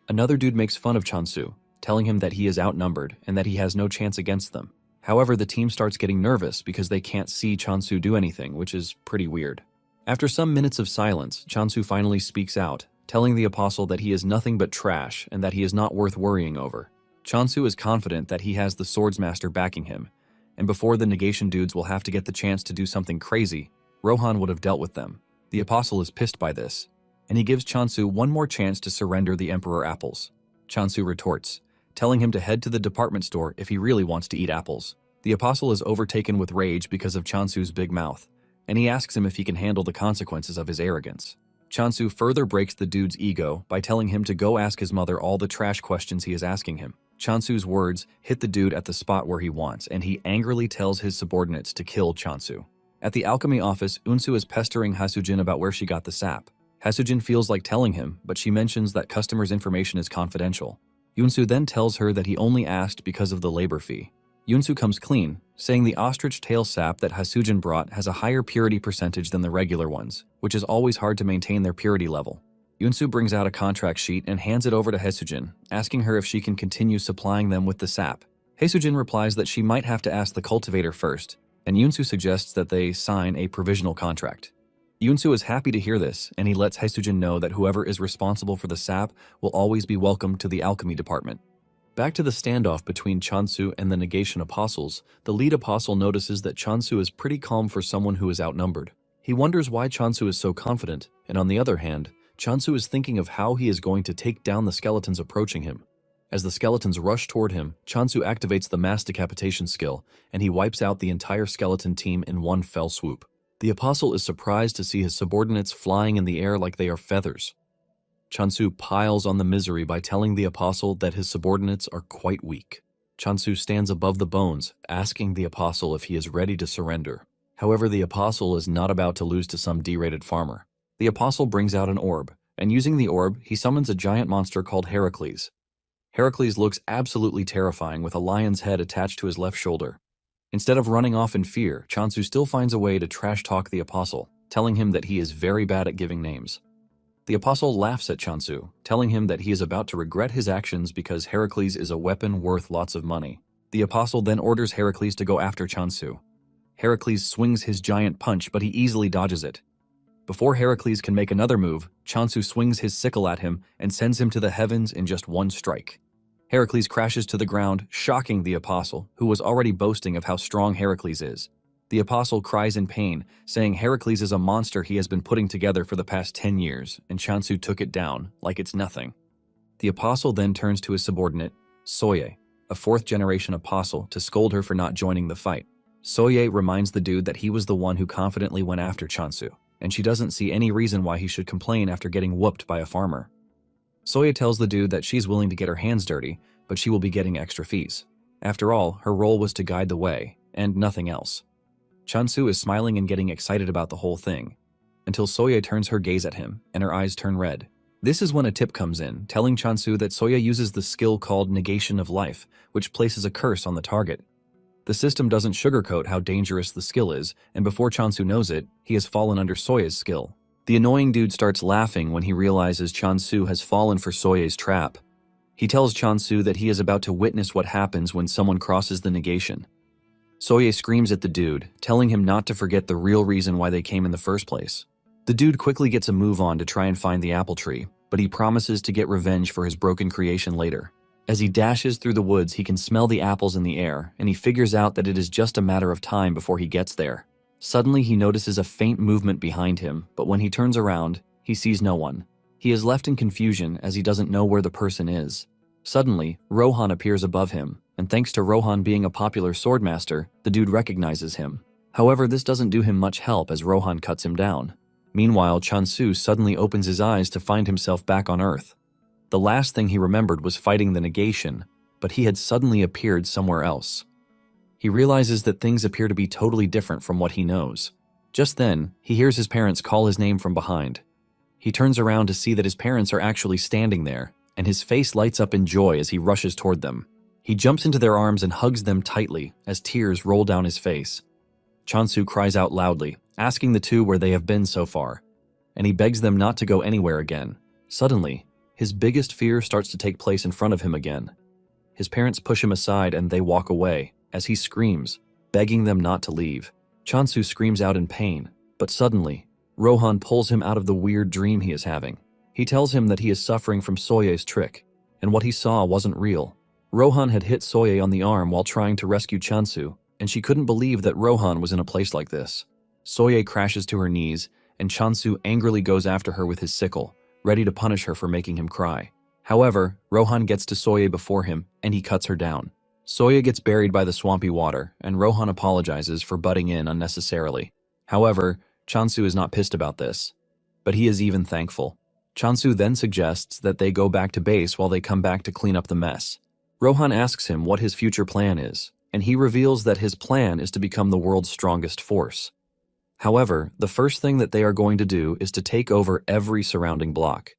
Another dude makes fun of Chansu, telling him that he is outnumbered and that he has no chance against them. However, the team starts getting nervous because they can't see Chansu do anything, which is pretty weird. After some minutes of silence, Chansu finally speaks out, telling the apostle that he is nothing but trash and that he is not worth worrying over. Chansu is confident that he has the swordsmaster backing him, and before the negation dudes will have to get the chance to do something crazy, Rohan would have dealt with them. The apostle is pissed by this, and he gives Chansu one more chance to surrender the emperor apples. Chansu retorts, telling him to head to the department store if he really wants to eat apples. The apostle is overtaken with rage because of Chansu's big mouth, and he asks him if he can handle the consequences of his arrogance. Chansu further breaks the dude's ego by telling him to go ask his mother all the trash questions he is asking him. Chansu's words hit the dude at the spot where he wants, and he angrily tells his subordinates to kill Chansu. At the alchemy office, Unsu is pestering Hasujin about where she got the sap. Hasujin feels like telling him, but she mentions that customers' information is confidential. Unsu then tells her that he only asked because of the labor fee. Yunsu comes clean, saying the ostrich tail sap that Hasujin brought has a higher purity percentage than the regular ones, which is always hard to maintain their purity level. Yunsu brings out a contract sheet and hands it over to Hasujin, asking her if she can continue supplying them with the sap. Hasujin replies that she might have to ask the cultivator first, and Yunsu suggests that they sign a provisional contract. Yunsu is happy to hear this, and he lets Hasujin know that whoever is responsible for the sap will always be welcome to the alchemy department. Back to the standoff between Chansu and the negation apostles, the lead apostle notices that Chansu is pretty calm for someone who is outnumbered. He wonders why Chansu is so confident, and on the other hand, Chansu is thinking of how he is going to take down the skeletons approaching him. As the skeletons rush toward him, Chansu activates the mass decapitation skill, and he wipes out the entire skeleton team in one fell swoop. The apostle is surprised to see his subordinates flying in the air like they are feathers. Chansu piles on the misery by telling the apostle that his subordinates are quite weak. Chansu stands above the bones, asking the apostle if he is ready to surrender. However, the apostle is not about to lose to some derated farmer. The apostle brings out an orb, and using the orb, he summons a giant monster called Heracles. Heracles looks absolutely terrifying with a lion's head attached to his left shoulder. Instead of running off in fear, Chansu still finds a way to trash-talk the apostle, telling him that he is very bad at giving names. The apostle laughs at Chansu, telling him that he is about to regret his actions because Heracles is a weapon worth lots of money. The apostle then orders Heracles to go after Chansu. Heracles swings his giant punch, but he easily dodges it. Before Heracles can make another move, Chansu swings his sickle at him and sends him to the heavens in just one strike. Heracles crashes to the ground, shocking the apostle, who was already boasting of how strong Heracles is. The apostle cries in pain, saying Heracles is a monster he has been putting together for the past 10 years, and Chansu took it down, like it's nothing. The apostle then turns to his subordinate, Soye, a fourth-generation apostle, to scold her for not joining the fight. Soye reminds the dude that he was the one who confidently went after Chansu, and she doesn't see any reason why he should complain after getting whooped by a farmer. Soye tells the dude that she's willing to get her hands dirty, but she will be getting extra fees. After all, her role was to guide the way, and nothing else. Chansu is smiling and getting excited about the whole thing, until Soye turns her gaze at him, and her eyes turn red. This is when a tip comes in, telling Chansu that Soye uses the skill called Negation of Life, which places a curse on the target. The system doesn't sugarcoat how dangerous the skill is, and before Chansu knows it, he has fallen under Soye's skill. The annoying dude starts laughing when he realizes Chansu has fallen for Soye's trap. He tells Chansu that he is about to witness what happens when someone crosses the negation. Soye screams at the dude, telling him not to forget the real reason why they came in the first place. The dude quickly gets a move on to try and find the apple tree, but he promises to get revenge for his broken creation later. As he dashes through the woods, he can smell the apples in the air, and he figures out that it is just a matter of time before he gets there. Suddenly, he notices a faint movement behind him, but when he turns around, he sees no one. He is left in confusion as he doesn't know where the person is. Suddenly, Rohan appears above him, and thanks to Rohan being a popular swordmaster, the dude recognizes him. However, this doesn't do him much help as Rohan cuts him down. Meanwhile, Chansu suddenly opens his eyes to find himself back on Earth. The last thing he remembered was fighting the negation, but he had suddenly appeared somewhere else. He realizes that things appear to be totally different from what he knows. Just then, he hears his parents call his name from behind. He turns around to see that his parents are actually standing there, and his face lights up in joy as he rushes toward them. He jumps into their arms and hugs them tightly as tears roll down his face. Chansu cries out loudly, asking the two where they have been so far, and he begs them not to go anywhere again. Suddenly, his biggest fear starts to take place in front of him again. His parents push him aside and they walk away as he screams, begging them not to leave. Chansu screams out in pain, but suddenly, Rohan pulls him out of the weird dream he is having. He tells him that he is suffering from Soye's trick, and what he saw wasn't real. Rohan had hit Soye on the arm while trying to rescue Chansu, and she couldn't believe that Rohan was in a place like this. Soye crashes to her knees, and Chansu angrily goes after her with his sickle, ready to punish her for making him cry. However, Rohan gets to Soye before him, and he cuts her down. Soye gets buried by the swampy water, and Rohan apologizes for butting in unnecessarily. However, Chansu is not pissed about this, but he is even thankful. Chansu then suggests that they go back to base while they come back to clean up the mess. Rohan asks him what his future plan is, and he reveals that his plan is to become the world's strongest force. However, the first thing that they are going to do is to take over every surrounding block.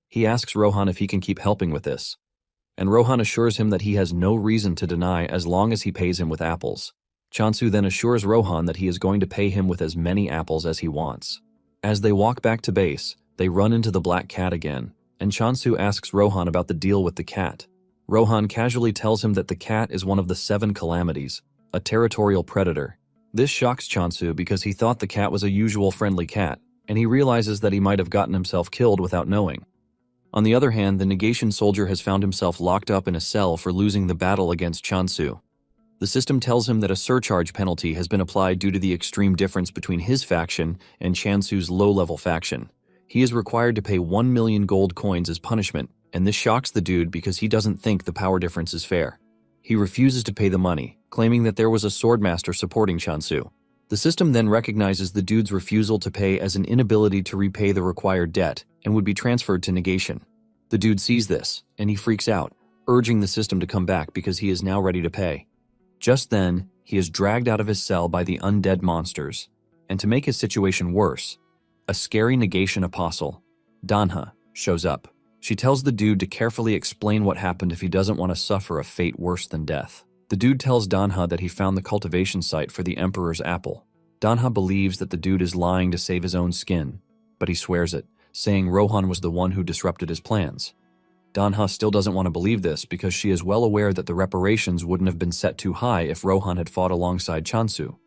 He asks Rohan if he can keep helping with this. and Rohan assures him that he has no reason to deny as long as he pays him with apples. Chansu then assures Rohan that he is going to pay him with as many apples as he wants. As they walk back to base, they run into the black cat again, and Chansu asks Rohan about the deal with the cat. Rohan casually tells him that the cat is one of the 7 calamities, a territorial predator. This shocks Chansu because he thought the cat was a usual friendly cat, and he realizes that he might have gotten himself killed without knowing. On the other hand, the negation soldier has found himself locked up in a cell for losing the battle against Chansu. The system tells him that a surcharge penalty has been applied due to the extreme difference between his faction and Chansu's low-level faction. He is required to pay 1 million gold coins as punishment, and this shocks the dude because he doesn't think the power difference is fair. He refuses to pay the money, claiming that there was a swordmaster supporting Chansu. The system then recognizes the dude's refusal to pay as an inability to repay the required debt and would be transferred to negation. The dude sees this, and he freaks out, urging the system to come back because he is now ready to pay. Just then, he is dragged out of his cell by the undead monsters, and to make his situation worse, a scary negation apostle, Manhwa, shows up. She tells the dude to carefully explain what happened if he doesn't want to suffer a fate worse than death. The dude tells Manhwa that he found the cultivation site for the Emperor's apple. Manhwa believes that the dude is lying to save his own skin, but he swears it, saying Rohan was the one who disrupted his plans. Manhwa still doesn't want to believe this because she is well aware that the reparations wouldn't have been set too high if Rohan had fought alongside Chansu.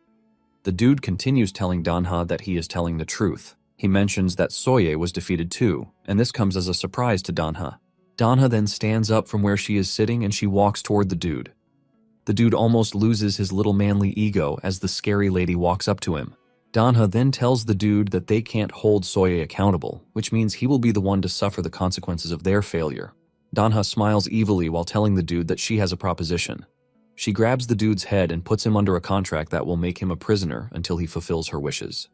The dude continues telling Manhwa that he is telling the truth. He mentions that Soye was defeated too, and this comes as a surprise to Manhwa. Manhwa then stands up from where she is sitting and she walks toward the dude. The dude almost loses his little manly ego as the scary lady walks up to him. Manhwa then tells the dude that they can't hold Soye accountable, which means he will be the one to suffer the consequences of their failure. Manhwa smiles evilly while telling the dude that she has a proposition. She grabs the dude's head and puts him under a contract that will make him a prisoner until he fulfills her wishes.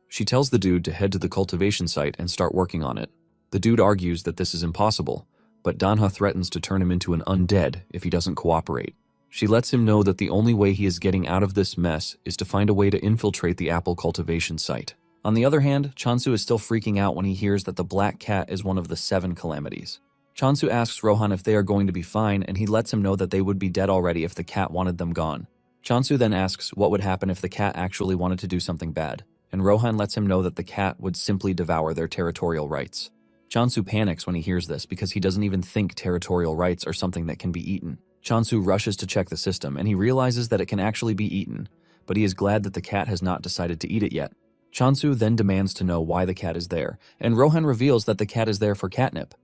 She tells the dude to head to the cultivation site and start working on it. The dude argues that this is impossible, but Manhwa threatens to turn him into an undead if he doesn't cooperate. She lets him know that the only way he is getting out of this mess is to find a way to infiltrate the apple cultivation site. On the other hand, Chansu is still freaking out when he hears that the black cat is one of the 7 calamities. Chansu asks Rohan if they are going to be fine, and he lets him know that they would be dead already if the cat wanted them gone. Chansu then asks what would happen if the cat actually wanted to do something bad, and Rohan lets him know that the cat would simply devour their territorial rights. Chansu panics when he hears this because he doesn't even think territorial rights are something that can be eaten. Chansu rushes to check the system, and he realizes that it can actually be eaten, but he is glad that the cat has not decided to eat it yet. Chansu then demands to know why the cat is there, and Rohan reveals that the cat is there for catnip.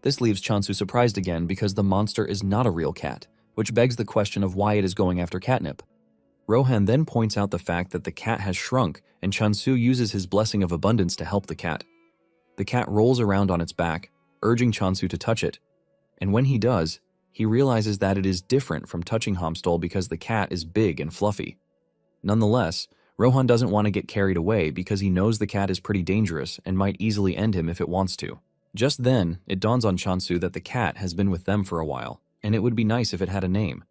This leaves Chansu surprised again because the monster is not a real cat, which begs the question of why it is going after catnip. Rohan then points out the fact that the cat has shrunk, and Chansu uses his blessing of abundance to help the cat. The cat rolls around on its back, urging Chansu to touch it, and when he does, he realizes that it is different from touching Homstol because the cat is big and fluffy. Nonetheless, Rohan doesn't want to get carried away because he knows the cat is pretty dangerous and might easily end him if it wants to. Just then, it dawns on Chansu that the cat has been with them for a while, and it would be nice if it had a name.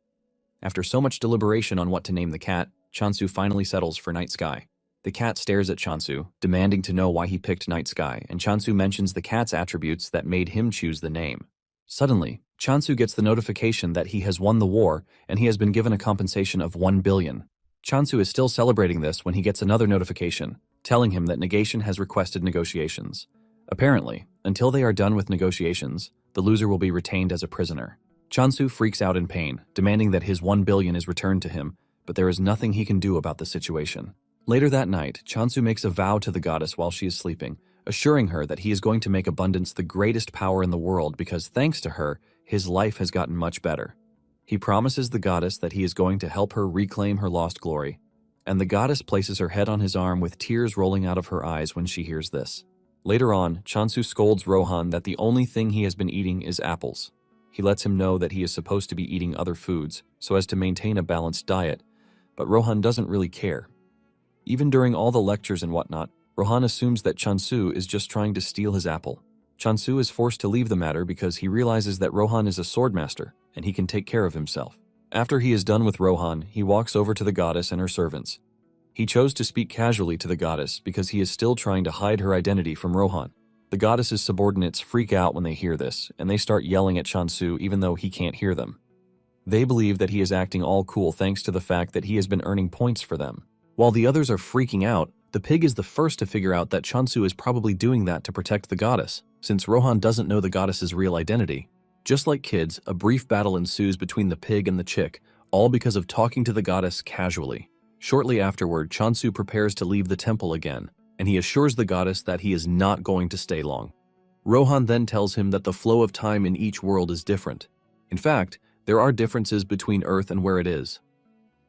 After so much deliberation on what to name the cat, Chansu finally settles for Night Sky. The cat stares at Chansu, demanding to know why he picked Night Sky, and Chansu mentions the cat's attributes that made him choose the name. Suddenly, Chansu gets the notification that he has won the war and he has been given a compensation of 1 billion. Chansu is still celebrating this when he gets another notification, telling him that negation has requested negotiations. Apparently, until they are done with negotiations, the loser will be retained as a prisoner. Chansu freaks out in pain, demanding that his 1 billion is returned to him, but there is nothing he can do about the situation. Later that night, Chansu makes a vow to the goddess while she is sleeping, assuring her that he is going to make abundance the greatest power in the world because thanks to her, his life has gotten much better. He promises the goddess that he is going to help her reclaim her lost glory, and the goddess places her head on his arm with tears rolling out of her eyes when she hears this. Later on, Chansu scolds Rohan that the only thing he has been eating is apples. He lets him know that he is supposed to be eating other foods so as to maintain a balanced diet, but Rohan doesn't really care. Even during all the lectures and whatnot, Rohan assumes that Chansu is just trying to steal his apple. Chansu is forced to leave the matter because he realizes that Rohan is a swordmaster and he can take care of himself. After he is done with Rohan, he walks over to the goddess and her servants. He chose to speak casually to the goddess because he is still trying to hide her identity from Rohan. The goddess's subordinates freak out when they hear this, and they start yelling at Chansu even though he can't hear them. They believe that he is acting all cool thanks to the fact that he has been earning points for them. While the others are freaking out, the pig is the first to figure out that Chansu is probably doing that to protect the goddess, since Rohan doesn't know the goddess's real identity. Just like kids, a brief battle ensues between the pig and the chick, all because of talking to the goddess casually. Shortly afterward, Chansu prepares to leave the temple again, and he assures the goddess that he is not going to stay long. Rohan then tells him that the flow of time in each world is different. In fact, there are differences between Earth and where it is.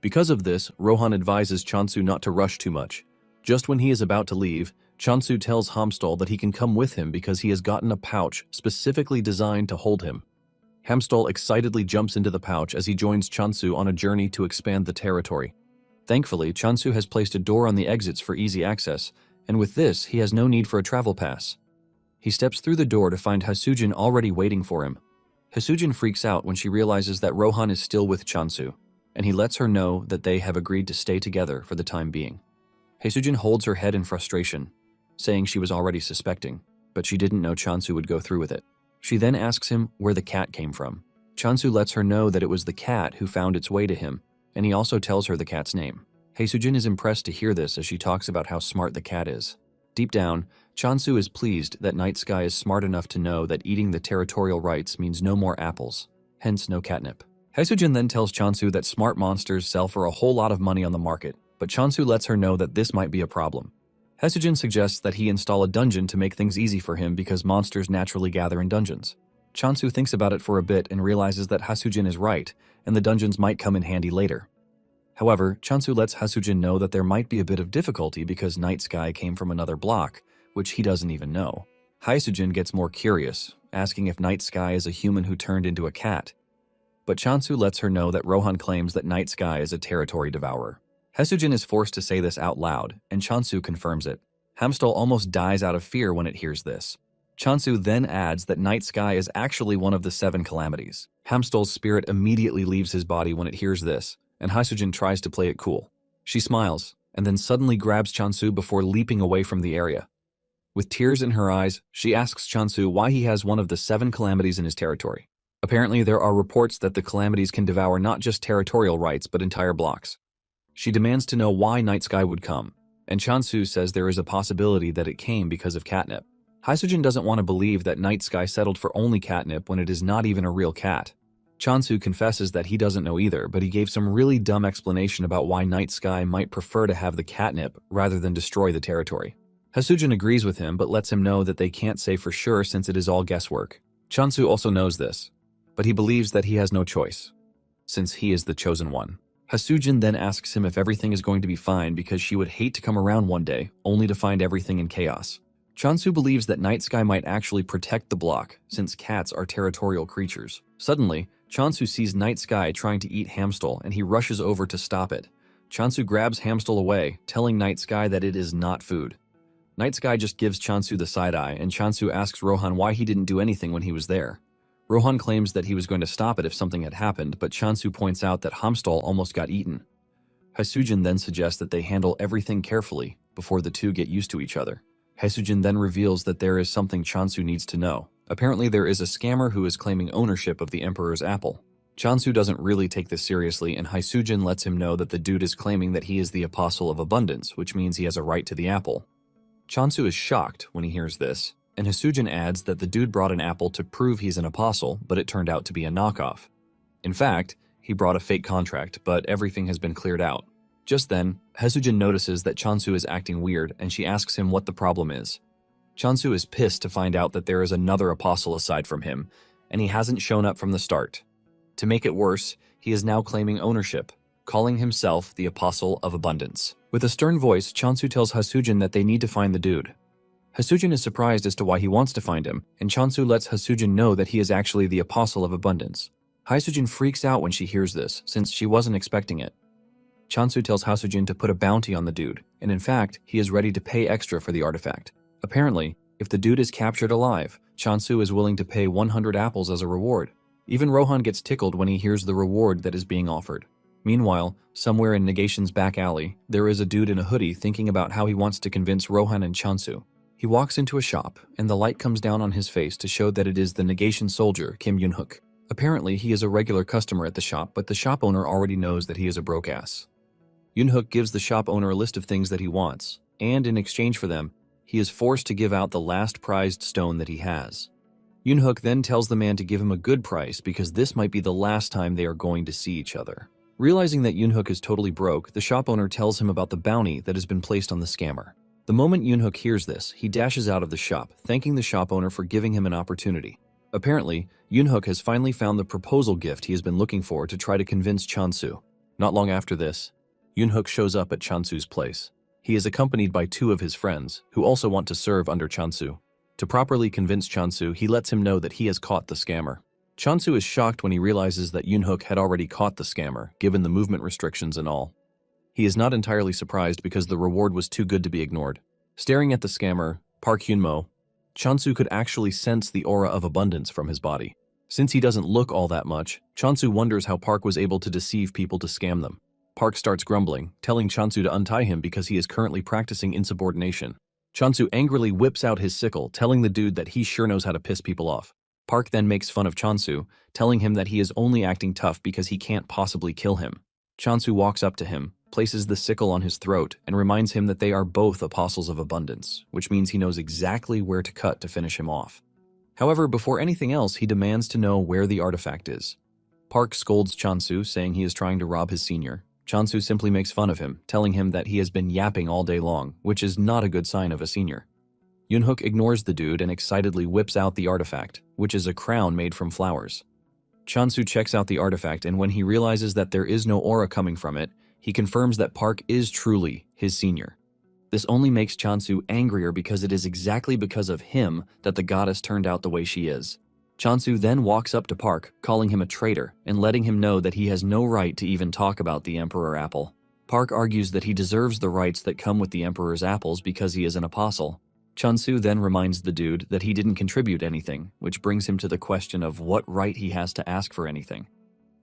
Because of this, Rohan advises Chansu not to rush too much. Just when he is about to leave, Chansu tells Hamstal that he can come with him because he has gotten a pouch specifically designed to hold him. Hamstal excitedly jumps into the pouch as he joins Chansu on a journey to expand the territory. Thankfully, Chansu has placed a door on the exits for easy access, and with this, he has no need for a travel pass. He steps through the door to find Hasujin already waiting for him. Hasujin freaks out when she realizes that Rohan is still with Chansu, and he lets her know that they have agreed to stay together for the time being. Hasujin holds her head in frustration, saying she was already suspecting, but she didn't know Chansu would go through with it. She then asks him where the cat came from. Chansu lets her know that it was the cat who found its way to him, and he also tells her the cat's name. Hasujin is impressed to hear this as she talks about how smart the cat is. Deep down, Chansu is pleased that Night Sky is smart enough to know that eating the territorial rights means no more apples, hence no catnip. Hasujin then tells Chansu that smart monsters sell for a whole lot of money on the market, but Chansu lets her know that this might be a problem. Hasujin suggests that he install a dungeon to make things easy for him because monsters naturally gather in dungeons. Chansu thinks about it for a bit and realizes that Hasujin is right, and the dungeons might come in handy later. However, Chansu lets Hasujin know that there might be a bit of difficulty because Night Sky came from another block, which he doesn't even know. Hasujin gets more curious, asking if Night Sky is a human who turned into a cat. But Chansu lets her know that Rohan claims that Night Sky is a territory devourer. Hasujin is forced to say this out loud, and Chansu confirms it. Hamstal almost dies out of fear when it hears this. Chansu then adds that Night Sky is actually one of the 7 calamities. Hamstal's spirit immediately leaves his body when it hears this, and Hasujin tries to play it cool. She smiles, and then suddenly grabs Chansu before leaping away from the area. With tears in her eyes, she asks Chansu why he has one of the 7 calamities in his territory. Apparently, there are reports that the calamities can devour not just territorial rights, but entire blocks. She demands to know why Night Sky would come, and Chansu says there is a possibility that it came because of catnip. Hasujin doesn't want to believe that Night Sky settled for only catnip when it is not even a real cat. Chansu confesses that he doesn't know either, but he gave some really dumb explanation about why Night Sky might prefer to have the catnip rather than destroy the territory. Hasujin agrees with him but lets him know that they can't say for sure since it is all guesswork. Chansu also knows this, but he believes that he has no choice, since he is the chosen one. Hasujin then asks him if everything is going to be fine because she would hate to come around one day, only to find everything in chaos. Chansu believes that Night Sky might actually protect the block, since cats are territorial creatures. Suddenly, Chansu sees Night Sky trying to eat Hamstal, and he rushes over to stop it. Chansu grabs Hamstal away, telling Night Sky that it is not food. Night Sky just gives Chansu the side-eye, and Chansu asks Rohan why he didn't do anything when he was there. Rohan claims that he was going to stop it if something had happened, but Chansu points out that Hamstal almost got eaten. Hasujin then suggests that they handle everything carefully before the two get used to each other. Hasujin then reveals that there is something Chansu needs to know. Apparently there is a scammer who is claiming ownership of the Emperor's apple. Chansu doesn't really take this seriously, and Hasujin lets him know that the dude is claiming that he is the Apostle of Abundance, which means he has a right to the apple. Chansu is shocked when he hears this, and Hasujin adds that the dude brought an apple to prove he's an apostle, but it turned out to be a knockoff. In fact, he brought a fake contract, but everything has been cleared out. Just then, Hasujin notices that Chansu is acting weird, and she asks him what the problem is. Chansu is pissed to find out that there is another apostle aside from him, and he hasn't shown up from the start. To make it worse, he is now claiming ownership, calling himself the Apostle of Abundance. With a stern voice, Chansu tells Hasujin that they need to find the dude. Hasujin is surprised as to why he wants to find him, and Chansu lets Hasujin know that he is actually the Apostle of Abundance. Hasujin freaks out when she hears this, since she wasn't expecting it. Chansu tells Hasujin to put a bounty on the dude, and in fact, he is ready to pay extra for the artifact. Apparently, if the dude is captured alive, Chansu is willing to pay 100 apples as a reward. Even Rohan gets tickled when he hears the reward that is being offered. Meanwhile, somewhere in Negation's back alley, there is a dude in a hoodie thinking about how he wants to convince Rohan and Chansu. He walks into a shop, and the light comes down on his face to show that it is the negation soldier, Kim Yoon-hook. Apparently, he is a regular customer at the shop, but the shop owner already knows that he is a broke ass. Yoon-hook gives the shop owner a list of things that he wants, and in exchange for them, he is forced to give out the last prized stone that he has. Yoon-hook then tells the man to give him a good price because this might be the last time they are going to see each other. Realizing that Yoon-hook is totally broke, the shop owner tells him about the bounty that has been placed on the scammer. The moment Yoon-hook hears this, he dashes out of the shop, thanking the shop owner for giving him an opportunity. Apparently, Yoon-hook has finally found the proposal gift he has been looking for to try to convince Chon-soo. Not long after this, Yoon-hook shows up at Chon-soo's place. He is accompanied by 2 of his friends, who also want to serve under Chon-soo. To properly convince Chon-soo, he lets him know that he has caught the scammer. Chon-soo is shocked when he realizes that Yoon-hook had already caught the scammer, given the movement restrictions and all. He is not entirely surprised because the reward was too good to be ignored. Staring at the scammer, Park Hyun-mo, Chon-soo could actually sense the aura of abundance from his body. Since he doesn't look all that much, Chon-soo wonders how Park was able to deceive people to scam them. Park starts grumbling, telling Chon-soo to untie him because he is currently practicing insubordination. Chon-soo angrily whips out his sickle, telling the dude that he sure knows how to piss people off. Park then makes fun of Chon-soo, telling him that he is only acting tough because he can't possibly kill him. Chon-soo walks up to him, places the sickle on his throat, and reminds him that they are both apostles of abundance, which means he knows exactly where to cut to finish him off. However, before anything else, he demands to know where the artifact is. Park scolds Chon-soo, saying he is trying to rob his senior. Chon-soo simply makes fun of him, telling him that he has been yapping all day long, which is not a good sign of a senior. Yoon-hook ignores the dude and excitedly whips out the artifact, which is a crown made from flowers. Chon-soo checks out the artifact, and when he realizes that there is no aura coming from it, he confirms that Park is truly his senior. This only makes Chon-soo angrier because it is exactly because of him that the goddess turned out the way she is. Chon-soo then walks up to Park, calling him a traitor and letting him know that he has no right to even talk about the Emperor Apple. Park argues that he deserves the rights that come with the Emperor's apples because he is an apostle. Chon-soo then reminds the dude that he didn't contribute anything, which brings him to the question of what right he has to ask for anything.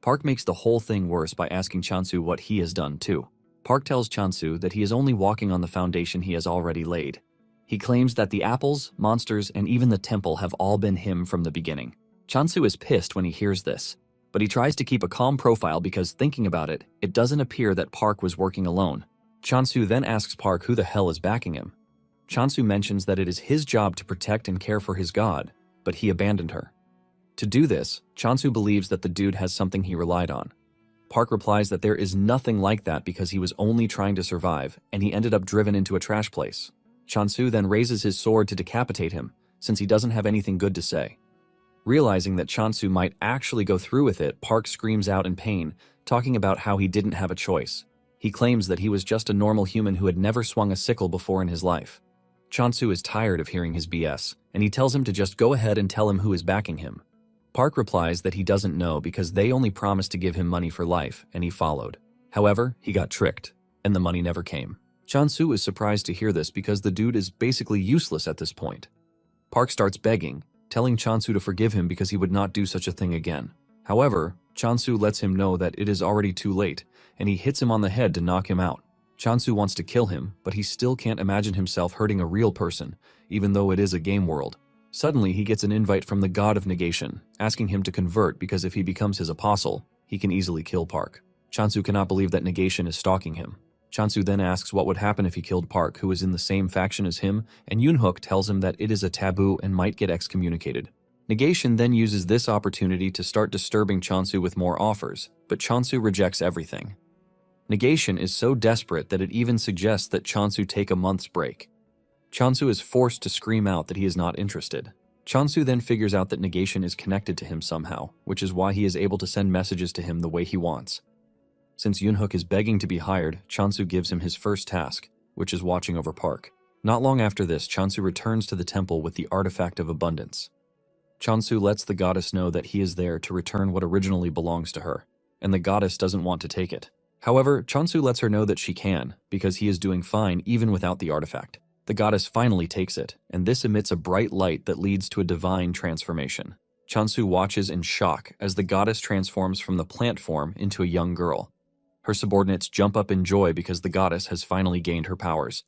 Park makes the whole thing worse by asking Chon-soo what he has done too. Park tells Chon-soo that he is only walking on the foundation he has already laid. He claims that the apples, monsters, and even the temple have all been him from the beginning. Chon-soo is pissed when he hears this, but he tries to keep a calm profile because, thinking about it, it doesn't appear that Park was working alone. Chon-soo then asks Park who the hell is backing him. Chon-soo mentions that it is his job to protect and care for his god, but he abandoned her. To do this, Chon-soo believes that the dude has something he relied on. Park replies that there is nothing like that because he was only trying to survive, and he ended up driven into a trash place. Chon-soo then raises his sword to decapitate him, since he doesn't have anything good to say. Realizing that Chon-soo might actually go through with it, Park screams out in pain, talking about how he didn't have a choice. He claims that he was just a normal human who had never swung a sickle before in his life. Chon-soo is tired of hearing his BS, and he tells him to just go ahead and tell him who is backing him. Park replies that he doesn't know because they only promised to give him money for life, and he followed. However, he got tricked, and the money never came. Chon-soo is surprised to hear this because the dude is basically useless at this point. Park starts begging, telling Chon-soo to forgive him because he would not do such a thing again. However, Chon-soo lets him know that it is already too late, and he hits him on the head to knock him out. Chon-soo wants to kill him, but he still can't imagine himself hurting a real person, even though it is a game world. Suddenly, he gets an invite from the god of negation, asking him to convert because if he becomes his apostle, he can easily kill Park. Chon-soo cannot believe that negation is stalking him. Chon-soo then asks what would happen if he killed Park, who is in the same faction as him, and Yoon-hook tells him that it is a taboo and might get excommunicated. Negation then uses this opportunity to start disturbing Chon-soo with more offers, but Chon-soo rejects everything. Negation is so desperate that it even suggests that Chon-soo take a month's break. Chon-soo is forced to scream out that he is not interested. Chon-soo then figures out that Negation is connected to him somehow, which is why he is able to send messages to him the way he wants. Since Yoon-hook is begging to be hired, Chon-soo gives him his first task, which is watching over Park. Not long after this, Chon-soo returns to the temple with the artifact of abundance. Chon-soo lets the goddess know that he is there to return what originally belongs to her, and the goddess doesn't want to take it. However, Chon-soo lets her know that she can, because he is doing fine even without the artifact. The goddess finally takes it, and this emits a bright light that leads to a divine transformation. Chon-soo watches in shock as the goddess transforms from the plant form into a young girl. Her subordinates jump up in joy because the goddess has finally gained her powers.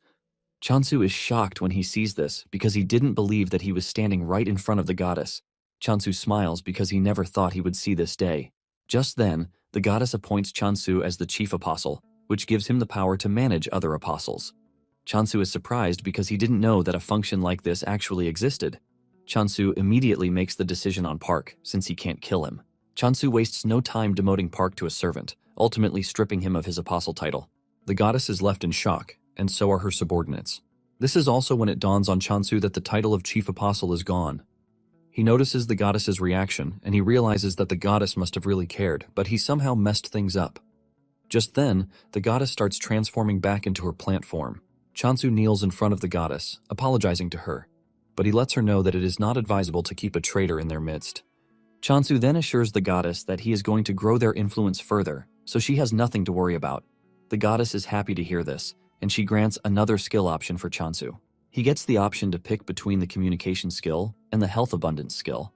Chansu is shocked when he sees this because he didn't believe that he was standing right in front of the goddess. Chansu smiles because he never thought he would see this day. Just then, the goddess appoints Chansu as the chief apostle, which gives him the power to manage other apostles. Chansu is surprised because he didn't know that a function like this actually existed. Chansu immediately makes the decision on Park, since he can't kill him. Chansu wastes no time demoting Park to a servant, ultimately stripping him of his apostle title. The goddess is left in shock, and so are her subordinates. This is also when it dawns on Chansu that the title of chief apostle is gone. He notices the goddess's reaction, and he realizes that the goddess must have really cared, but he somehow messed things up. Just then, the goddess starts transforming back into her plant form. Chansu kneels in front of the goddess, apologizing to her, but he lets her know that it is not advisable to keep a traitor in their midst. Chansu then assures the goddess that he is going to grow their influence further, so she has nothing to worry about. The goddess is happy to hear this, and she grants another skill option for Chansu. He gets the option to pick between the communication skill and the health abundance skill.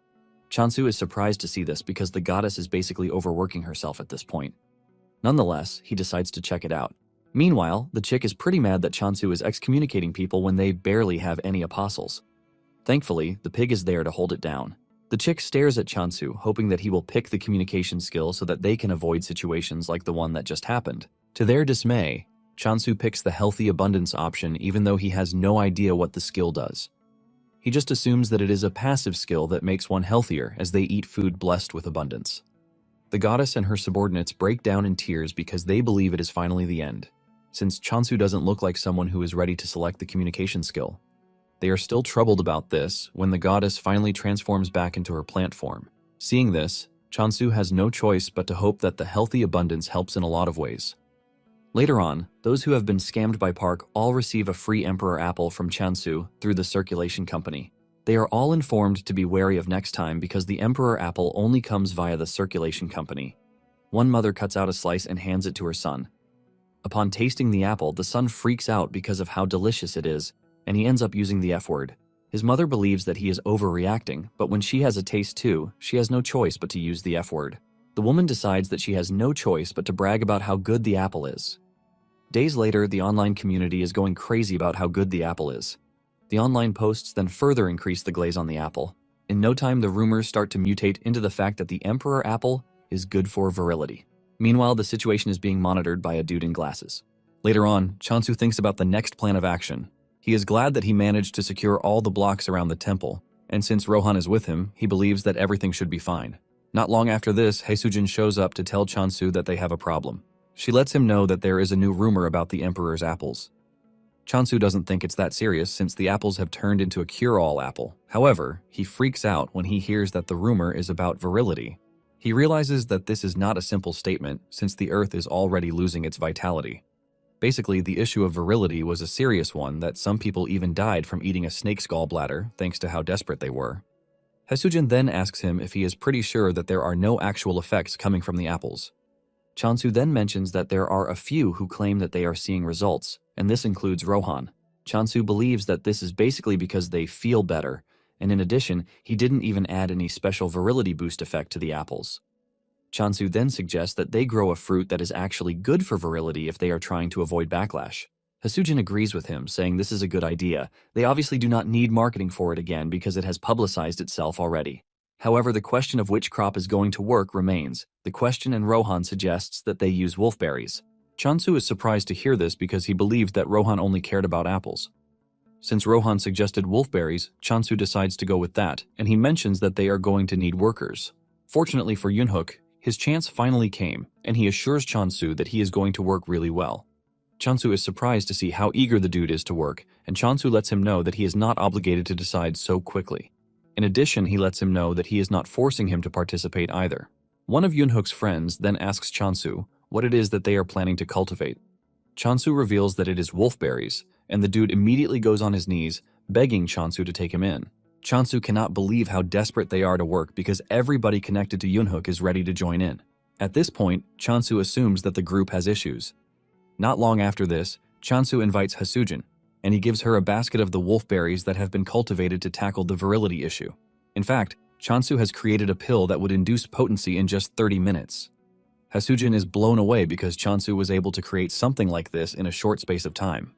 Chansu is surprised to see this because the goddess is basically overworking herself at this point. Nonetheless, he decides to check it out. Meanwhile, the chick is pretty mad that Chansu is excommunicating people when they barely have any apostles. Thankfully, the pig is there to hold it down. The chick stares at Chansu, hoping that he will pick the communication skill so that they can avoid situations like the one that just happened. To their dismay, Chansu picks the healthy abundance option even though he has no idea what the skill does. He just assumes that it is a passive skill that makes one healthier as they eat food blessed with abundance. The goddess and her subordinates break down in tears because they believe it is finally the end, since Chansu doesn't look like someone who is ready to select the communication skill. They are still troubled about this when the goddess finally transforms back into her plant form. Seeing this, Chansu has no choice but to hope that the healthy abundance helps in a lot of ways. Later on, those who have been scammed by Park all receive a free Emperor Apple from Chansu through the circulation company. They are all informed to be wary of next time because the Emperor Apple only comes via the circulation company. One mother cuts out a slice and hands it to her son. Upon tasting the apple, the son freaks out because of how delicious it is, and he ends up using the F word. His mother believes that he is overreacting, but when she has a taste too, she has no choice but to use the F word. The woman decides that she has no choice but to brag about how good the apple is. Days later, the online community is going crazy about how good the apple is. The online posts then further increase the glaze on the apple. In no time, the rumors start to mutate into the fact that the Emperor Apple is good for virility. Meanwhile, the situation is being monitored by a dude in glasses. Later on, Chansu thinks about the next plan of action. He is glad that he managed to secure all the blocks around the temple, and since Rohan is with him, he believes that everything should be fine. Not long after this, Haesujin shows up to tell Chansu that they have a problem. She lets him know that there is a new rumor about the Emperor's apples. Chansu doesn't think it's that serious since the apples have turned into a cure-all apple. However, he freaks out when he hears that the rumor is about virility. He realizes that this is not a simple statement since the Earth is already losing its vitality. Basically, the issue of virility was a serious one that some people even died from eating a snake's gallbladder thanks to how desperate they were. Haesujin then asks him if he is pretty sure that there are no actual effects coming from the apples. Chansu then mentions that there are a few who claim that they are seeing results, and this includes Rohan. Chansu believes that this is basically because they feel better, and in addition, he didn't even add any special virility boost effect to the apples. Chansu then suggests that they grow a fruit that is actually good for virility if they are trying to avoid backlash. Haesujin agrees with him, saying this is a good idea. They obviously do not need marketing for it again because it has publicized itself already. However, the question of which crop is going to work remains. The question and Rohan suggests that they use wolfberries. Chansu is surprised to hear this because he believed that Rohan only cared about apples. Since Rohan suggested wolfberries, Chansu decides to go with that, and he mentions that they are going to need workers. Fortunately for Yunhook, his chance finally came, and he assures Chansu that he is going to work really well. Chansu is surprised to see how eager the dude is to work, and Chansu lets him know that he is not obligated to decide so quickly. In addition, he lets him know that he is not forcing him to participate either. One of Yunhook's friends then asks Chansu what it is that they are planning to cultivate. Chansu reveals that it is wolfberries, and the dude immediately goes on his knees, begging Chansu to take him in. Chansu cannot believe how desperate they are to work because everybody connected to Yunhook is ready to join in. At this point, Chansu assumes that the group has issues. Not long after this, Chansu invites Haesujin, and he gives her a basket of the wolfberries that have been cultivated to tackle the virility issue. In fact, Chansu has created a pill that would induce potency in just 30 minutes. Haesujin is blown away because Chansu was able to create something like this in a short space of time.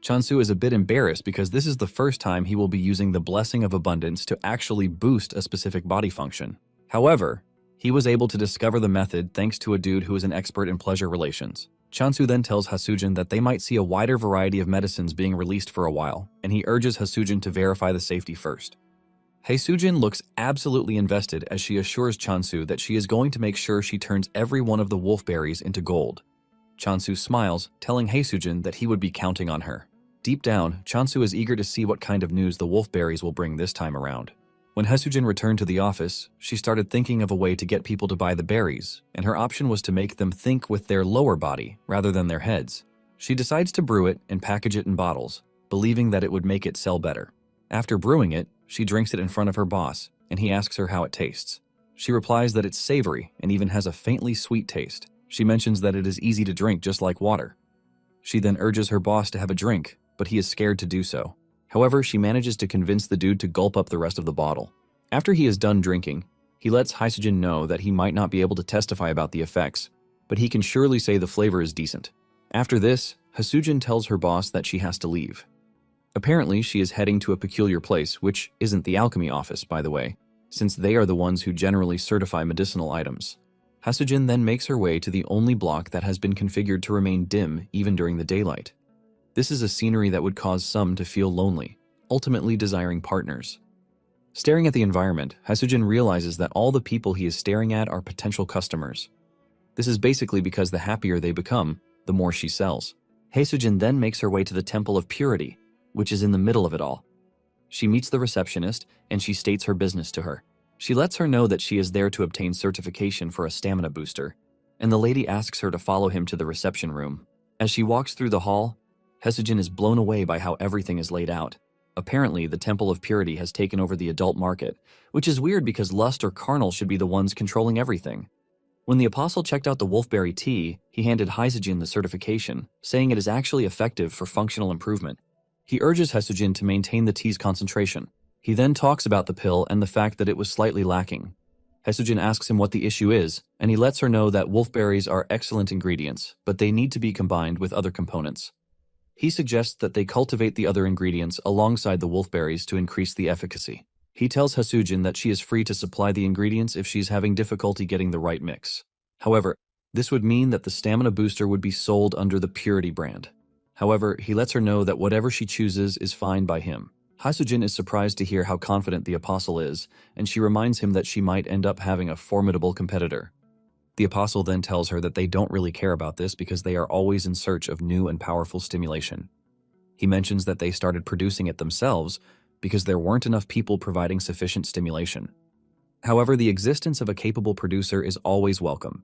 Chansu is a bit embarrassed because this is the first time he will be using the Blessing of Abundance to actually boost a specific body function. However, he was able to discover the method thanks to a dude who is an expert in pleasure relations. Chansu then tells Hasujin that they might see a wider variety of medicines being released for a while, and he urges Hasujin to verify the safety first. Hasujin looks absolutely invested as she assures Chansu that she is going to make sure she turns every one of the wolfberries into gold. Chansu smiles, telling Hasujin that he would be counting on her. Deep down, Chansu is eager to see what kind of news the wolfberries will bring this time around. When Hasujin returned to the office, she started thinking of a way to get people to buy the berries, and her option was to make them think with their lower body rather than their heads. She decides to brew it and package it in bottles, believing that it would make it sell better. After brewing it, she drinks it in front of her boss, and he asks her how it tastes. She replies that it's savory and even has a faintly sweet taste. She mentions that it is easy to drink just like water. She then urges her boss to have a drink, but he is scared to do so. However, she manages to convince the dude to gulp up the rest of the bottle. After he is done drinking, he lets Hasujin know that he might not be able to testify about the effects, but he can surely say the flavor is decent. After this, Hasujin tells her boss that she has to leave. Apparently, she is heading to a peculiar place, which isn't the alchemy office, by the way, since they are the ones who generally certify medicinal items. Hasujin then makes her way to the only block that has been configured to remain dim even during the daylight. This is a scenery that would cause some to feel lonely, ultimately desiring partners. Staring at the environment, Hasujin realizes that all the people he is staring at are potential customers. This is basically because the happier they become, the more she sells. Hasujin then makes her way to the Temple of Purity, which is in the middle of it all. She meets the receptionist, and she states her business to her. She lets her know that she is there to obtain certification for a stamina booster, and the lady asks her to follow him to the reception room. As she walks through the hall, Hasujin is blown away by how everything is laid out. Apparently, the Temple of Purity has taken over the adult market, which is weird because lust or carnal should be the ones controlling everything. When the apostle checked out the wolfberry tea, he handed Hasujin the certification, saying it is actually effective for functional improvement. He urges Hasujin to maintain the tea's concentration. He then talks about the pill and the fact that it was slightly lacking. Hasujin asks him what the issue is, and he lets her know that wolfberries are excellent ingredients, but they need to be combined with other components. He suggests that they cultivate the other ingredients alongside the wolfberries to increase the efficacy. He tells Hasujin that she is free to supply the ingredients if she's having difficulty getting the right mix. However, this would mean that the stamina booster would be sold under the Purity brand. However, he lets her know that whatever she chooses is fine by him. Hasujin is surprised to hear how confident the apostle is, and she reminds him that she might end up having a formidable competitor. The apostle then tells her that they don't really care about this because they are always in search of new and powerful stimulation. He mentions that they started producing it themselves because there weren't enough people providing sufficient stimulation. However, the existence of a capable producer is always welcome.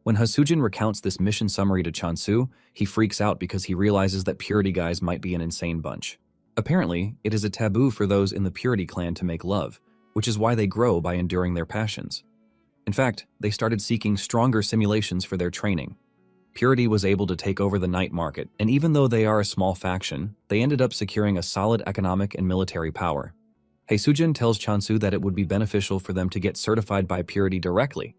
When Hasujin recounts this mission summary to Chansu, he freaks out because he realizes that Purity guys might be an insane bunch. Apparently, it is a taboo for those in the Purity clan to make love, which is why they grow by enduring their passions. In fact, they started seeking stronger simulations for their training. Purity was able to take over the night market, and even though they are a small faction, they ended up securing a solid economic and military power. Hasujin tells Chansu that it would be beneficial for them to get certified by Purity directly.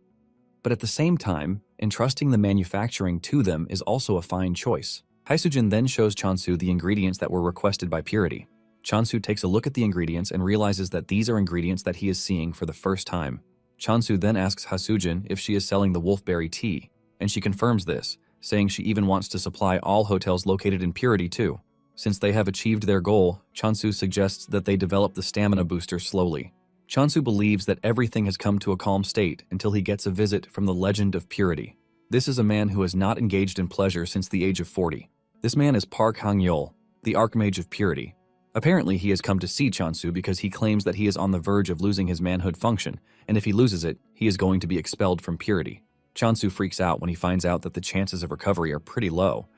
But at the same time, entrusting the manufacturing to them is also a fine choice. Hasujin then shows Chansu the ingredients that were requested by Purity. Chansu takes a look at the ingredients and realizes that these are ingredients that he is seeing for the first time. Chansu then asks Hasujin if she is selling the wolfberry tea, and she confirms this, saying she even wants to supply all hotels located in Purity too. Since they have achieved their goal, Chansu suggests that they develop the stamina booster slowly. Chansu believes that everything has come to a calm state until he gets a visit from the Legend of Purity. This is a man who has not engaged in pleasure since the age of 40. This man is Park Hang-yeol, the Archmage of Purity. Apparently, he has come to see Chansu because he claims that he is on the verge of losing his manhood function, and if he loses it, he is going to be expelled from Purity. Chansu freaks out when he finds out that the chances of recovery are pretty low.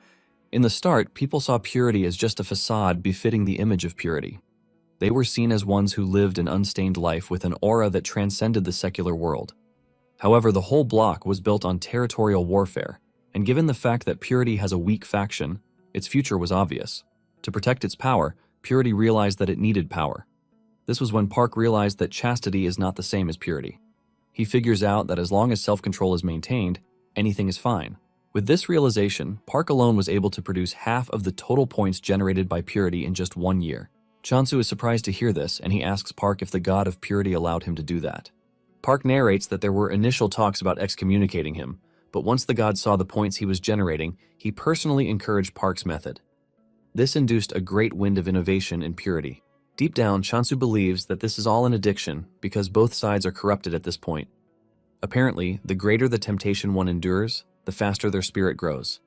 In the start, people saw Purity as just a facade befitting the image of Purity. They were seen as ones who lived an unstained life with an aura that transcended the secular world. However, the whole block was built on territorial warfare, and given the fact that Purity has a weak faction, its future was obvious. To protect its power, Purity realized that it needed power. This was when Park realized that chastity is not the same as purity. He figures out that as long as self-control is maintained, anything is fine, With this realization, Park alone was able to produce half of the total points generated by purity in just 1 year. Chansu is surprised to hear this, and he asks Park if the god of purity allowed him to do that. Park narrates that there were initial talks about excommunicating him, but once the god saw the points he was generating, he personally encouraged Park's method. This induced a great wind of innovation in purity. Deep down, Chansu believes that this is all an addiction because both sides are corrupted at this point. Apparently, the greater the temptation one endures, the faster their spirit grows.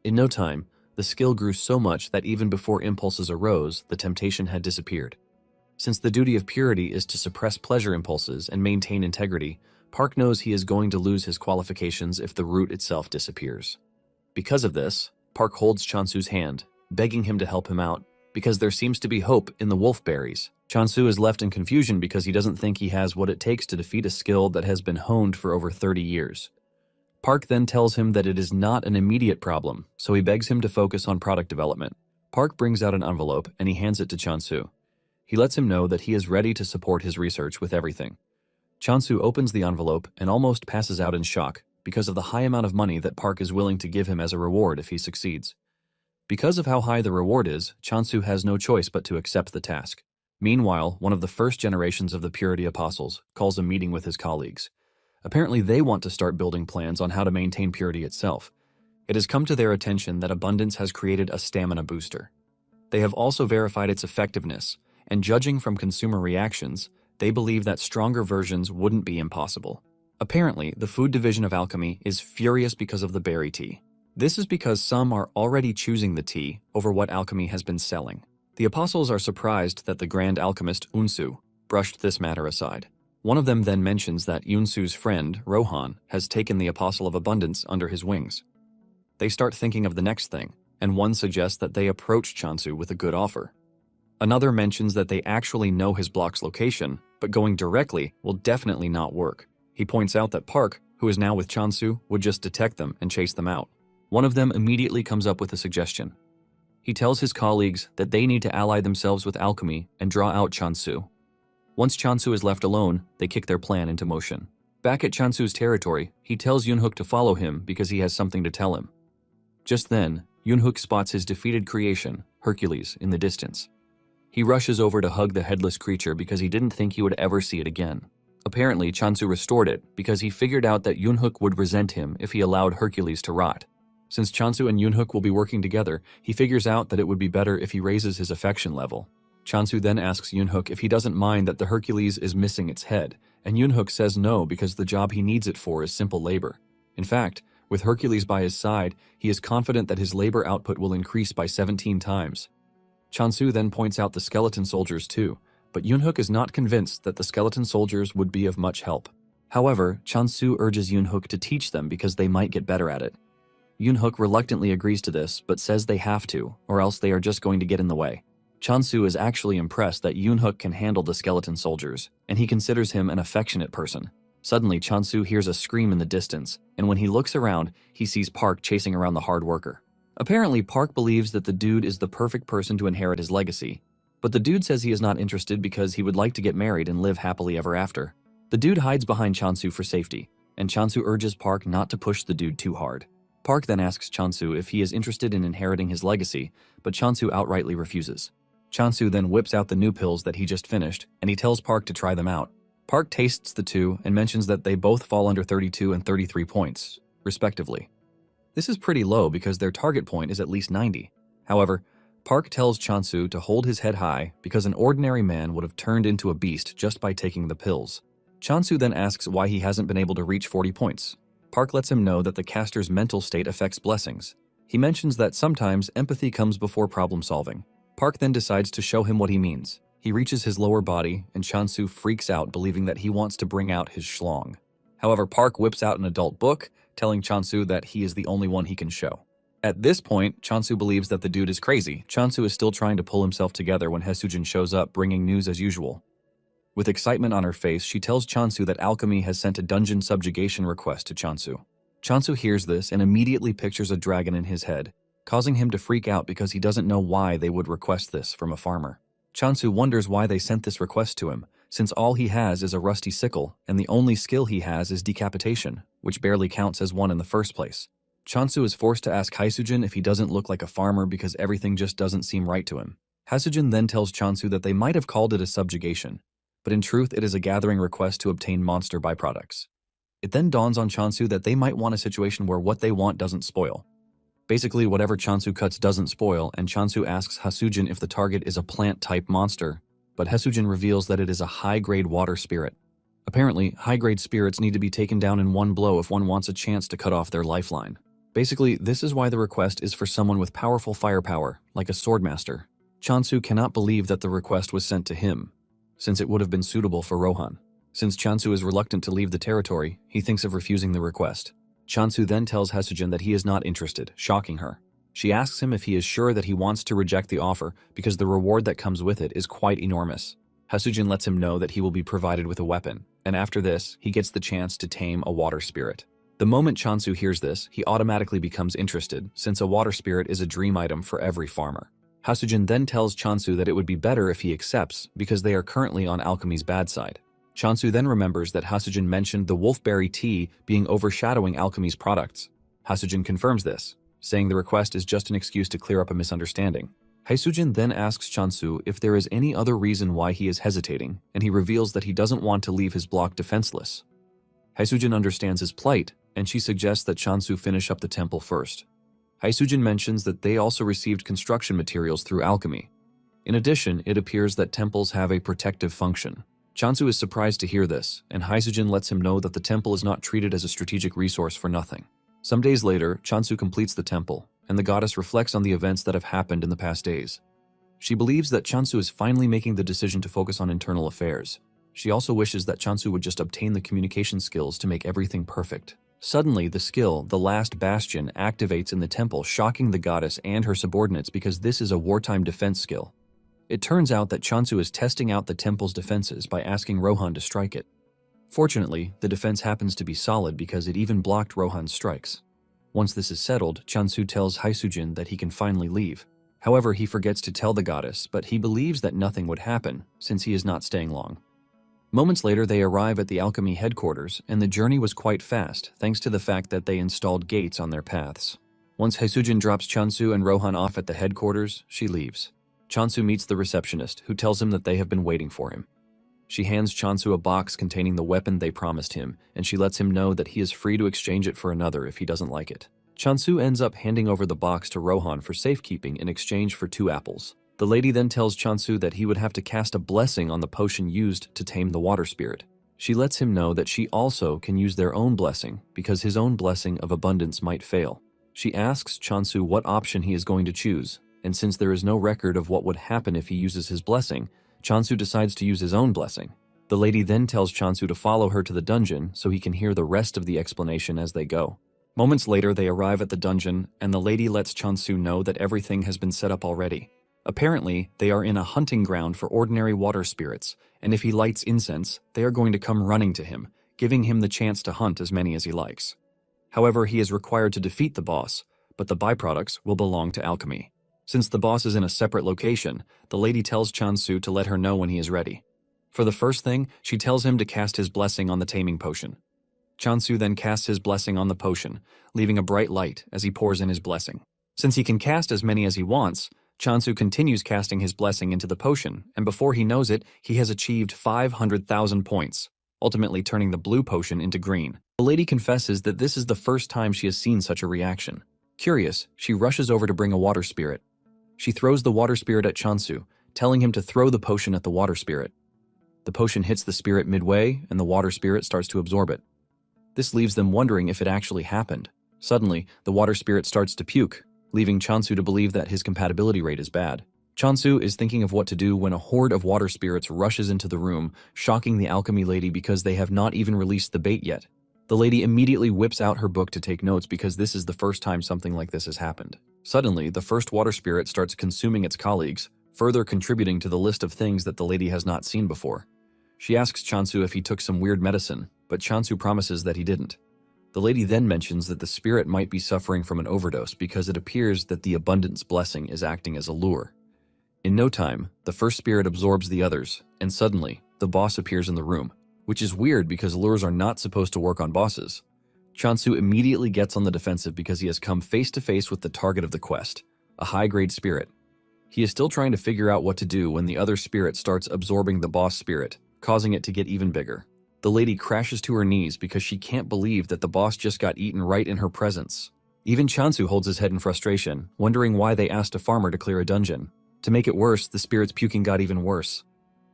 In no time, the skill grew so much that even before impulses arose, the temptation had disappeared. Since the duty of purity is to suppress pleasure impulses and maintain integrity, Park knows he is going to lose his qualifications if the root itself disappears. Because of this, Park holds Chansu's hand, begging him to help him out, because there seems to be hope in the wolf berries. Chansu is left in confusion because he doesn't think he has what it takes to defeat a skill that has been honed for over 30 years. Park then tells him that it is not an immediate problem, so he begs him to focus on product development. Park brings out an envelope and he hands it to Chansu. He lets him know that he is ready to support his research with everything. Chansu opens the envelope and almost passes out in shock because of the high amount of money that Park is willing to give him as a reward if he succeeds. Because of how high the reward is, Chansu has no choice but to accept the task. Meanwhile, one of the first generations of the Purity Apostles calls a meeting with his colleagues. Apparently, they want to start building plans on how to maintain purity itself. It has come to their attention that abundance has created a stamina booster. They have also verified its effectiveness, and judging from consumer reactions, they believe that stronger versions wouldn't be impossible. Apparently, the food division of alchemy is furious because of the berry tea. This is because some are already choosing the tea over what alchemy has been selling. The apostles are surprised that the grand alchemist Unsu brushed this matter aside. One of them then mentions that Unsu's friend, Rohan, has taken the Apostle of Abundance under his wings. They start thinking of the next thing, and one suggests that they approach Chansu with a good offer. Another mentions that they actually know his block's location, but going directly will definitely not work. He points out that Park, who is now with Chansu, would just detect them and chase them out. One of them immediately comes up with a suggestion. He tells his colleagues that they need to ally themselves with alchemy and draw out Chansu. Once Chansu is left alone, they kick their plan into motion. Back at Chansu's territory, he tells Yunhook to follow him because he has something to tell him. Just then, Yunhook spots his defeated creation, Hercules, in the distance. He rushes over to hug the headless creature because he didn't think he would ever see it again. Apparently, Chansu restored it because he figured out that Yunhook would resent him if he allowed Hercules to rot. Since Chansu and Yunhook will be working together, he figures out that it would be better if he raises his affection level. Chansu then asks Yunhook if he doesn't mind that the Hercules is missing its head, and Yunhook says no because the job he needs it for is simple labor. In fact, with Hercules by his side, he is confident that his labor output will increase by 17 times. Chansu then points out the skeleton soldiers too, but Yunhook is not convinced that the skeleton soldiers would be of much help. However, Chansu urges Yunhook to teach them because they might get better at it. Yunhook reluctantly agrees to this, but says they have to, or else they are just going to get in the way. Chansu is actually impressed that Yunhook can handle the skeleton soldiers, and he considers him an affectionate person. Suddenly, Chansu hears a scream in the distance, and when he looks around, he sees Park chasing around the hard worker. Apparently, Park believes that the dude is the perfect person to inherit his legacy, but the dude says he is not interested because he would like to get married and live happily ever after. The dude hides behind Chansu for safety, and Chansu urges Park not to push the dude too hard. Park then asks Chansu if he is interested in inheriting his legacy, but Chansu outrightly refuses. Chansu then whips out the new pills that he just finished, and he tells Park to try them out. Park tastes the two and mentions that they both fall under 32 and 33 points, respectively. This is pretty low because their target point is at least 90. However, Park tells Chansu to hold his head high because an ordinary man would have turned into a beast just by taking the pills. Chansu then asks why he hasn't been able to reach 40 points. Park lets him know that the caster's mental state affects blessings. He mentions that sometimes empathy comes before problem solving. Park then decides to show him what he means. He reaches his lower body, and Chansu freaks out, believing that he wants to bring out his schlong. However, Park whips out an adult book, telling Chansu that he is the only one he can show. At this point, Chansu believes that the dude is crazy. Chansu is still trying to pull himself together when Haesujin shows up, bringing news as usual. With excitement on her face, she tells Chansu that alchemy has sent a dungeon subjugation request to Chansu. Chansu hears this and immediately pictures a dragon in his head, causing him to freak out because he doesn't know why they would request this from a farmer. Chansu wonders why they sent this request to him, since all he has is a rusty sickle and the only skill he has is decapitation, which barely counts as one in the first place. Chansu is forced to ask Haesujin if he doesn't look like a farmer because everything just doesn't seem right to him. Haesujin then tells Chansu that they might have called it a subjugation, but in truth it is a gathering request to obtain monster byproducts. It then dawns on Chansu that they might want a situation where what they want doesn't spoil. Basically, whatever Chansu cuts doesn't spoil, and Chansu asks Haesujin if the target is a plant-type monster, but Haesujin reveals that it is a high-grade water spirit. Apparently, high-grade spirits need to be taken down in one blow if one wants a chance to cut off their lifeline. Basically, this is why the request is for someone with powerful firepower, like a swordmaster. Chansu cannot believe that the request was sent to him, since it would have been suitable for Rohan. Since Chansu is reluctant to leave the territory, he thinks of refusing the request. Chansu then tells Haesujin that he is not interested, shocking her. She asks him if he is sure that he wants to reject the offer because the reward that comes with it is quite enormous. Haesujin lets him know that he will be provided with a weapon, and after this, he gets the chance to tame a water spirit. The moment Chansu hears this, he automatically becomes interested, since a water spirit is a dream item for every farmer. Haesujin then tells Chansu that it would be better if he accepts, because they are currently on alchemy's bad side. Chansu then remembers that Haesujin mentioned the wolfberry tea being overshadowing alchemy's products. Haesujin confirms this, saying the request is just an excuse to clear up a misunderstanding. Haesujin then asks Chansu if there is any other reason why he is hesitating, and he reveals that he doesn't want to leave his block defenseless. Haesujin understands his plight, and she suggests that Chansu finish up the temple first. Haesujin mentions that they also received construction materials through alchemy. In addition, it appears that temples have a protective function. Chansu is surprised to hear this, and Haesujin lets him know that the temple is not treated as a strategic resource for nothing. Some days later, Chansu completes the temple, and the goddess reflects on the events that have happened in the past days. She believes that Chansu is finally making the decision to focus on internal affairs. She also wishes that Chansu would just obtain the communication skills to make everything perfect. Suddenly, the skill, the last bastion, activates in the temple, shocking the goddess and her subordinates because this is a wartime defense skill. It turns out that Chansu is testing out the temple's defenses by asking Rohan to strike it. Fortunately, the defense happens to be solid because it even blocked Rohan's strikes. Once this is settled, Chansu tells Haesujin that he can finally leave. However, he forgets to tell the goddess, but he believes that nothing would happen, since he is not staying long. Moments later, they arrive at the alchemy headquarters, and the journey was quite fast, thanks to the fact that they installed gates on their paths. Once Haesujin drops Chansu and Rohan off at the headquarters, she leaves. Chansu meets the receptionist, who tells him that they have been waiting for him. She hands Chansu a box containing the weapon they promised him, and she lets him know that he is free to exchange it for another if he doesn't like it. Chansu ends up handing over the box to Rohan for safekeeping in exchange for 2 apples. The lady then tells Chansu that he would have to cast a blessing on the potion used to tame the water spirit. She lets him know that she also can use their own blessing because his own blessing of abundance might fail. She asks Chansu what option he is going to choose, and since there is no record of what would happen if he uses his blessing, Chansu decides to use his own blessing. The lady then tells Chansu to follow her to the dungeon so he can hear the rest of the explanation as they go. Moments later, they arrive at the dungeon, and the lady lets Chansu know that everything has been set up already. Apparently, they are in a hunting ground for ordinary water spirits, and if he lights incense, they are going to come running to him, giving him the chance to hunt as many as he likes. However, he is required to defeat the boss, but the byproducts will belong to alchemy. Since the boss is in a separate location, the lady tells Chansu to let her know when he is ready. For the first thing, she tells him to cast his blessing on the taming potion. Chansu then casts his blessing on the potion, leaving a bright light as he pours in his blessing. Since he can cast as many as he wants, Chansu continues casting his blessing into the potion, and before he knows it, he has achieved 500,000 points, ultimately turning the blue potion into green. The lady confesses that this is the first time she has seen such a reaction. Curious, she rushes over to bring a water spirit. She throws the water spirit at Chansu, telling him to throw the potion at the water spirit. The potion hits the spirit midway, and the water spirit starts to absorb it. This leaves them wondering if it actually happened. Suddenly, the water spirit starts to puke, leaving Chansu to believe that his compatibility rate is bad. Chansu is thinking of what to do when a horde of water spirits rushes into the room, shocking the alchemy lady because they have not even released the bait yet. The lady immediately whips out her book to take notes because this is the first time something like this has happened. Suddenly, the first water spirit starts consuming its colleagues, further contributing to the list of things that the lady has not seen before. She asks Chansu if he took some weird medicine, but Chansu promises that he didn't. The lady then mentions that the spirit might be suffering from an overdose because it appears that the abundance blessing is acting as a lure. In no time, the first spirit absorbs the others, and suddenly, the boss appears in the room, which is weird because lures are not supposed to work on bosses. Chansu immediately gets on the defensive because he has come face to face with the target of the quest, a high-grade spirit. He is still trying to figure out what to do when the other spirit starts absorbing the boss spirit, causing it to get even bigger. The lady crashes to her knees because she can't believe that the boss just got eaten right in her presence. Even Chansu holds his head in frustration, wondering why they asked a farmer to clear a dungeon. To make it worse, the spirit's puking got even worse.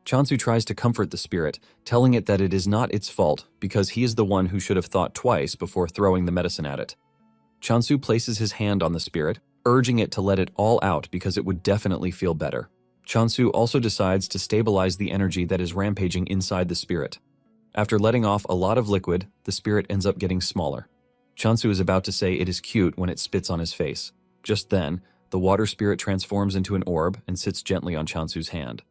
Chansu tries to comfort the spirit, telling it that it is not its fault because he is the one who should have thought twice before throwing the medicine at it. Chansu places his hand on the spirit, urging it to let it all out because it would definitely feel better. Chansu also decides to stabilize the energy that is rampaging inside the spirit. After letting off a lot of liquid, the spirit ends up getting smaller. Chansu is about to say it is cute when it spits on his face. Just then, the water spirit transforms into an orb and sits gently on Chansu's hand.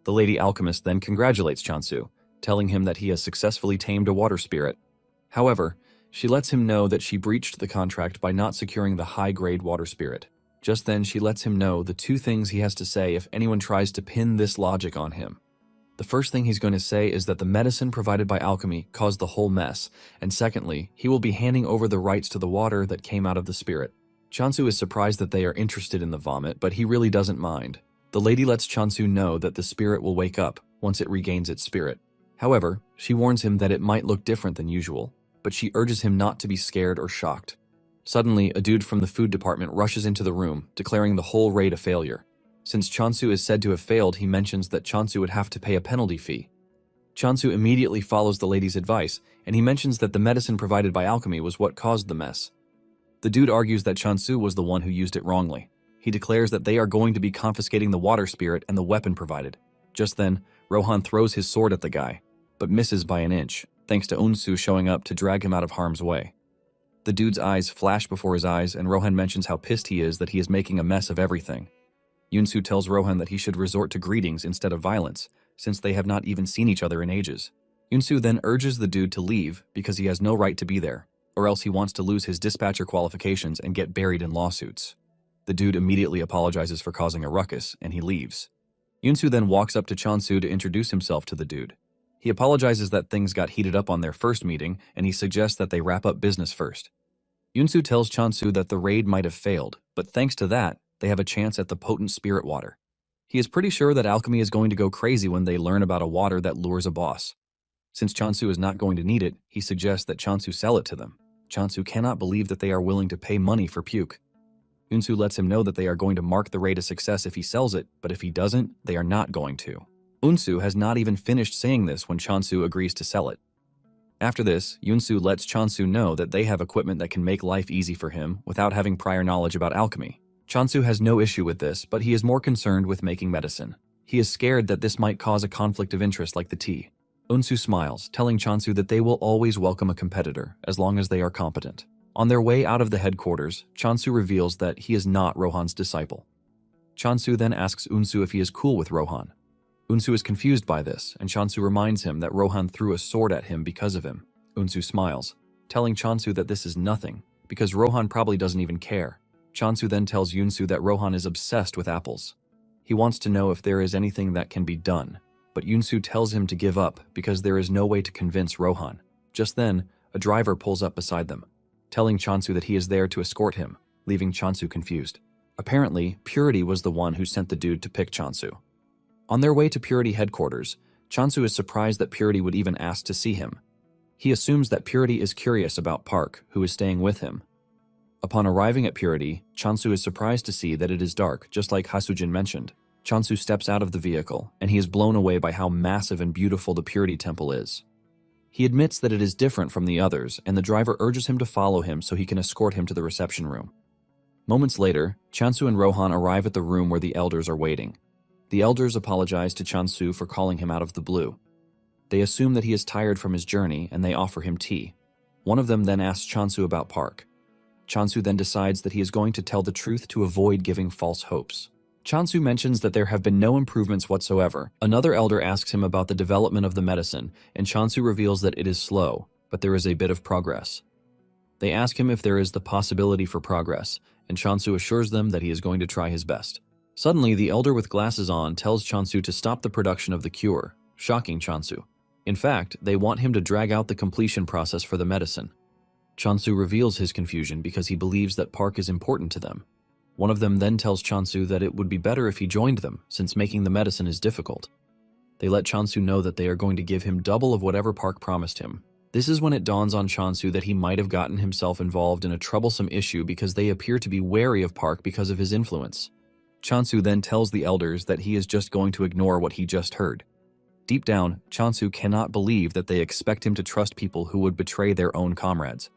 The lady alchemist then congratulates Chansu, telling him that he has successfully tamed a water spirit. However, she lets him know that she breached the contract by not securing the high-grade water spirit. Just then, she lets him know the two things he has to say if anyone tries to pin this logic on him. The first thing he's going to say is that the medicine provided by alchemy caused the whole mess, and secondly, he will be handing over the rights to the water that came out of the spirit. Chansu is surprised that they are interested in the vomit, but he really doesn't mind. The lady lets Chansu know that the spirit will wake up once it regains its spirit. However, she warns him that it might look different than usual, but she urges him not to be scared or shocked. Suddenly, a dude from the food department rushes into the room, declaring the whole raid a failure. Since Chansu is said to have failed, he mentions that Chansu would have to pay a penalty fee. Chansu immediately follows the lady's advice, and he mentions that the medicine provided by alchemy was what caused the mess. The dude argues that Chansu was the one who used it wrongly. He declares that they are going to be confiscating the water spirit and the weapon provided. Just then, Rohan throws his sword at the guy, but misses by an inch, thanks to Unsu showing up to drag him out of harm's way. The dude's eyes flash before his eyes, and Rohan mentions how pissed he is that he is making a mess of everything. Yunsu tells Rohan that he should resort to greetings instead of violence, since they have not even seen each other in ages. Yunsu then urges the dude to leave because he has no right to be there, or else he wants to lose his dispatcher qualifications and get buried in lawsuits. The dude immediately apologizes for causing a ruckus, and he leaves. Yunsu then walks up to Chansu to introduce himself to the dude. He apologizes that things got heated up on their first meeting, and he suggests that they wrap up business first. Yunsu tells Chansu that the raid might have failed, but thanks to that, they have a chance at the potent spirit water. He is pretty sure that alchemy is going to go crazy when they learn about a water that lures a boss. Since Chansu is not going to need it, he suggests that Chansu sell it to them. Chansu cannot believe that they are willing to pay money for puke. Yunsu lets him know that they are going to mark the raid a success if he sells it, but if he doesn't, they are not going to. Unsu has not even finished saying this when Chansu agrees to sell it. After this, Yunsu lets Chansu know that they have equipment that can make life easy for him without having prior knowledge about alchemy. Chansu has no issue with this, but he is more concerned with making medicine. He is scared that this might cause a conflict of interest like the tea. Unsu smiles, telling Chansu that they will always welcome a competitor, as long as they are competent. On their way out of the headquarters, Chansu reveals that he is not Rohan's disciple. Chansu then asks Unsu if he is cool with Rohan. Unsu is confused by this, and Chansu reminds him that Rohan threw a sword at him because of him. Unsu smiles, telling Chansu that this is nothing, because Rohan probably doesn't even care. Chansu then tells Yunsu that Rohan is obsessed with apples. He wants to know if there is anything that can be done, but Yunsu tells him to give up because there is no way to convince Rohan. Just then, a driver pulls up beside them, telling Chansu that he is there to escort him, leaving Chansu confused. Apparently, Purity was the one who sent the dude to pick Chansu. On their way to Purity headquarters, Chansu is surprised that Purity would even ask to see him. He assumes that Purity is curious about Park, who is staying with him. Upon arriving at Purity, Chansu is surprised to see that it is dark, just like Hasujin mentioned. Chansu steps out of the vehicle, and he is blown away by how massive and beautiful the Purity Temple is. He admits that it is different from the others, and the driver urges him to follow him so he can escort him to the reception room. Moments later, Chansu and Rohan arrive at the room where the elders are waiting. The elders apologize to Chansu for calling him out of the blue. They assume that he is tired from his journey, and they offer him tea. One of them then asks Chansu about Park. Chansu then decides that he is going to tell the truth to avoid giving false hopes. Chansu mentions that there have been no improvements whatsoever. Another elder asks him about the development of the medicine, and Chansu reveals that it is slow, but there is a bit of progress. They ask him if there is the possibility for progress, and Chansu assures them that he is going to try his best. Suddenly, the elder with glasses on tells Chansu to stop the production of the cure, shocking Chansu. In fact, they want him to drag out the completion process for the medicine. Chansu reveals his confusion because he believes that Park is important to them. One of them then tells Chansu that it would be better if he joined them, since making the medicine is difficult. They let Chansu know that they are going to give him double of whatever Park promised him. This is when it dawns on Chansu that he might have gotten himself involved in a troublesome issue because they appear to be wary of Park because of his influence. Chansu then tells the elders that he is just going to ignore what he just heard. Deep down, Chansu cannot believe that they expect him to trust people who would betray their own comrades.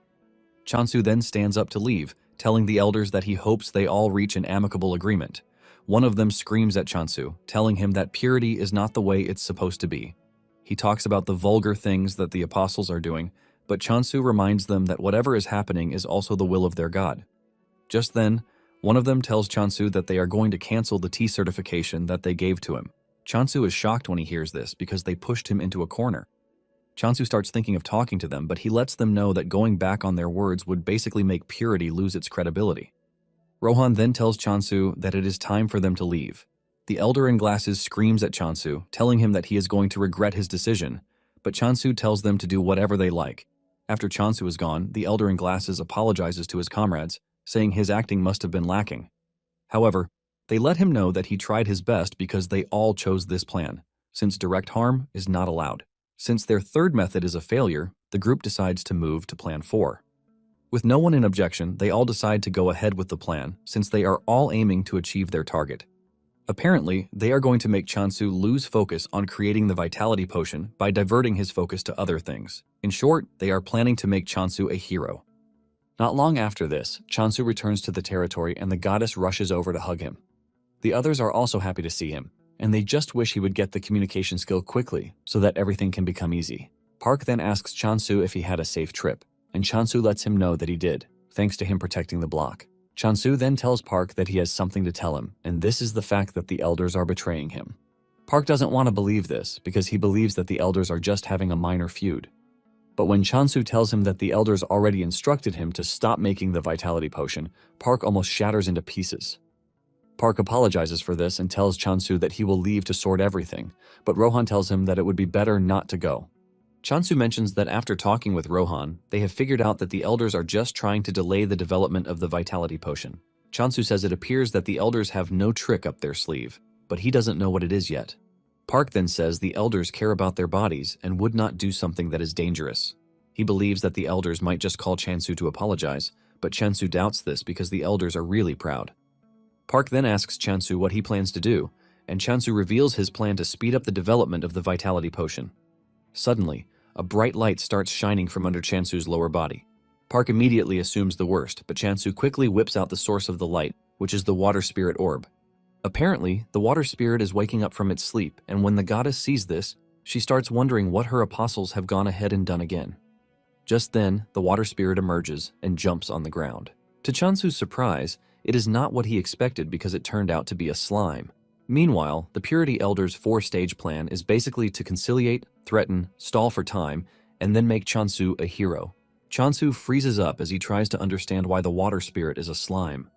Chansu then stands up to leave, telling the elders that he hopes they all reach an amicable agreement. One of them screams at Chansu, telling him that purity is not the way it's supposed to be. He talks about the vulgar things that the apostles are doing, but Chansu reminds them that whatever is happening is also the will of their God. Just then, one of them tells Chansu that they are going to cancel the tea certification that they gave to him. Chansu is shocked when he hears this because they pushed him into a corner. Chansu starts thinking of talking to them, but he lets them know that going back on their words would basically make purity lose its credibility. Rohan then tells Chansu that it is time for them to leave. The elder in glasses screams at Chansu, telling him that he is going to regret his decision, but Chansu tells them to do whatever they like. After Chansu is gone, the elder in glasses apologizes to his comrades, saying his acting must have been lacking. However, they let him know that he tried his best because they all chose this plan, since direct harm is not allowed. Since their third method is a failure, the group decides to move to Plan 4. With no one in objection, they all decide to go ahead with the plan, since they are all aiming to achieve their target. Apparently, they are going to make Chansu lose focus on creating the vitality potion by diverting his focus to other things. In short, they are planning to make Chansu a hero. Not long after this, Chansu returns to the territory and the goddess rushes over to hug him. The others are also happy to see him, and they just wish he would get the communication skill quickly so that everything can become easy. Park then asks Chansu if he had a safe trip, and Chansu lets him know that he did, thanks to him protecting the block. Chansu then tells Park that he has something to tell him, and this is the fact that the elders are betraying him. Park doesn't want to believe this because he believes that the elders are just having a minor feud. But when Chansu tells him that the elders already instructed him to stop making the vitality potion, Park almost shatters into pieces. Park apologizes for this and tells Chansu that he will leave to sort everything, but Rohan tells him that it would be better not to go. Chansu mentions that after talking with Rohan, they have figured out that the elders are just trying to delay the development of the vitality potion. Chansu says it appears that the elders have no trick up their sleeve, but he doesn't know what it is yet. Park then says the elders care about their bodies and would not do something that is dangerous. He believes that the elders might just call Chansu to apologize, but Chansu doubts this because the elders are really proud. Park then asks Chansu what he plans to do, and Chansu reveals his plan to speed up the development of the vitality potion. Suddenly, a bright light starts shining from under Chansu's lower body. Park immediately assumes the worst, but Chansu quickly whips out the source of the light, which is the water spirit orb. Apparently, the water spirit is waking up from its sleep, and when the goddess sees this, she starts wondering what her apostles have gone ahead and done again. Just then, the water spirit emerges and jumps on the ground. To Chansu's surprise, it is not what he expected because it turned out to be a slime. Meanwhile, the Purity Elder's 4-stage plan is basically to conciliate, threaten, stall for time, and then make Chansu a hero. Chansu freezes up as he tries to understand why the water spirit is a slime.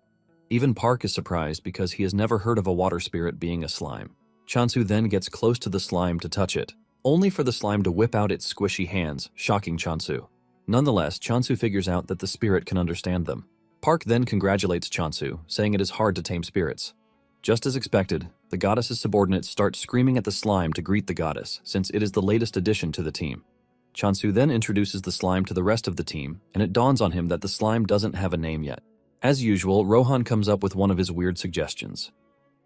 Even Park is surprised because he has never heard of a water spirit being a slime. Chansu then gets close to the slime to touch it, only for the slime to whip out its squishy hands, shocking Chansu. Nonetheless, Chansu figures out that the spirit can understand them. Park then congratulates Chansu, saying it is hard to tame spirits. Just as expected, the goddess's subordinates start screaming at the slime to greet the goddess, since it is the latest addition to the team. Chansu then introduces the slime to the rest of the team, and it dawns on him that the slime doesn't have a name yet. As usual, Rohan comes up with one of his weird suggestions.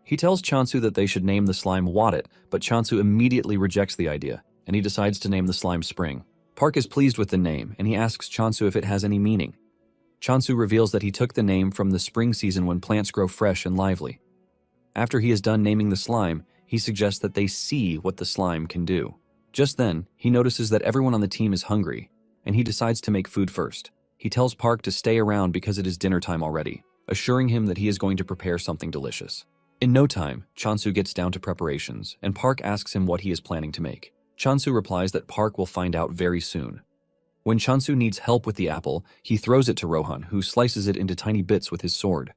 He tells Chansu that they should name the slime Wadit, but Chansu immediately rejects the idea, and he decides to name the slime Spring. Park is pleased with the name, and he asks Chansu if it has any meaning. Chansu reveals that he took the name from the spring season when plants grow fresh and lively. After he is done naming the slime, he suggests that they see what the slime can do. Just then, he notices that everyone on the team is hungry, and he decides to make food first. He tells Park to stay around because it is dinner time already, assuring him that he is going to prepare something delicious. In no time, Chansu gets down to preparations, and Park asks him what he is planning to make. Chansu replies that Park will find out very soon. When Chansu needs help with the apple, he throws it to Rohan, who slices it into tiny bits with his sword.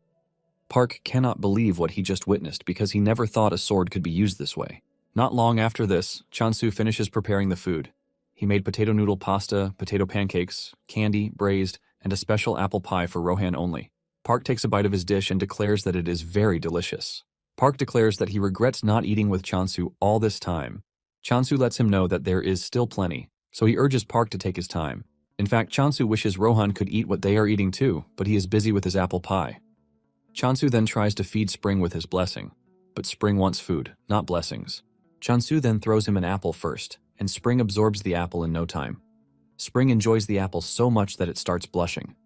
Park cannot believe what he just witnessed because he never thought a sword could be used this way. Not long after this, Chansu finishes preparing the food. He made potato noodle pasta, potato pancakes, candy, braised, and a special apple pie for Rohan only. Park takes a bite of his dish and declares that it is very delicious. Park declares that he regrets not eating with Chansu all this time. Chansu lets him know that there is still plenty, so he urges Park to take his time. In fact, Chansu wishes Rohan could eat what they are eating too, but he is busy with his apple pie. Chansu then tries to feed Spring with his blessing, but Spring wants food, not blessings. Chansu then throws him an apple first, and Spring absorbs the apple in no time. Spring enjoys the apple so much that it starts blushing.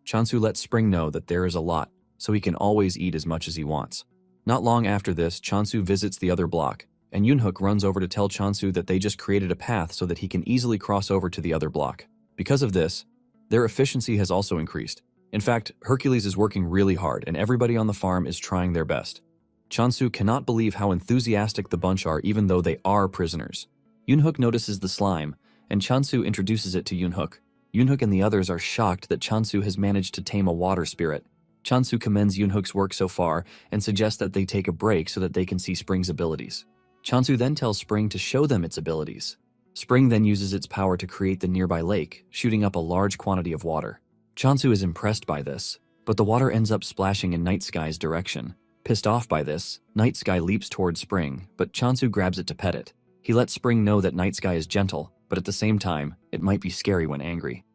Chansu lets Spring know that there is a lot, so he can always eat as much as he wants. Not long after this, Chansu visits the other block, and Yoonhook runs over to tell Chansu that they just created a path so that he can easily cross over to the other block. Because of this, their efficiency has also increased. In fact, Hercules is working really hard and everybody on the farm is trying their best. Chansu cannot believe how enthusiastic the bunch are even though they are prisoners. Yoonhook notices the slime, and Chansu introduces it to Yoonhook. Yoonhook and the others are shocked that Chansu has managed to tame a water spirit. Chansu commends Yoonhook's work so far and suggests that they take a break so that they can see Spring's abilities. Chansu then tells Spring to show them its abilities. Spring then uses its power to create the nearby lake, shooting up a large quantity of water. Chansu is impressed by this, but the water ends up splashing in Night Sky's direction. Pissed off by this, Night Sky leaps towards Spring, but Chansu grabs it to pet it. He lets Spring know that Night Sky is gentle, but at the same time, it might be scary when angry.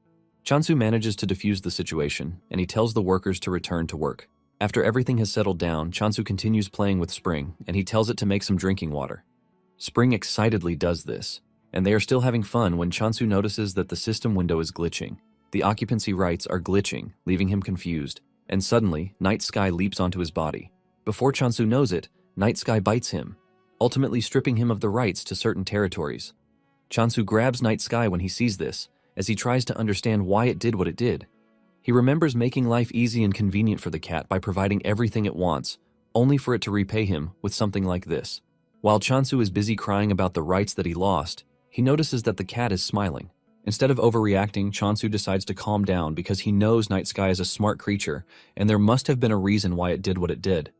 Chansu manages to defuse the situation, and he tells the workers to return to work. After everything has settled down, Chansu continues playing with Spring, and he tells it to make some drinking water. Spring excitedly does this, and they are still having fun when Chansu notices that the system window is glitching. The occupancy rights are glitching, leaving him confused, and suddenly, Night Sky leaps onto his body. Before Chansu knows it, Night Sky bites him, ultimately stripping him of the rights to certain territories. Chansu grabs Night Sky when he sees this, as he tries to understand why it did what it did. He remembers making life easy and convenient for the cat by providing everything it wants, only for it to repay him with something like this. While Chansu is busy crying about the rights that he lost, he notices that the cat is smiling. Instead of overreacting, Chansu decides to calm down because he knows Night Sky is a smart creature and there must have been a reason why it did what it did.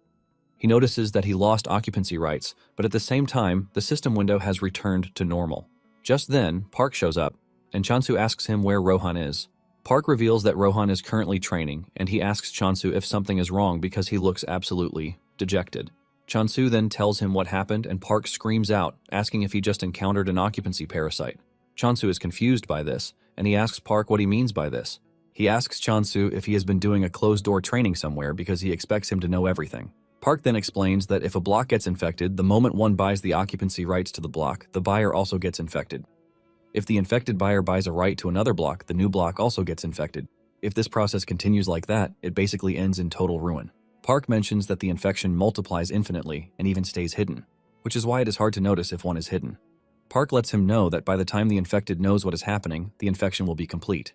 He notices that he lost occupancy rights, but at the same time, the system window has returned to normal. Just then, Park shows up, and Chansu asks him where Rohan is. Park reveals that Rohan is currently training, and he asks Chansu if something is wrong because he looks absolutely dejected. Chansu then tells him what happened and Park screams out, asking if he just encountered an occupancy parasite. Chansu is confused by this, and he asks Park what he means by this. He asks Chansu if he has been doing a closed-door training somewhere because he expects him to know everything. Park then explains that if a block gets infected, the moment one buys the occupancy rights to the block, the buyer also gets infected. If the infected buyer buys a right to another block, the new block also gets infected. If this process continues like that, it basically ends in total ruin. Park mentions that the infection multiplies infinitely and even stays hidden, which is why it is hard to notice if one is hidden. Park lets him know that by the time the infected knows what is happening, the infection will be complete.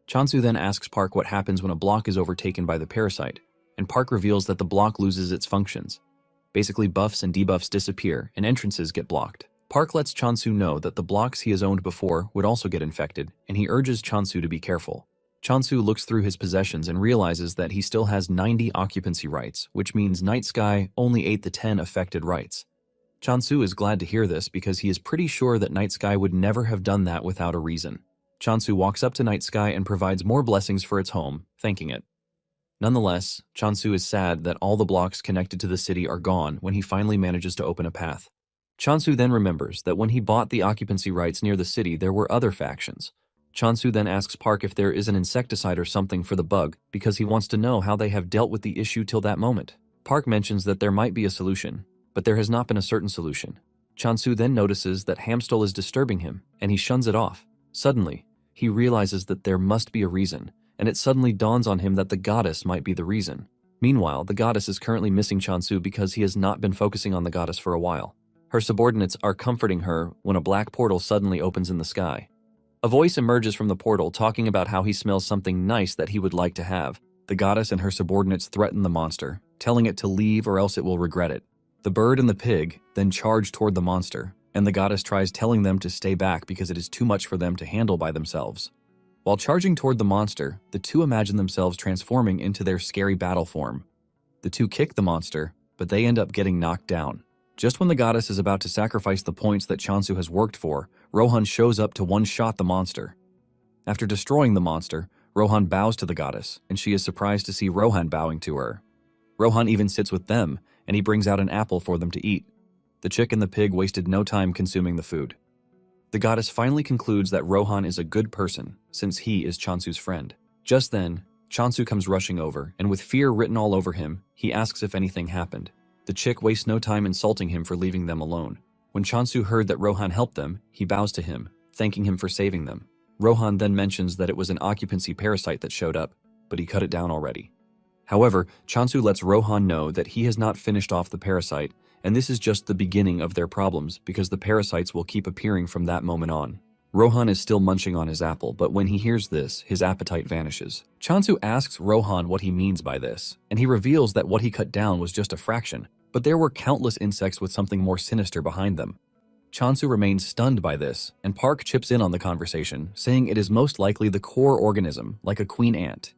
Chansu then asks Park what happens when a block is overtaken by the parasite, and Park reveals that the block loses its functions. Basically, buffs and debuffs disappear and entrances get blocked. Park lets Chansu know that the blocks he has owned before would also get infected, and he urges Chansu to be careful. Chansu looks through his possessions and realizes that he still has 90 occupancy rights, which means Night Sky only ate the 10 affected rights. Chansu is glad to hear this because he is pretty sure that Night Sky would never have done that without a reason. Chansu walks up to Night Sky and provides more blessings for its home, thanking it. Nonetheless, Chansu is sad that all the blocks connected to the city are gone when he finally manages to open a path. Chansu then remembers that when he bought the occupancy rights near the city, there were other factions. Chansu then asks Park if there is an insecticide or something for the bug because he wants to know how they have dealt with the issue till that moment. Park mentions that there might be a solution, but there has not been a certain solution. Chansu then notices that Hamstol is disturbing him, and he shuns it off. Suddenly, he realizes that there must be a reason, and it suddenly dawns on him that the goddess might be the reason. Meanwhile, the goddess is currently missing Chansu because he has not been focusing on the goddess for a while. Her subordinates are comforting her when a black portal suddenly opens in the sky. A voice emerges from the portal talking about how he smells something nice that he would like to have. The goddess and her subordinates threaten the monster, telling it to leave or else it will regret it. The bird and the pig then charge toward the monster, and the goddess tries telling them to stay back because it is too much for them to handle by themselves. While charging toward the monster, the two imagine themselves transforming into their scary battle form. The two kick the monster, but they end up getting knocked down. Just when the goddess is about to sacrifice the points that Chansu has worked for, Rohan shows up to one-shot the monster. After destroying the monster, Rohan bows to the goddess, and she is surprised to see Rohan bowing to her. Rohan even sits with them, and he brings out an apple for them to eat. The chick and the pig wasted no time consuming the food. The goddess finally concludes that Rohan is a good person, since he is Chansu's friend. Just then, Chansu comes rushing over, and with fear written all over him, he asks if anything happened. The chick wastes no time insulting him for leaving them alone. When Chansu heard that Rohan helped them, he bows to him, thanking him for saving them. Rohan then mentions that it was an occupancy parasite that showed up, but he cut it down already. However, Chansu lets Rohan know that he has not finished off the parasite, and this is just the beginning of their problems because the parasites will keep appearing from that moment on. Rohan is still munching on his apple, but when he hears this, his appetite vanishes. Chansu asks Rohan what he means by this, and he reveals that what he cut down was just a fraction, but there were countless insects with something more sinister behind them. Chansu remains stunned by this, and Park chips in on the conversation, saying it is most likely the core organism, like a queen ant.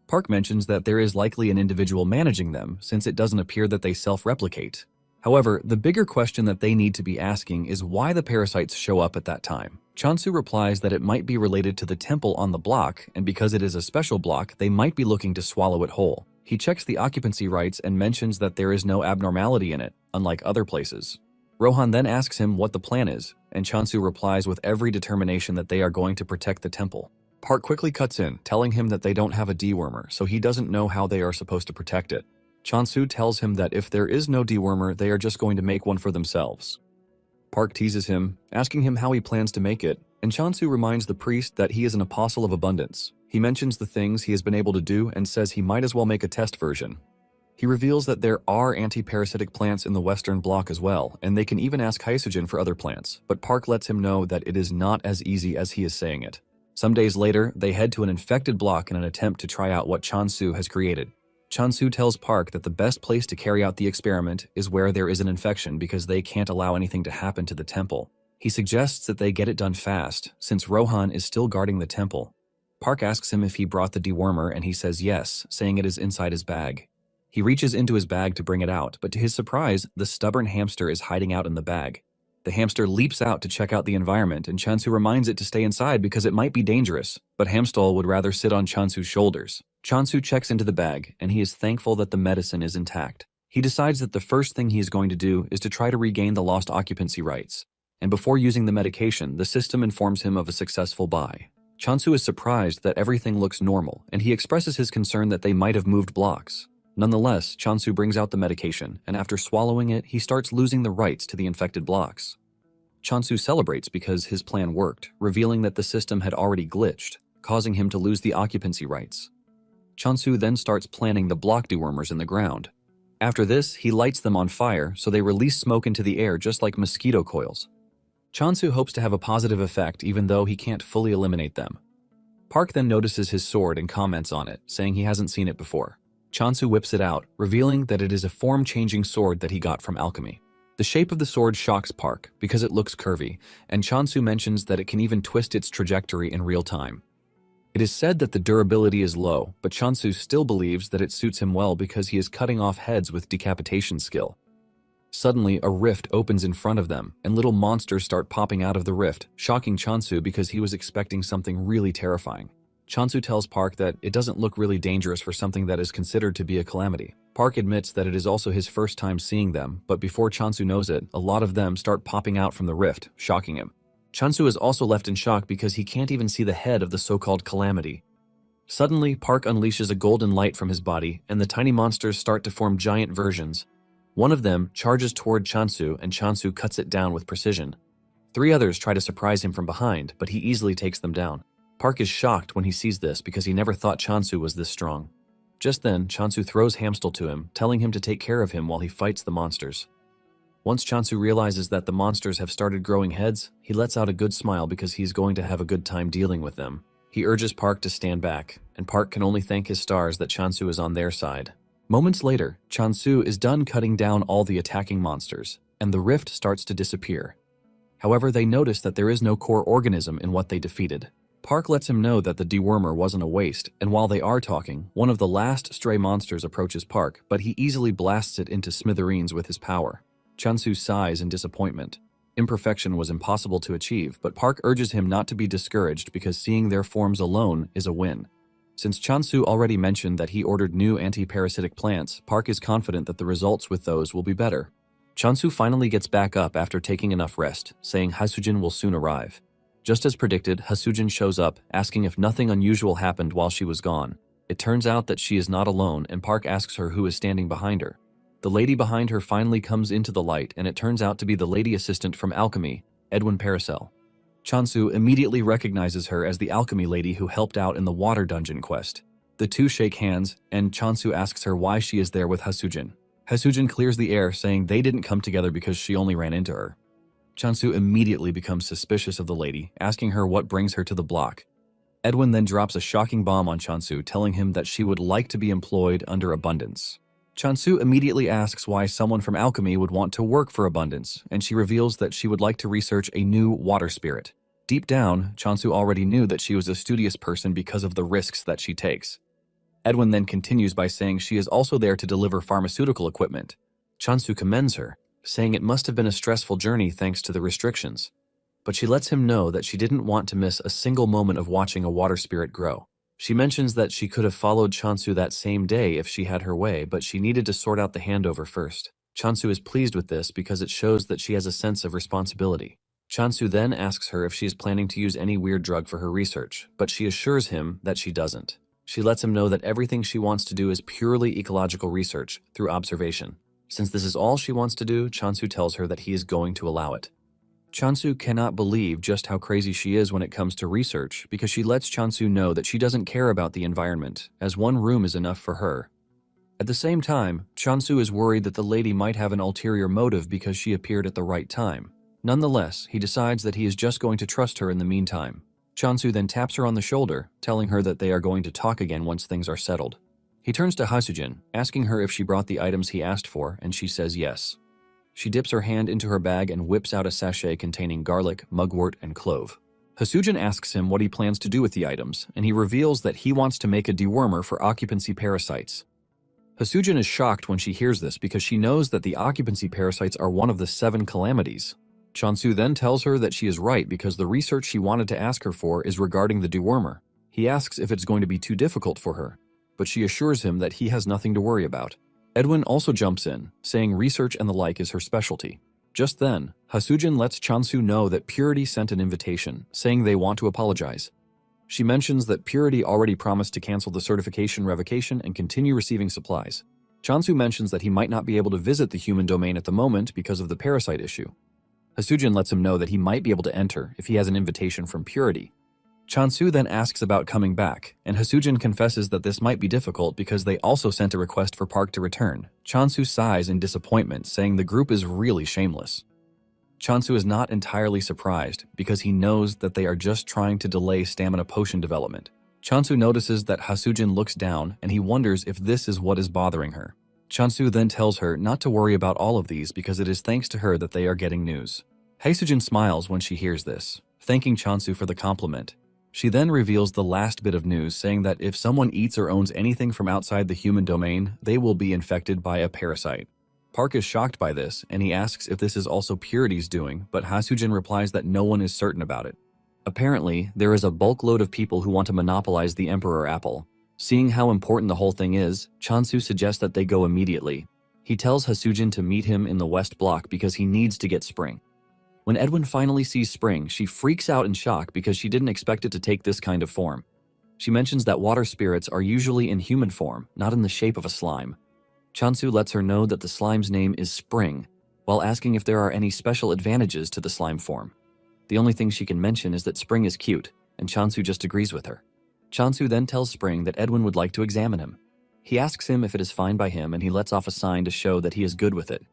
Park mentions that there is likely an individual managing them, since it doesn't appear that they self-replicate. However, the bigger question that they need to be asking is why the parasites show up at that time. Chansu replies that it might be related to the temple on the block, and because it is a special block, they might be looking to swallow it whole. He checks the occupancy rights and mentions that there is no abnormality in it, unlike other places. Rohan then asks him what the plan is, and Chansu replies with every determination that they are going to protect the temple. Park quickly cuts in, telling him that they don't have a dewormer, so he doesn't know how they are supposed to protect it. Chansu tells him that if there is no dewormer, they are just going to make one for themselves. Park teases him, asking him how he plans to make it, and Chansu reminds the priest that he is an apostle of abundance. He mentions the things he has been able to do and says he might as well make a test version. He reveals that there are anti-parasitic plants in the Western Bloc as well, and they can even ask Hyosogen for other plants, but Park lets him know that it is not as easy as he is saying it. Some days later, they head to an infected block in an attempt to try out what Chansu has created. Chansu tells Park that the best place to carry out the experiment is where there is an infection because they can't allow anything to happen to the temple. He suggests that they get it done fast, since Rohan is still guarding the temple. Park asks him if he brought the dewormer and he says yes, saying it is inside his bag. He reaches into his bag to bring it out, but to his surprise, the stubborn hamster is hiding out in the bag. The hamster leaps out to check out the environment, and Chansu reminds it to stay inside because it might be dangerous, but Hamstall would rather sit on Chansu's shoulders. Chansu checks into the bag, and he is thankful that the medicine is intact. He decides that the first thing he is going to do is to try to regain the lost occupancy rights, and before using the medication, the system informs him of a successful buy. Chansu is surprised that everything looks normal, and he expresses his concern that they might have moved blocks. Nonetheless, Chansu brings out the medication, and after swallowing it, he starts losing the rights to the infected blocks. Chansu celebrates because his plan worked, revealing that the system had already glitched, causing him to lose the occupancy rights. Chansu then starts planting the block dewormers in the ground. After this, he lights them on fire so they release smoke into the air just like mosquito coils. Chansu hopes to have a positive effect even though he can't fully eliminate them. Park then notices his sword and comments on it, saying he hasn't seen it before. Chansu whips it out, revealing that it is a form-changing sword that he got from alchemy. The shape of the sword shocks Park because it looks curvy, and Chansu mentions that it can even twist its trajectory in real time. It is said that the durability is low, but Chansu still believes that it suits him well because he is cutting off heads with decapitation skill. Suddenly, a rift opens in front of them, and little monsters start popping out of the rift, shocking Chansu because he was expecting something really terrifying. Chansu tells Park that it doesn't look really dangerous for something that is considered to be a calamity. Park admits that it is also his first time seeing them, but before Chansu knows it, a lot of them start popping out from the rift, shocking him. Chansu is also left in shock because he can't even see the head of the so-called calamity. Suddenly, Park unleashes a golden light from his body, and the tiny monsters start to form giant versions. One of them charges toward Chansu, and Chansu cuts it down with precision. 3 others try to surprise him from behind, but he easily takes them down. Park is shocked when he sees this because he never thought Chansu was this strong. Just then, Chansu throws Hamstall to him, telling him to take care of him while he fights the monsters. Once Chansu realizes that the monsters have started growing heads, he lets out a good smile because he's going to have a good time dealing with them. He urges Park to stand back, and Park can only thank his stars that Chansu is on their side. Moments later, Chansu is done cutting down all the attacking monsters, and the rift starts to disappear. However, they notice that there is no core organism in what they defeated. Park lets him know that the dewormer wasn't a waste, and while they are talking, one of the last stray monsters approaches Park, but he easily blasts it into smithereens with his power. Chansu sighs in disappointment. Imperfection was impossible to achieve, but Park urges him not to be discouraged because seeing their forms alone is a win. Since Chansu already mentioned that he ordered new anti-parasitic plants, Park is confident that the results with those will be better. Chansu finally gets back up after taking enough rest, saying Hasujin will soon arrive. Just as predicted, Hasujin shows up, asking if nothing unusual happened while she was gone. It turns out that she is not alone, and Park asks her who is standing behind her. The lady behind her finally comes into the light, and it turns out to be the lady assistant from Alchemy, Edwin Paracel. Chansu immediately recognizes her as the alchemy lady who helped out in the water dungeon quest. The two shake hands, and Chansu asks her why she is there with Hasujin. Hasujin clears the air, saying they didn't come together because she only ran into her. Chansu immediately becomes suspicious of the lady, asking her what brings her to the block. Edwin then drops a shocking bomb on Chansu, telling him that she would like to be employed under Abundance. Chansu immediately asks why someone from Alchemy would want to work for Abundance, and she reveals that she would like to research a new water spirit. Deep down, Chansu already knew that she was a studious person because of the risks that she takes. Edwin then continues by saying she is also there to deliver pharmaceutical equipment. Chansu commends her, saying it must have been a stressful journey thanks to the restrictions. But she lets him know that she didn't want to miss a single moment of watching a water spirit grow. She mentions that she could have followed Chansu that same day if she had her way, but she needed to sort out the handover first. Chansu is pleased with this because it shows that she has a sense of responsibility. Chansu then asks her if she is planning to use any weird drug for her research, but she assures him that she doesn't. She lets him know that everything she wants to do is purely ecological research, through observation. Since this is all she wants to do, Chansu tells her that he is going to allow it. Chansu cannot believe just how crazy she is when it comes to research because she lets Chansu know that she doesn't care about the environment, as one room is enough for her. At the same time, Chansu is worried that the lady might have an ulterior motive because she appeared at the right time. Nonetheless, he decides that he is just going to trust her in the meantime. Chansu then taps her on the shoulder, telling her that they are going to talk again once things are settled. He turns to Hasujin, asking her if she brought the items he asked for, and she says yes. She dips her hand into her bag and whips out a sachet containing garlic, mugwort, and clove. Hasujin asks him what he plans to do with the items, and he reveals that he wants to make a dewormer for occupancy parasites. Hasujin is shocked when she hears this because she knows that the occupancy parasites are one of the 7 calamities. Chansu then tells her that she is right because the research she wanted to ask her for is regarding the dewormer. He asks if it's going to be too difficult for her, but she assures him that he has nothing to worry about. Edwin also jumps in, saying research and the like is her specialty. Just then, Hasujin lets Chansu know that Purity sent an invitation, saying they want to apologize. She mentions that Purity already promised to cancel the certification revocation and continue receiving supplies. Chansu mentions that he might not be able to visit the human domain at the moment because of the parasite issue. Hasujin lets him know that he might be able to enter if he has an invitation from Purity. Chansu then asks about coming back, and Hasujin confesses that this might be difficult because they also sent a request for Park to return. Chansu sighs in disappointment, saying the group is really shameless. Chansu is not entirely surprised because he knows that they are just trying to delay stamina potion development. Chansu notices that Hasujin looks down, and he wonders if this is what is bothering her. Chansu then tells her not to worry about all of these because it is thanks to her that they are getting news. Hasujin smiles when she hears this, thanking Chansu for the compliment. She then reveals the last bit of news, saying that if someone eats or owns anything from outside the human domain, they will be infected by a parasite. Park is shocked by this, and he asks if this is also Purity's doing, but Hasujin replies that no one is certain about it. Apparently, there is a bulk load of people who want to monopolize the Emperor Apple. Seeing how important the whole thing is, Chansu suggests that they go immediately. He tells Hasujin to meet him in the West Block because he needs to get Spring. When Edwin finally sees Spring, she freaks out in shock because she didn't expect it to take this kind of form. She mentions that water spirits are usually in human form, not in the shape of a slime. Chansu lets her know that the slime's name is Spring, while asking if there are any special advantages to the slime form. The only thing she can mention is that Spring is cute, and Chansu just agrees with her. Chansu then tells Spring that Edwin would like to examine him. He asks him if it is fine by him, and he lets off a sign to show that he is good with it.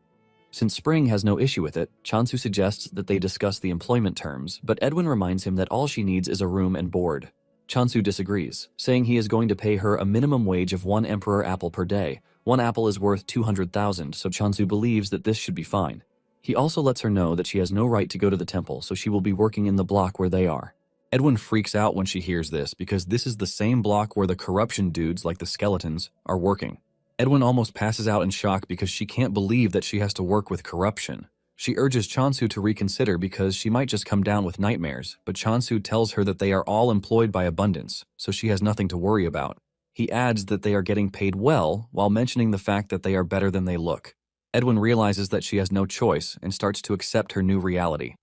Since Spring has no issue with it, Chansu suggests that they discuss the employment terms, but Edwin reminds him that all she needs is a room and board. Chansu disagrees, saying he is going to pay her a minimum wage of 1 Emperor Apple per day. 1 apple is worth 200,000, so Chansu believes that this should be fine. He also lets her know that she has no right to go to the temple, so she will be working in the block where they are. Edwin freaks out when she hears this because this is the same block where the corruption dudes, like the skeletons, are working. Edwin almost passes out in shock because she can't believe that she has to work with corruption. She urges Chansu to reconsider because she might just come down with nightmares, but Chansu tells her that they are all employed by abundance, so she has nothing to worry about. He adds that they are getting paid well, while mentioning the fact that they are better than they look. Edwin realizes that she has no choice and starts to accept her new reality.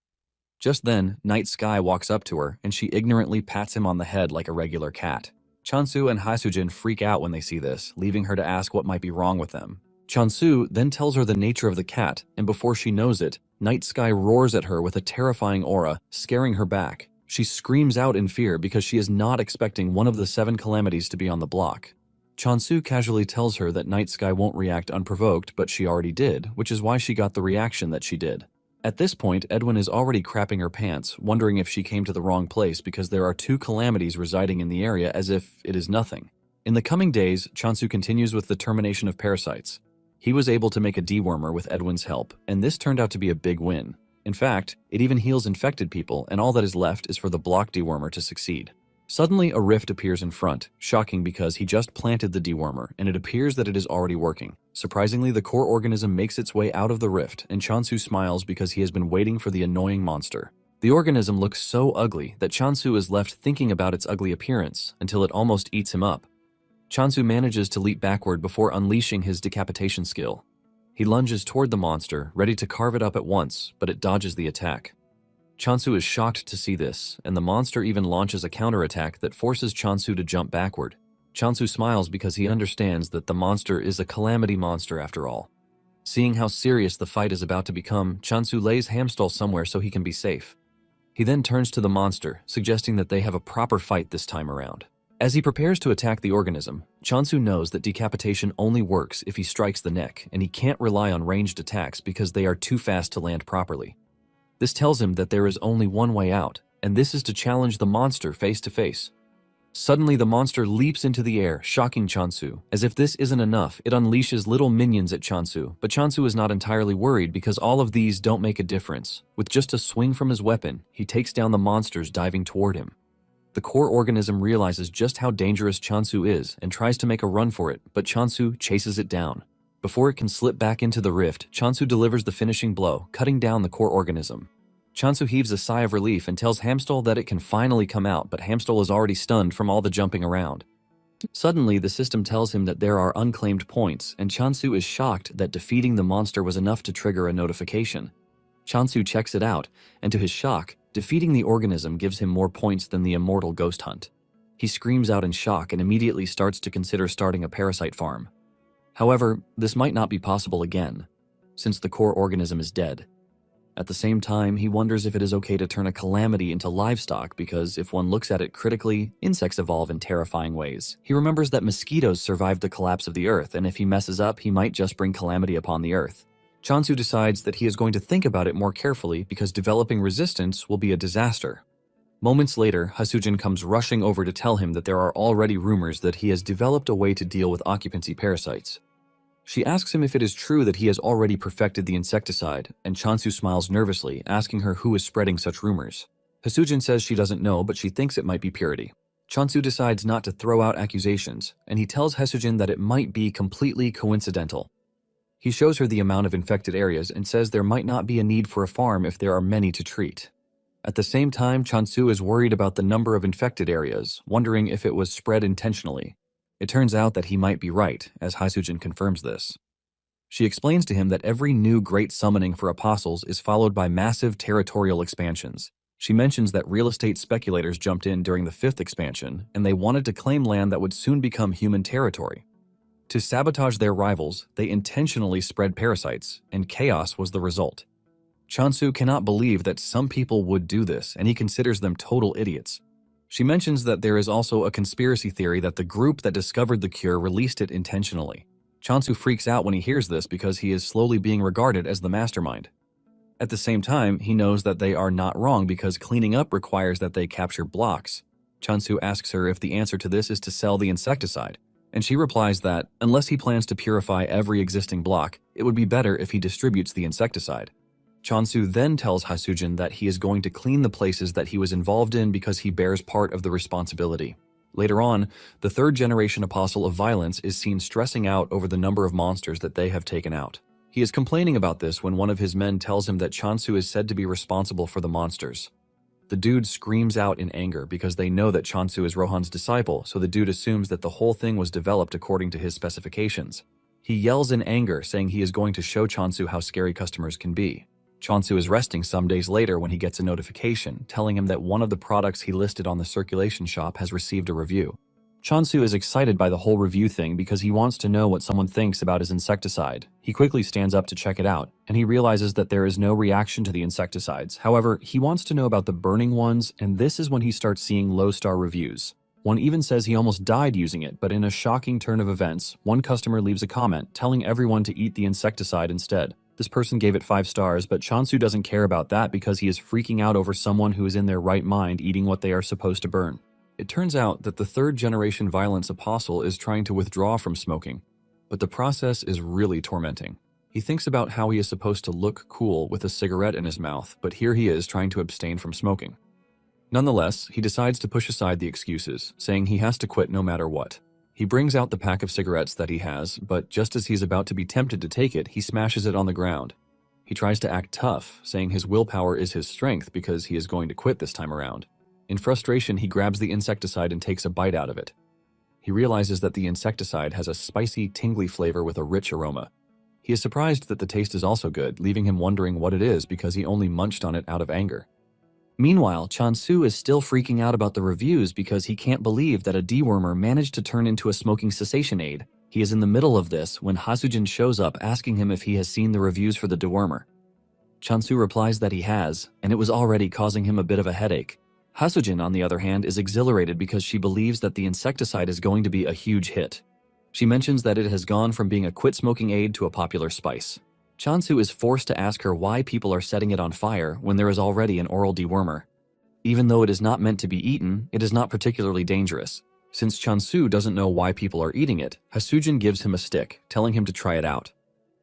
Just then, Night Sky walks up to her, and she ignorantly pats him on the head like a regular cat. Chansu and Hasujin freak out when they see this, leaving her to ask what might be wrong with them. Chansu then tells her the nature of the cat, and before she knows it, Night Sky roars at her with a terrifying aura, scaring her back. She screams out in fear because she is not expecting one of the 7 calamities to be on the block. Chansu casually tells her that Night Sky won't react unprovoked, but she already did, which is why she got the reaction that she did. At this point, Edwin is already crapping her pants, wondering if she came to the wrong place because there are 2 calamities residing in the area as if it is nothing. In the coming days, Chansu continues with the termination of parasites. He was able to make a dewormer with Edwin's help, and this turned out to be a big win. In fact, it even heals infected people, and all that is left is for the block dewormer to succeed. Suddenly, a rift appears in front, shocking because he just planted the dewormer, and it appears that it is already working. Surprisingly, the core organism makes its way out of the rift, and Chansu smiles because he has been waiting for the annoying monster. The organism looks so ugly that Chansu is left thinking about its ugly appearance until it almost eats him up. Chansu manages to leap backward before unleashing his decapitation skill. He lunges toward the monster, ready to carve it up at once, but it dodges the attack. Chansu is shocked to see this, and the monster even launches a counterattack that forces Chansu to jump backward. Chansu smiles because he understands that the monster is a calamity monster after all. Seeing how serious the fight is about to become, Chansu lays Hamstall somewhere so he can be safe. He then turns to the monster, suggesting that they have a proper fight this time around. As he prepares to attack the organism, Chansu knows that decapitation only works if he strikes the neck, and he can't rely on ranged attacks because they are too fast to land properly. This tells him that there is only one way out, and this is to challenge the monster face to face. Suddenly, the monster leaps into the air, shocking Chansu. As if this isn't enough, it unleashes little minions at Chansu, but Chansu is not entirely worried because all of these don't make a difference. With just a swing from his weapon, he takes down the monsters diving toward him. The core organism realizes just how dangerous Chansu is and tries to make a run for it, but Chansu chases it down. Before it can slip back into the rift, Chansu delivers the finishing blow, cutting down the core organism. Chansu heaves a sigh of relief and tells Hamstall that it can finally come out, but Hamstall is already stunned from all the jumping around. Suddenly, the system tells him that there are unclaimed points, and Chansu is shocked that defeating the monster was enough to trigger a notification. Chansu checks it out, and to his shock, defeating the organism gives him more points than the immortal ghost hunt. He screams out in shock and immediately starts to consider starting a parasite farm. However, this might not be possible again, since the core organism is dead. At the same time, he wonders if it is okay to turn a calamity into livestock because if one looks at it critically, insects evolve in terrifying ways. He remembers that mosquitoes survived the collapse of the earth, and if he messes up, he might just bring calamity upon the earth. Chansu decides that he is going to think about it more carefully because developing resistance will be a disaster. Moments later, Hasujin comes rushing over to tell him that there are already rumors that he has developed a way to deal with occupancy parasites. She asks him if it is true that he has already perfected the insecticide, and Chansu smiles nervously, asking her who is spreading such rumors. Hasujin says she doesn't know, but she thinks it might be Purity. Chansu decides not to throw out accusations, and he tells Hasujin that it might be completely coincidental. He shows her the amount of infected areas and says there might not be a need for a farm if there are many to treat. At the same time, Chansu is worried about the number of infected areas, wondering if it was spread intentionally. It turns out that he might be right, as Hasujin confirms this. She explains to him that every new great summoning for apostles is followed by massive territorial expansions. She mentions that real estate speculators jumped in during the 5th expansion, and they wanted to claim land that would soon become human territory. To sabotage their rivals, they intentionally spread parasites, and chaos was the result. Chansu cannot believe that some people would do this, and he considers them total idiots. She mentions that there is also a conspiracy theory that the group that discovered the cure released it intentionally. Chansu freaks out when he hears this because he is slowly being regarded as the mastermind. At the same time, he knows that they are not wrong because cleaning up requires that they capture blocks. Chansu asks her if the answer to this is to sell the insecticide, and she replies that, unless he plans to purify every existing block, it would be better if he distributes the insecticide. Chansu then tells Hasujin that he is going to clean the places that he was involved in because he bears part of the responsibility. Later on, the 3rd generation apostle of violence is seen stressing out over the number of monsters that they have taken out. He is complaining about this when one of his men tells him that Chansu is said to be responsible for the monsters. The dude screams out in anger because they know that Chansu is Rohan's disciple, so the dude assumes that the whole thing was developed according to his specifications. He yells in anger, saying he is going to show Chansu how scary customers can be. Chansu is resting some days later when he gets a notification telling him that one of the products he listed on the circulation shop has received a review. Chansu is excited by the whole review thing because he wants to know what someone thinks about his insecticide. He quickly stands up to check it out, and he realizes that there is no reaction to the insecticides. However, he wants to know about the burning ones, and this is when he starts seeing low-star reviews. One even says he almost died using it, but in a shocking turn of events, one customer leaves a comment telling everyone to eat the insecticide instead. This person gave it 5 stars, but Chansu doesn't care about that because he is freaking out over someone who is in their right mind eating what they are supposed to burn. It turns out that the third-generation violence apostle is trying to withdraw from smoking, but the process is really tormenting. He thinks about how he is supposed to look cool with a cigarette in his mouth, but here he is trying to abstain from smoking. Nonetheless, he decides to push aside the excuses, saying he has to quit no matter what. He brings out the pack of cigarettes that he has, but just as he's about to be tempted to take it, he smashes it on the ground. He tries to act tough, saying his willpower is his strength because he is going to quit this time around. In frustration, he grabs the insecticide and takes a bite out of it. He realizes that the insecticide has a spicy, tingly flavor with a rich aroma. He is surprised that the taste is also good, leaving him wondering what it is because he only munched on it out of anger. Meanwhile, Chansu is still freaking out about the reviews because he can't believe that a dewormer managed to turn into a smoking cessation aid. He is in the middle of this when Hasujin shows up asking him if he has seen the reviews for the dewormer. Chansu replies that he has, and it was already causing him a bit of a headache. Hasujin, on the other hand, is exhilarated because she believes that the insecticide is going to be a huge hit. She mentions that it has gone from being a quit-smoking aid to a popular spice. Chansu is forced to ask her why people are setting it on fire when there is already an oral dewormer. Even though it is not meant to be eaten, it is not particularly dangerous. Since Chansu doesn't know why people are eating it, Hasujin gives him a stick, telling him to try it out.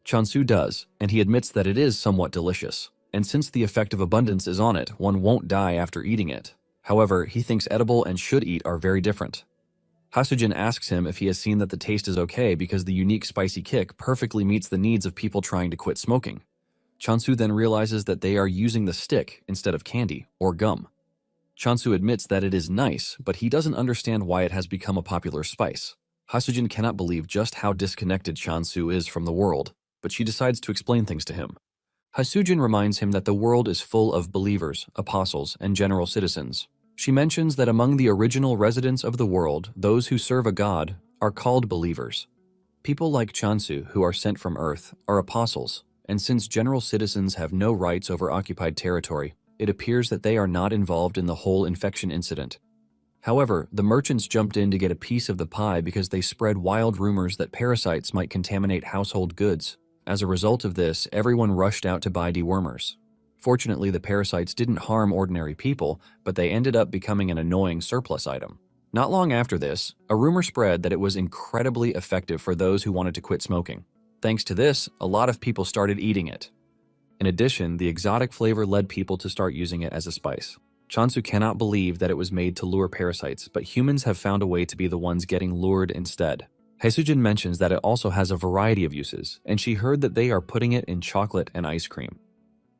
Chansu does, and he admits that it is somewhat delicious. And since the effect of abundance is on it, one won't die after eating it. However, he thinks edible and should eat are very different. Hasujin asks him if he has seen that the taste is okay because the unique spicy kick perfectly meets the needs of people trying to quit smoking. Chansu then realizes that they are using the stick instead of candy or gum. Chansu admits that it is nice, but he doesn't understand why it has become a popular spice. Hasujin cannot believe just how disconnected Chansu is from the world, but she decides to explain things to him. Hasujin reminds him that the world is full of believers, apostles, and general citizens. She mentions that among the original residents of the world, those who serve a god are called believers. People like Chansu, who are sent from Earth, are apostles, and since general citizens have no rights over occupied territory, it appears that they are not involved in the whole infection incident. However, the merchants jumped in to get a piece of the pie because they spread wild rumors that parasites might contaminate household goods. As a result of this, everyone rushed out to buy dewormers. Fortunately, the parasites didn't harm ordinary people, but they ended up becoming an annoying surplus item. Not long after this, a rumor spread that it was incredibly effective for those who wanted to quit smoking. Thanks to this, a lot of people started eating it. In addition, the exotic flavor led people to start using it as a spice. Chansu cannot believe that it was made to lure parasites, but humans have found a way to be the ones getting lured instead. Hasujin mentions that it also has a variety of uses, and she heard that they are putting it in chocolate and ice cream.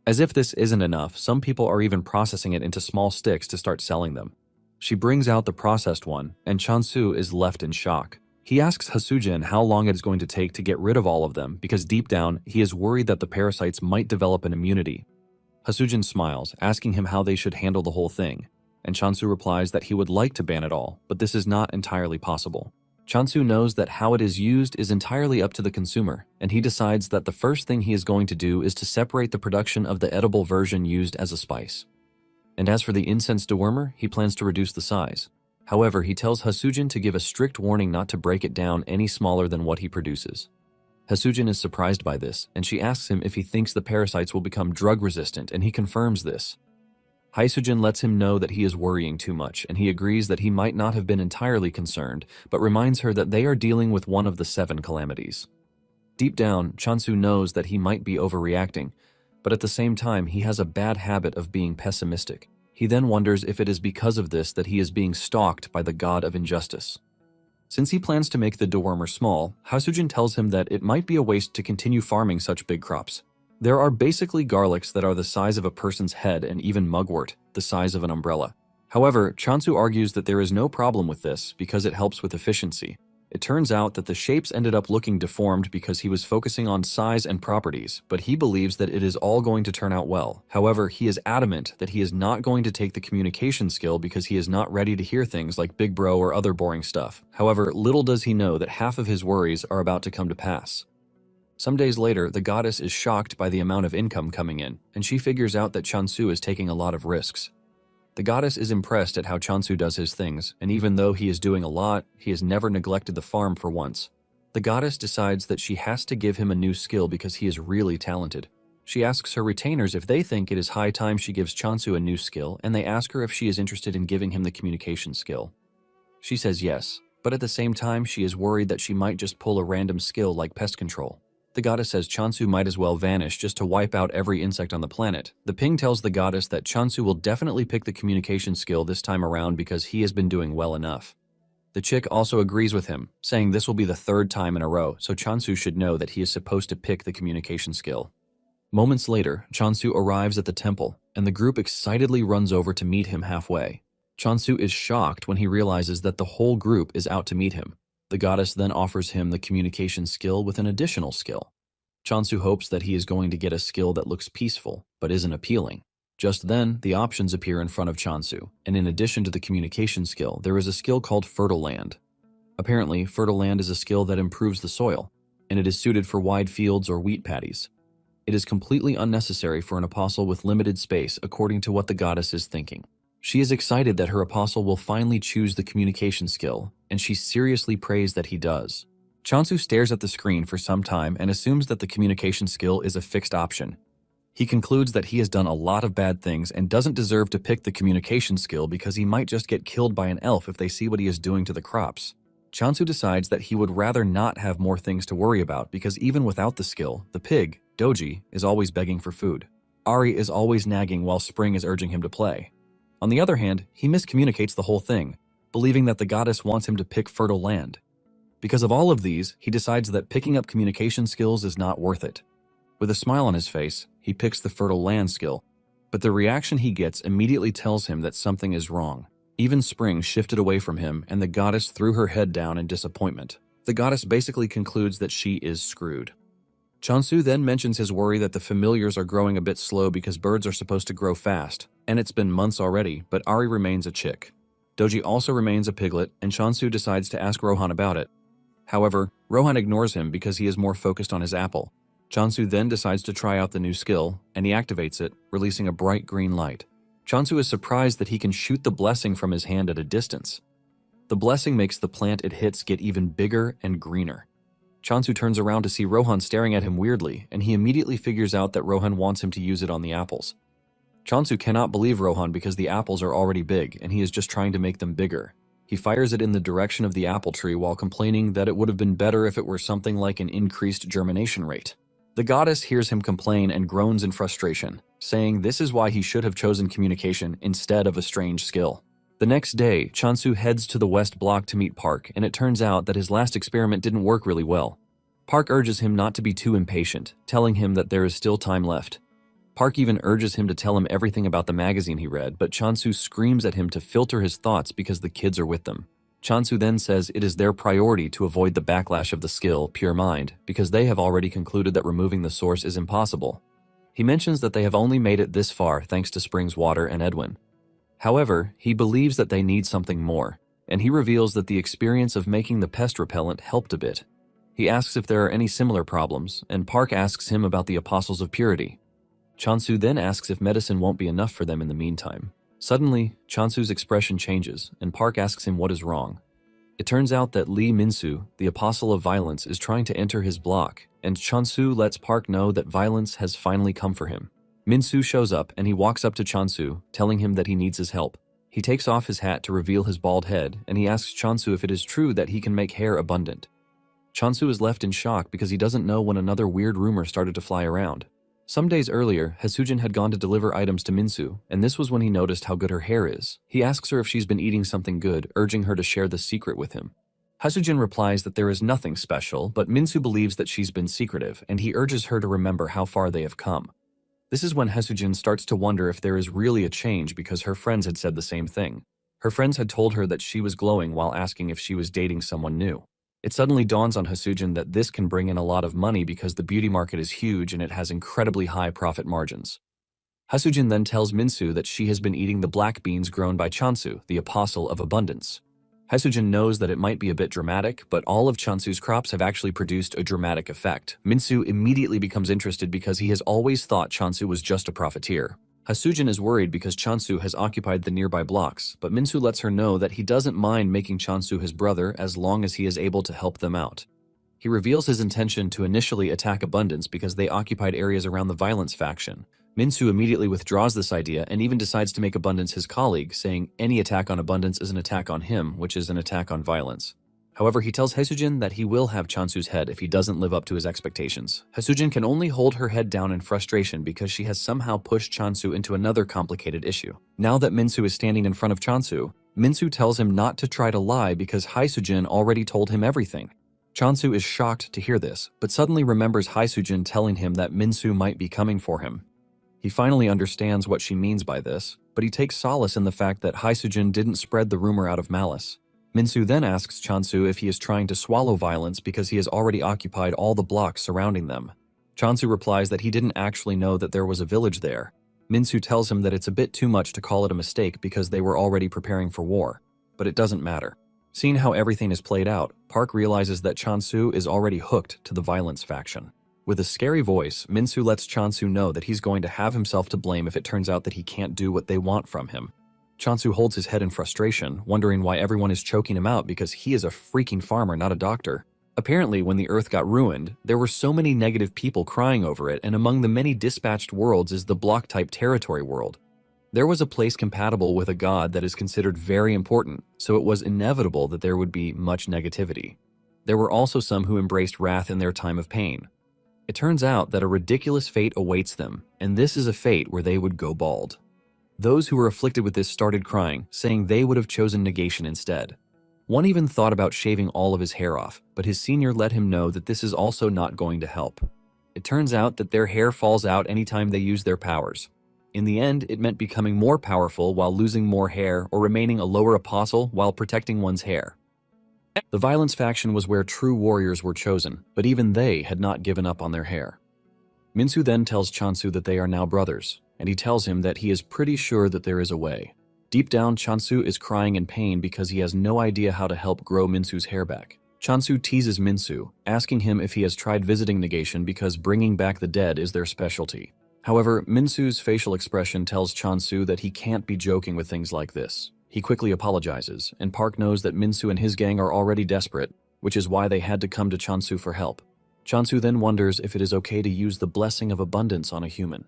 As if this isn't enough, some people are even processing it into small sticks to start selling them. She brings out the processed one, and Chansu is left in shock. He asks Hasujin how long it is going to take to get rid of all of them because deep down, he is worried that the parasites might develop an immunity. Hasujin smiles, asking him how they should handle the whole thing, and Chansu replies that he would like to ban it all, but this is not entirely possible. Chansu knows that how it is used is entirely up to the consumer, and he decides that the first thing he is going to do is to separate the production of the edible version used as a spice. And as for the incense dewormer, he plans to reduce the size. However, he tells Hasujin to give a strict warning not to break it down any smaller than what he produces. Hasujin is surprised by this, and she asks him if he thinks the parasites will become drug-resistant, and he confirms this. Hasujin lets him know that he is worrying too much, and he agrees that he might not have been entirely concerned, but reminds her that they are dealing with one of the 7 calamities. Deep down, Chansu knows that he might be overreacting, but at the same time, he has a bad habit of being pessimistic. He then wonders if it is because of this that he is being stalked by the god of injustice. Since he plans to make the dewormer small, Hasujin tells him that it might be a waste to continue farming such big crops. There are basically garlics that are the size of a person's head and even mugwort, the size of an umbrella. However, Chansu argues that there is no problem with this because it helps with efficiency. It turns out that the shapes ended up looking deformed because he was focusing on size and properties, but he believes that it is all going to turn out well. However, he is adamant that he is not going to take the communication skill because he is not ready to hear things like Big Bro or other boring stuff. However, little does he know that half of his worries are about to come to pass. Some days later, the goddess is shocked by the amount of income coming in, and she figures out that Chansu is taking a lot of risks. The goddess is impressed at how Chansu does his things, and even though he is doing a lot, he has never neglected the farm for once. The goddess decides that she has to give him a new skill because he is really talented. She asks her retainers if they think it is high time she gives Chansu a new skill, and they ask her if she is interested in giving him the communication skill. She says yes, but at the same time she is worried that she might just pull a random skill like pest control. The goddess says Chansu might as well vanish just to wipe out every insect on the planet. The ping tells the goddess that Chansu will definitely pick the communication skill this time around because he has been doing well enough. The chick also agrees with him, saying this will be the third time in a row, so Chansu should know that he is supposed to pick the communication skill. Moments later, Chansu arrives at the temple, and the group excitedly runs over to meet him halfway. Chansu is shocked when he realizes that the whole group is out to meet him. The goddess then offers him the communication skill with an additional skill. Chansu hopes that he is going to get a skill that looks peaceful, but isn't appealing. Just then, the options appear in front of Chansu, and in addition to the communication skill, there is a skill called Fertile Land. Apparently, Fertile Land is a skill that improves the soil, and it is suited for wide fields or wheat paddies. It is completely unnecessary for an apostle with limited space according to what the goddess is thinking. She is excited that her apostle will finally choose the communication skill, and she seriously prays that he does. Chansu stares at the screen for some time and assumes that the communication skill is a fixed option. He concludes that he has done a lot of bad things and doesn't deserve to pick the communication skill because he might just get killed by an elf if they see what he is doing to the crops. Chansu decides that he would rather not have more things to worry about because even without the skill, the pig, Doji, is always begging for food. Ari is always nagging while Spring is urging him to play. On the other hand, he miscommunicates the whole thing, believing that the goddess wants him to pick Fertile Land. Because of all of these, he decides that picking up communication skills is not worth it. With a smile on his face, he picks the Fertile Land skill, but the reaction he gets immediately tells him that something is wrong. Even Spring shifted away from him, and the goddess threw her head down in disappointment. The goddess basically concludes that she is screwed. Chansu then mentions his worry that the familiars are growing a bit slow because birds are supposed to grow fast, and it's been months already, but Ari remains a chick. Doji also remains a piglet, and Chansu decides to ask Rohan about it. However, Rohan ignores him because he is more focused on his apple. Chansu then decides to try out the new skill, and he activates it, releasing a bright green light. Chansu is surprised that he can shoot the blessing from his hand at a distance. The blessing makes the plant it hits get even bigger and greener. Chansu turns around to see Rohan staring at him weirdly, and he immediately figures out that Rohan wants him to use it on the apples. Chansu cannot believe Rohan because the apples are already big, and he is just trying to make them bigger. He fires it in the direction of the apple tree while complaining that it would have been better if it were something like an increased germination rate. The goddess hears him complain and groans in frustration, saying this is why he should have chosen communication instead of a strange skill. The next day, Chansu heads to the West Block to meet Park, and it turns out that his last experiment didn't work really well. Park urges him not to be too impatient, telling him that there is still time left. Park even urges him to tell him everything about the magazine he read, but Chansu screams at him to filter his thoughts because the kids are with them. Chansu then says it is their priority to avoid the backlash of the skill, Pure Mind, because they have already concluded that removing the source is impossible. He mentions that they have only made it this far thanks to Spring's Water and Edwin. However, he believes that they need something more, and he reveals that the experience of making the pest repellent helped a bit. He asks if there are any similar problems, and Park asks him about the Apostles of Purity. Chansu then asks if medicine won't be enough for them in the meantime. Suddenly, Chansu's expression changes, and Park asks him what is wrong. It turns out that Lee Minsu, the Apostle of Violence, is trying to enter his block, and Chansu lets Park know that violence has finally come for him. Minsu shows up, and he walks up to Chansu, telling him that he needs his help. He takes off his hat to reveal his bald head, and he asks Chansu if it is true that he can make hair abundant. Chansu is left in shock because he doesn't know when another weird rumor started to fly around. Some days earlier, Hasujin had gone to deliver items to Minsu, and this was when he noticed how good her hair is. He asks her if she's been eating something good, urging her to share the secret with him. Hasujin replies that there is nothing special, but Minsu believes that she's been secretive, and he urges her to remember how far they have come. This is when Hasujin starts to wonder if there is really a change because her friends had said the same thing. Her friends had told her that she was glowing while asking if she was dating someone new. It suddenly dawns on Hasujin that this can bring in a lot of money because the beauty market is huge and it has incredibly high profit margins. Hasujin then tells Minsu that she has been eating the black beans grown by Chansu, the apostle of abundance. Hasujin knows that it might be a bit dramatic, but all of Chansu's crops have actually produced a dramatic effect. Minsu immediately becomes interested because he has always thought Chansu was just a profiteer. Hasujin is worried because Chansu has occupied the nearby blocks, but Minsu lets her know that he doesn't mind making Chansu his brother as long as he is able to help them out. He reveals his intention to initially attack Abundance because they occupied areas around the Violence faction. Minsu immediately withdraws this idea and even decides to make Abundance his colleague, saying any attack on Abundance is an attack on him, which is an attack on Violence. However, he tells Hasujin that he will have Chansu's head if he doesn't live up to his expectations. Hasujin can only hold her head down in frustration because she has somehow pushed Chansu into another complicated issue. Now that Minsu is standing in front of Chansu, Minsu tells him not to try to lie because Hasujin already told him everything. Chansu is shocked to hear this, but suddenly remembers Hasujin telling him that Minsu might be coming for him. He finally understands what she means by this, but he takes solace in the fact that Hasujin didn't spread the rumor out of malice. Minsu then asks Chansu if he is trying to swallow Violence because he has already occupied all the blocks surrounding them. Chansu replies that he didn't actually know that there was a village there. Minsu tells him that it's a bit too much to call it a mistake because they were already preparing for war, but it doesn't matter. Seeing how everything is played out, Park realizes that Chansu is already hooked to the Violence faction. With a scary voice, Minsu lets Chansu know that he's going to have himself to blame if it turns out that he can't do what they want from him. Chansu holds his head in frustration, wondering why everyone is choking him out because he is a freaking farmer, not a doctor. Apparently, when the Earth got ruined, there were so many negative people crying over it, and among the many dispatched worlds is the block-type territory world. There was a place compatible with a god that is considered very important, so it was inevitable that there would be much negativity. There were also some who embraced wrath in their time of pain. It turns out that a ridiculous fate awaits them, and this is a fate where they would go bald. Those who were afflicted with this started crying, saying they would have chosen negation instead. One even thought about shaving all of his hair off, but his senior let him know that this is also not going to help. It turns out that their hair falls out anytime they use their powers. In the end, it meant becoming more powerful while losing more hair or remaining a lower apostle while protecting one's hair. The Violence faction was where true warriors were chosen, but even they had not given up on their hair. Minsu then tells Chansu that they are now brothers, and he tells him that he is pretty sure that there is a way. Deep down, Chansu is crying in pain because he has no idea how to help grow Minsu's hair back. Chansu teases Minsu, asking him if he has tried visiting negation because bringing back the dead is their specialty. However, Minsu's facial expression tells Chansu that he can't be joking with things like this. He quickly apologizes, and Park knows that Minsu and his gang are already desperate, which is why they had to come to Chansu for help. Chansu then wonders if it is okay to use the blessing of abundance on a human.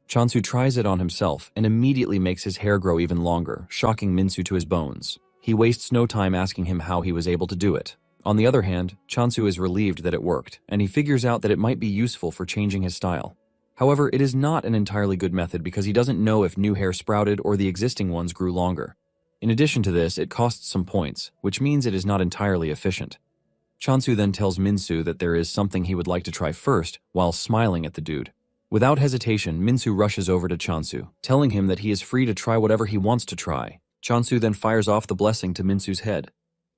Chansu tries it on himself and immediately makes his hair grow even longer, shocking Minsu to his bones. He wastes no time asking him how he was able to do it. On the other hand, Chansu is relieved that it worked, and he figures out that it might be useful for changing his style. However, it is not an entirely good method because he doesn't know if new hair sprouted or the existing ones grew longer. In addition to this, it costs some points, which means it is not entirely efficient. Chansu then tells Minsu that there is something he would like to try first, while smiling at the dude. Without hesitation, Minsu rushes over to Chansu, telling him that he is free to try whatever he wants to try. Chansu then fires off the blessing to Minsu's head.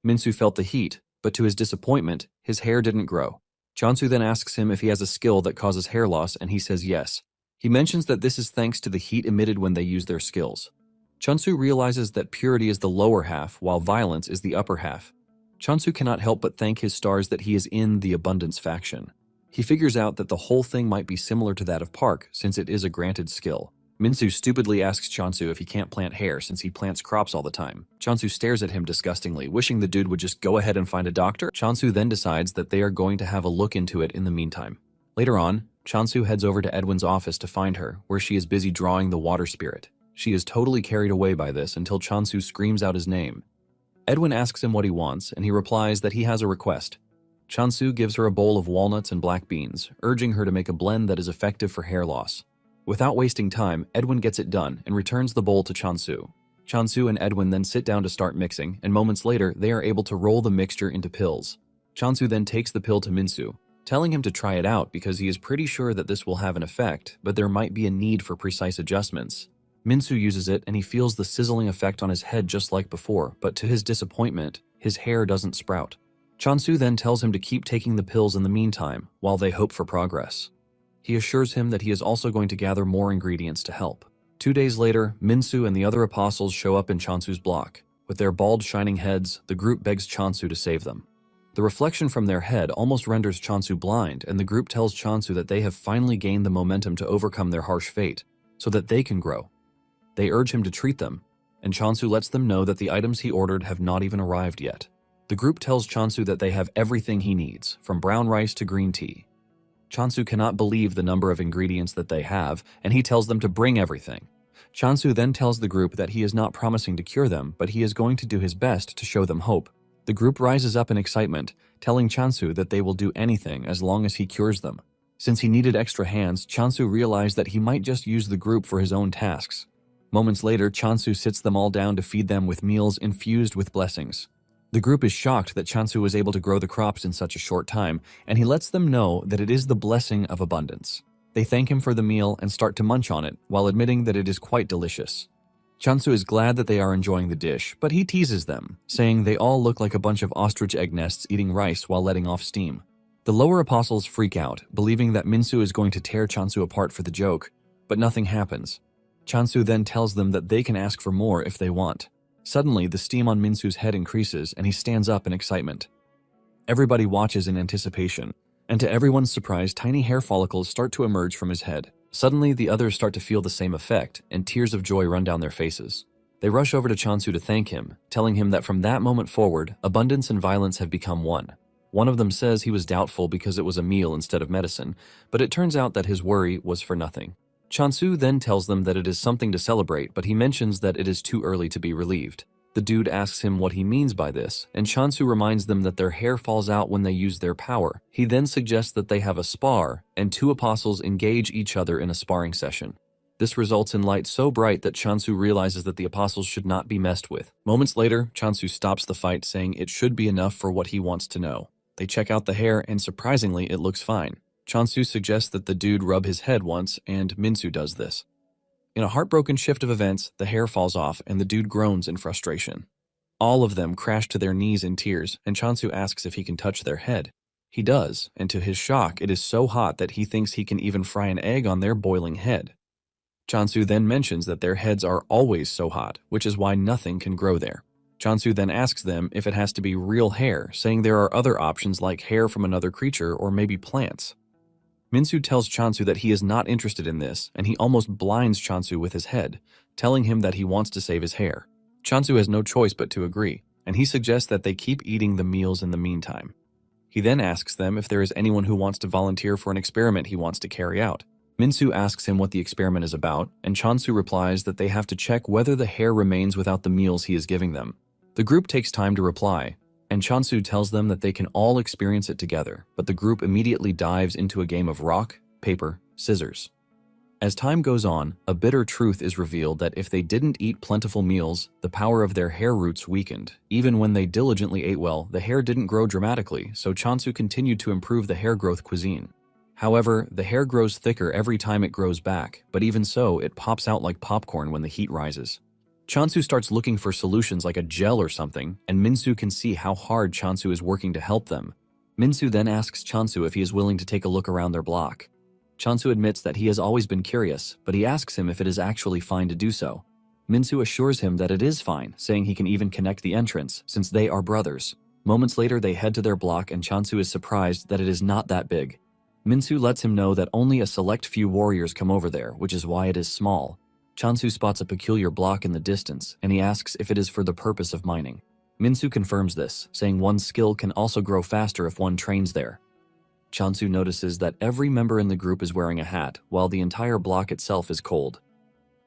Minsu felt the heat, but to his disappointment, his hair didn't grow. Chansu then asks him if he has a skill that causes hair loss, and he says yes. He mentions that this is thanks to the heat emitted when they use their skills. Chansu realizes that purity is the lower half, while violence is the upper half. Chansu cannot help but thank his stars that he is in the Abundance faction. He figures out that the whole thing might be similar to that of Park, since it is a granted skill. Minsu stupidly asks Chansu if he can't plant hair since he plants crops all the time. Chansu stares at him disgustingly, wishing the dude would just go ahead and find a doctor. Chansu then decides that they are going to have a look into it in the meantime. Later on, Chansu heads over to Edwin's office to find her, where she is busy drawing the water spirit. She is totally carried away by this until Chansu screams out his name. Edwin asks him what he wants, and he replies that he has a request. Chansu gives her a bowl of walnuts and black beans, urging her to make a blend that is effective for hair loss. Without wasting time, Edwin gets it done and returns the bowl to Chansu. Chansu and Edwin then sit down to start mixing, and moments later, they are able to roll the mixture into pills. Chansu then takes the pill to Minsu, telling him to try it out because he is pretty sure that this will have an effect, but there might be a need for precise adjustments. Minsu uses it and he feels the sizzling effect on his head just like before, but to his disappointment, his hair doesn't sprout. Chansu then tells him to keep taking the pills in the meantime, while they hope for progress. He assures him that he is also going to gather more ingredients to help. 2 days later, Minsu and the other apostles show up in Chansu's block. With their bald, shining heads, the group begs Chansu to save them. The reflection from their head almost renders Chansu blind, and the group tells Chansu that they have finally gained the momentum to overcome their harsh fate, so that they can grow. They urge him to treat them, and Chansu lets them know that the items he ordered have not even arrived yet. The group tells Chansu that they have everything he needs, from brown rice to green tea. Chansu cannot believe the number of ingredients that they have, and he tells them to bring everything. Chansu then tells the group that he is not promising to cure them, but he is going to do his best to show them hope. The group rises up in excitement, telling Chansu that they will do anything as long as he cures them. Since he needed extra hands, Chansu realized that he might just use the group for his own tasks. Moments later, Chansu sits them all down to feed them with meals infused with blessings. The group is shocked that Chansu was able to grow the crops in such a short time, and he lets them know that it is the blessing of abundance. They thank him for the meal and start to munch on it, while admitting that it is quite delicious. Chansu is glad that they are enjoying the dish, but he teases them, saying they all look like a bunch of ostrich egg nests eating rice while letting off steam. The lower apostles freak out, believing that Minsu is going to tear Chansu apart for the joke, but nothing happens. Chansu then tells them that they can ask for more if they want. Suddenly, the steam on Minsu's head increases and he stands up in excitement. Everybody watches in anticipation, and to everyone's surprise, tiny hair follicles start to emerge from his head. Suddenly, the others start to feel the same effect, and tears of joy run down their faces. They rush over to Chansu to thank him, telling him that from that moment forward, abundance and violence have become one. One of them says he was doubtful because it was a meal instead of medicine, but it turns out that his worry was for nothing. Chansu then tells them that it is something to celebrate, but he mentions that it is too early to be relieved. The dude asks him what he means by this, and Chansu reminds them that their hair falls out when they use their power. He then suggests that they have a spar, and 2 apostles engage each other in a sparring session. This results in light so bright that Chansu realizes that the apostles should not be messed with. Moments later, Chansu stops the fight, saying it should be enough for what he wants to know. They check out the hair, and surprisingly, it looks fine. Chansu suggests that the dude rub his head once, and Minsu does this. In a heartbroken shift of events, the hair falls off, and the dude groans in frustration. All of them crash to their knees in tears, and Chansu asks if he can touch their head. He does, and to his shock, it is so hot that he thinks he can even fry an egg on their boiling head. Chansu then mentions that their heads are always so hot, which is why nothing can grow there. Chansu then asks them if it has to be real hair, saying there are other options like hair from another creature or maybe plants. Minsu tells Chansu that he is not interested in this, and he almost blinds Chansu with his head, telling him that he wants to save his hair. Chansu has no choice but to agree, and he suggests that they keep eating the meals in the meantime. He then asks them if there is anyone who wants to volunteer for an experiment he wants to carry out. Minsu asks him what the experiment is about, and Chansu replies that they have to check whether the hair remains without the meals he is giving them. The group takes time to reply, and Chansu tells them that they can all experience it together, but the group immediately dives into a game of rock, paper, scissors. As time goes on, a bitter truth is revealed that if they didn't eat plentiful meals, the power of their hair roots weakened. Even when they diligently ate well, the hair didn't grow dramatically, so Chansu continued to improve the hair growth cuisine. However, the hair grows thicker every time it grows back, but even so, it pops out like popcorn when the heat rises. Chansu starts looking for solutions like a gel or something, and Minsu can see how hard Chansu is working to help them. Minsu then asks Chansu if he is willing to take a look around their block. Chansu admits that he has always been curious, but he asks him if it is actually fine to do so. Minsu assures him that it is fine, saying he can even connect the entrance, since they are brothers. Moments later, they head to their block, and Chansu is surprised that it is not that big. Minsu lets him know that only a select few warriors come over there, which is why it is small. Chansu spots a peculiar block in the distance, and he asks if it is for the purpose of mining. Minsu confirms this, saying one's skill can also grow faster if one trains there. Chansu notices that every member in the group is wearing a hat, while the entire block itself is cold.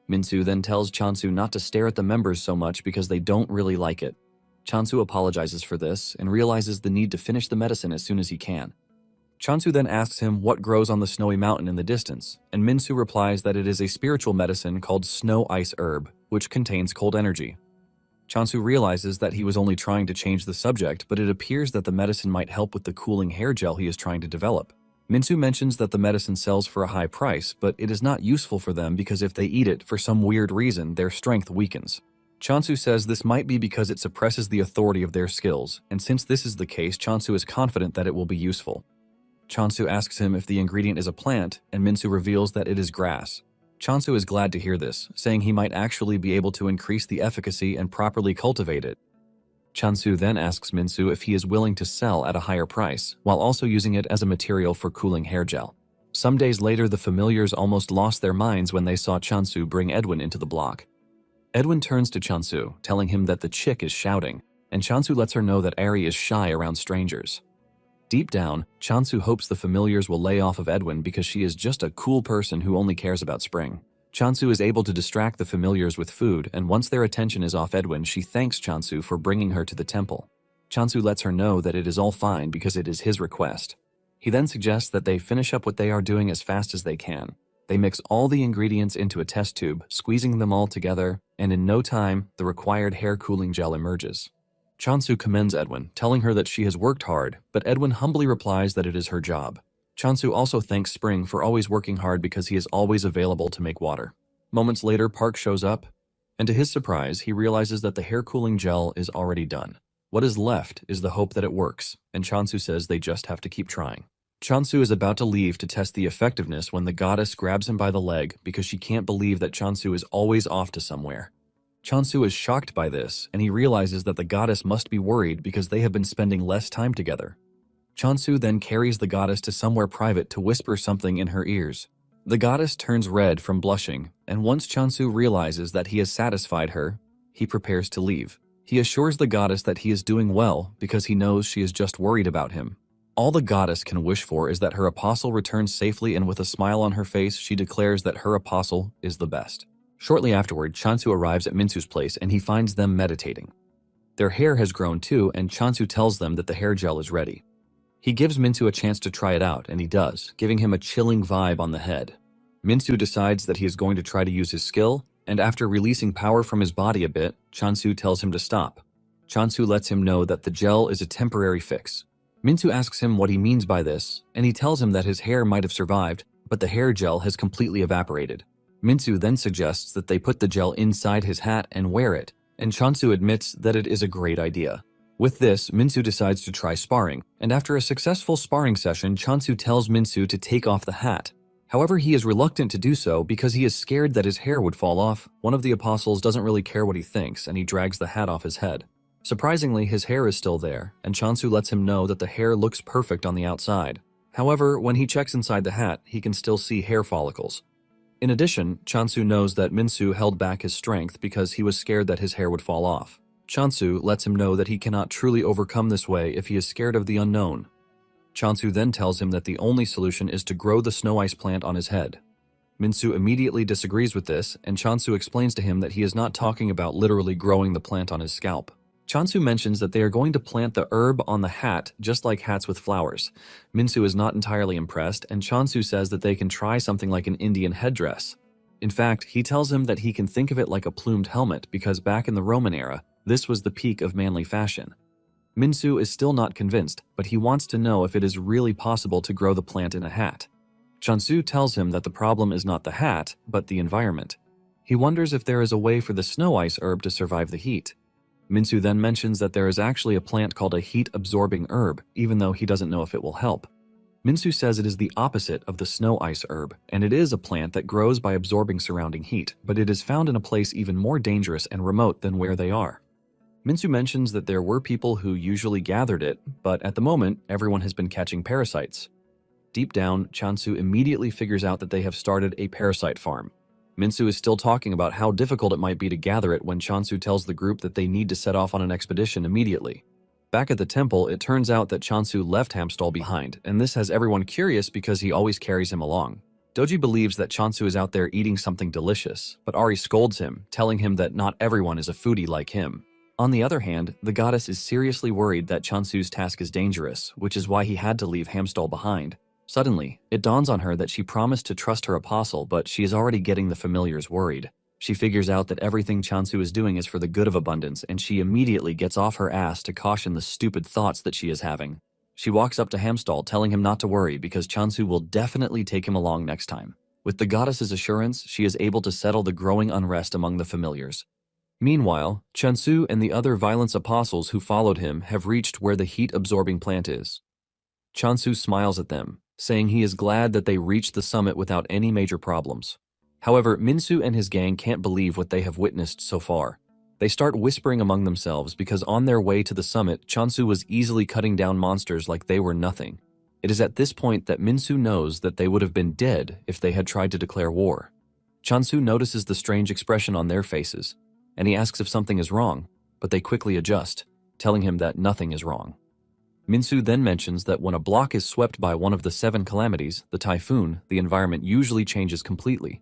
Minsu then tells Chansu not to stare at the members so much because they don't really like it. Chansu apologizes for this and realizes the need to finish the medicine as soon as he can. Chansu then asks him what grows on the snowy mountain in the distance, and Minsu replies that it is a spiritual medicine called Snow Ice Herb, which contains cold energy. Chansu realizes that he was only trying to change the subject, but it appears that the medicine might help with the cooling hair gel he is trying to develop. Minsu mentions that the medicine sells for a high price, but it is not useful for them because if they eat it for some weird reason, their strength weakens. Chansu says this might be because it suppresses the authority of their skills, and since this is the case, Chansu is confident that it will be useful. Chansu asks him if the ingredient is a plant, and Minsu reveals that it is grass. Chansu is glad to hear this, saying he might actually be able to increase the efficacy and properly cultivate it. Chansu then asks Minsu if he is willing to sell at a higher price, while also using it as a material for cooling hair gel. Some days later, the familiars almost lost their minds when they saw Chansu bring Edwin into the block. Edwin turns to Chansu, telling him that the chick is shouting, and Chansu lets her know that Ari is shy around strangers. Deep down, Chansu hopes the familiars will lay off of Edwin because she is just a cool person who only cares about spring. Chansu is able to distract the familiars with food, and once their attention is off Edwin, she thanks Chansu for bringing her to the temple. Chansu lets her know that it is all fine because it is his request. He then suggests that they finish up what they are doing as fast as they can. They mix all the ingredients into a test tube, squeezing them all together, and in no time, the required hair cooling gel emerges. Chansu commends Edwin, telling her that she has worked hard, but Edwin humbly replies that it is her job. Chansu also thanks Spring for always working hard because he is always available to make water. Moments later, Park shows up, and to his surprise, he realizes that the hair cooling gel is already done. What is left is the hope that it works, and Chansu says they just have to keep trying. Chansu is about to leave to test the effectiveness when the goddess grabs him by the leg because she can't believe that Chansu is always off to somewhere. Chansu is shocked by this, and he realizes that the goddess must be worried because they have been spending less time together. Chansu then carries the goddess to somewhere private to whisper something in her ears. The goddess turns red from blushing, and once Chansu realizes that he has satisfied her, he prepares to leave. He assures the goddess that he is doing well because he knows she is just worried about him. All the goddess can wish for is that her apostle returns safely, and with a smile on her face, she declares that her apostle is the best. Shortly afterward, Chansu arrives at Minsu's place and he finds them meditating. Their hair has grown too, and Chansu tells them that the hair gel is ready. He gives Minsu a chance to try it out, and he does, giving him a chilling vibe on the head. Minsu decides that he is going to try to use his skill, and after releasing power from his body a bit, Chansu tells him to stop. Chansu lets him know that the gel is a temporary fix. Minsu asks him what he means by this, and he tells him that his hair might have survived, but the hair gel has completely evaporated. Minsu then suggests that they put the gel inside his hat and wear it, and Chansu admits that it is a great idea. With this, Minsu decides to try sparring, and after a successful sparring session, Chansu tells Minsu to take off the hat. However, he is reluctant to do so because he is scared that his hair would fall off. One of the apostles doesn't really care what he thinks, and he drags the hat off his head. Surprisingly, his hair is still there, and Chansu lets him know that the hair looks perfect on the outside. However, when he checks inside the hat, he can still see hair follicles. In addition, Chansu knows that Minsu held back his strength because he was scared that his hair would fall off. Chansu lets him know that he cannot truly overcome this way if he is scared of the unknown. Chansu then tells him that the only solution is to grow the snow ice plant on his head. Minsu immediately disagrees with this, and Chansu explains to him that he is not talking about literally growing the plant on his scalp. Chansu mentions that they are going to plant the herb on the hat just like hats with flowers. Minsu is not entirely impressed, and Chansu says that they can try something like an Indian headdress. In fact, he tells him that he can think of it like a plumed helmet because back in the Roman era, this was the peak of manly fashion. Minsu is still not convinced, but he wants to know if it is really possible to grow the plant in a hat. Chansu tells him that the problem is not the hat, but the environment. He wonders if there is a way for the snow ice herb to survive the heat. Minsu then mentions that there is actually a plant called a heat-absorbing herb, even though he doesn't know if it will help. Minsu says it is the opposite of the snow ice herb, and it is a plant that grows by absorbing surrounding heat, but it is found in a place even more dangerous and remote than where they are. Minsu mentions that there were people who usually gathered it, but at the moment, everyone has been catching parasites. Deep down, Chansu immediately figures out that they have started a parasite farm. Minsu is still talking about how difficult it might be to gather it when Chansu tells the group that they need to set off on an expedition immediately. Back at the temple, it turns out that Chansu left Hamstall behind, and this has everyone curious because he always carries him along. Doji believes that Chansu is out there eating something delicious, but Ari scolds him, telling him that not everyone is a foodie like him. On the other hand, the goddess is seriously worried that Chansu's task is dangerous, which is why he had to leave Hamstall behind. Suddenly, it dawns on her that she promised to trust her apostle, but she is already getting the familiars worried. She figures out that everything Chansu is doing is for the good of abundance, and she immediately gets off her ass to caution the stupid thoughts that she is having. She walks up to Hamstall, telling him not to worry because Chansu will definitely take him along next time. With the goddess's assurance, she is able to settle the growing unrest among the familiars. Meanwhile, Chansu and the other violence apostles who followed him have reached where the heat-absorbing plant is. Chansu smiles at them, saying he is glad that they reached the summit without any major problems. However, Minsu and his gang can't believe what they have witnessed so far. They start whispering among themselves because on their way to the summit, Chansu was easily cutting down monsters like they were nothing. It is at this point that Minsu knows that they would have been dead if they had tried to declare war. Chansu notices the strange expression on their faces, and he asks if something is wrong, but they quickly adjust, telling him that nothing is wrong. Minsu then mentions that when a block is swept by one of the 7 calamities, the typhoon, the environment usually changes completely.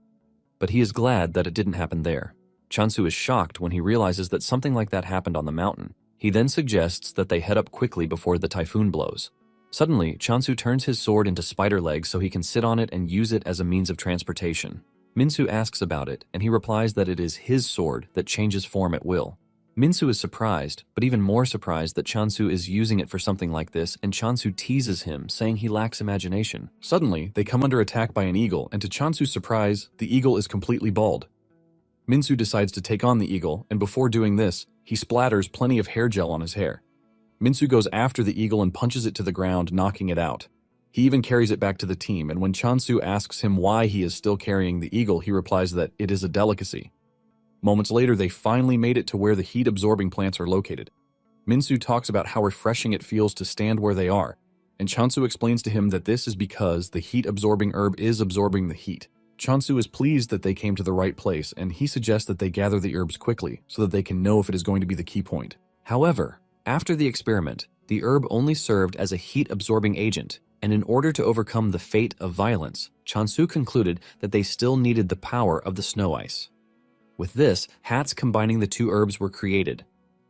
But he is glad that it didn't happen there. Chansu is shocked when he realizes that something like that happened on the mountain. He then suggests that they head up quickly before the typhoon blows. Suddenly, Chansu turns his sword into spider legs so he can sit on it and use it as a means of transportation. Minsu asks about it, and he replies that it is his sword that changes form at will. Minsu is surprised, but even more surprised that Chansu is using it for something like this, and Chansu teases him, saying he lacks imagination. Suddenly, they come under attack by an eagle, and to Chansu's surprise, the eagle is completely bald. Minsu decides to take on the eagle, and before doing this, he splatters plenty of hair gel on his hair. Minsu goes after the eagle and punches it to the ground, knocking it out. He even carries it back to the team, and when Chansu asks him why he is still carrying the eagle, he replies that it is a delicacy. Moments later, they finally made it to where the heat-absorbing plants are located. Minsu talks about how refreshing it feels to stand where they are, and Chansu explains to him that this is because the heat-absorbing herb is absorbing the heat. Chansu is pleased that they came to the right place, and he suggests that they gather the herbs quickly so that they can know if it is going to be the key point. However, after the experiment, the herb only served as a heat-absorbing agent, and in order to overcome the fate of violence, Chansu concluded that they still needed the power of the snow ice. With this, hats combining the 2 herbs were created.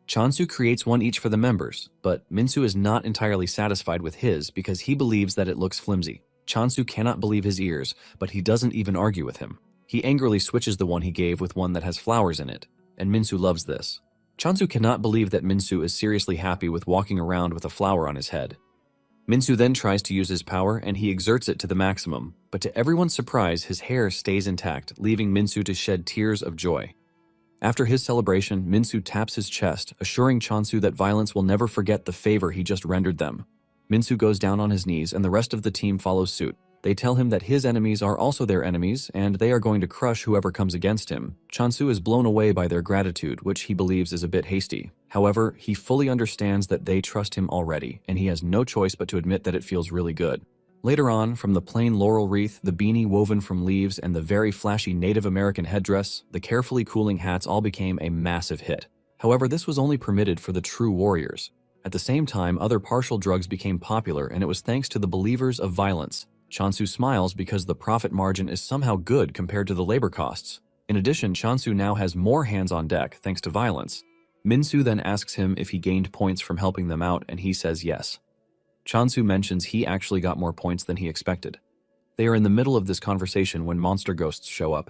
Chansu creates one each for the members, but Minsu is not entirely satisfied with his because he believes that it looks flimsy. Chansu cannot believe his ears, but he doesn't even argue with him. He angrily switches the one he gave with one that has flowers in it, and Minsu loves this. Chansu cannot believe that Minsu is seriously happy with walking around with a flower on his head. Minsu then tries to use his power, and he exerts it to the maximum, but to everyone's surprise, his hair stays intact, leaving Minsu to shed tears of joy. After his celebration, Minsu taps his chest, assuring Chansu that violence will never forget the favor he just rendered them. Minsu goes down on his knees, and the rest of the team follows suit. They tell him that his enemies are also their enemies, and they are going to crush whoever comes against him. Chansu is blown away by their gratitude, which he believes is a bit hasty. However, he fully understands that they trust him already, and he has no choice but to admit that it feels really good. Later on, from the plain laurel wreath, the beanie woven from leaves, and the very flashy Native American headdress, the carefully cooling hats all became a massive hit. However, this was only permitted for the true warriors. At the same time, other partial drugs became popular, and it was thanks to the believers of violence. Chansu smiles because the profit margin is somehow good compared to the labor costs. In addition, Chansu now has more hands on deck thanks to violence. Minsu then asks him if he gained points from helping them out, and he says yes. Chansu mentions he actually got more points than he expected. They are in the middle of this conversation when monster ghosts show up.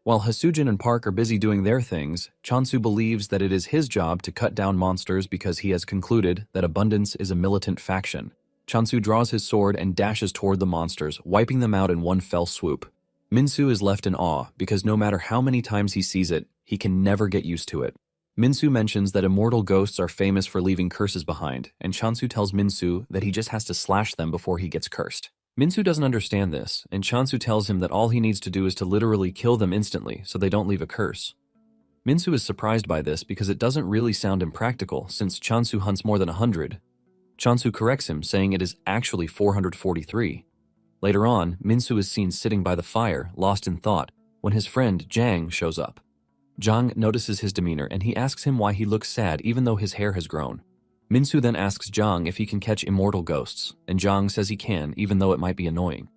While Hasujin and Park are busy doing their things, Chansu believes that it is his job to cut down monsters because he has concluded that abundance is a militant faction. Chansu draws his sword and dashes toward the monsters, wiping them out in one fell swoop. Minsu is left in awe because no matter how many times he sees it, he can never get used to it. Minsu mentions that immortal ghosts are famous for leaving curses behind, and Chansu tells Minsu that he just has to slash them before he gets cursed. Minsu doesn't understand this, and Chansu tells him that all he needs to do is to literally kill them instantly so they don't leave a curse. Minsu is surprised by this because it doesn't really sound impractical since Chansu hunts more than 100. Chansu corrects him, saying it is actually 443. Later on, Minsu is seen sitting by the fire, lost in thought, when his friend Jang shows up. Jang notices his demeanor and he asks him why he looks sad even though his hair has grown. Minsu then asks Jang if he can catch immortal ghosts, and Jang says he can even though it might be annoying.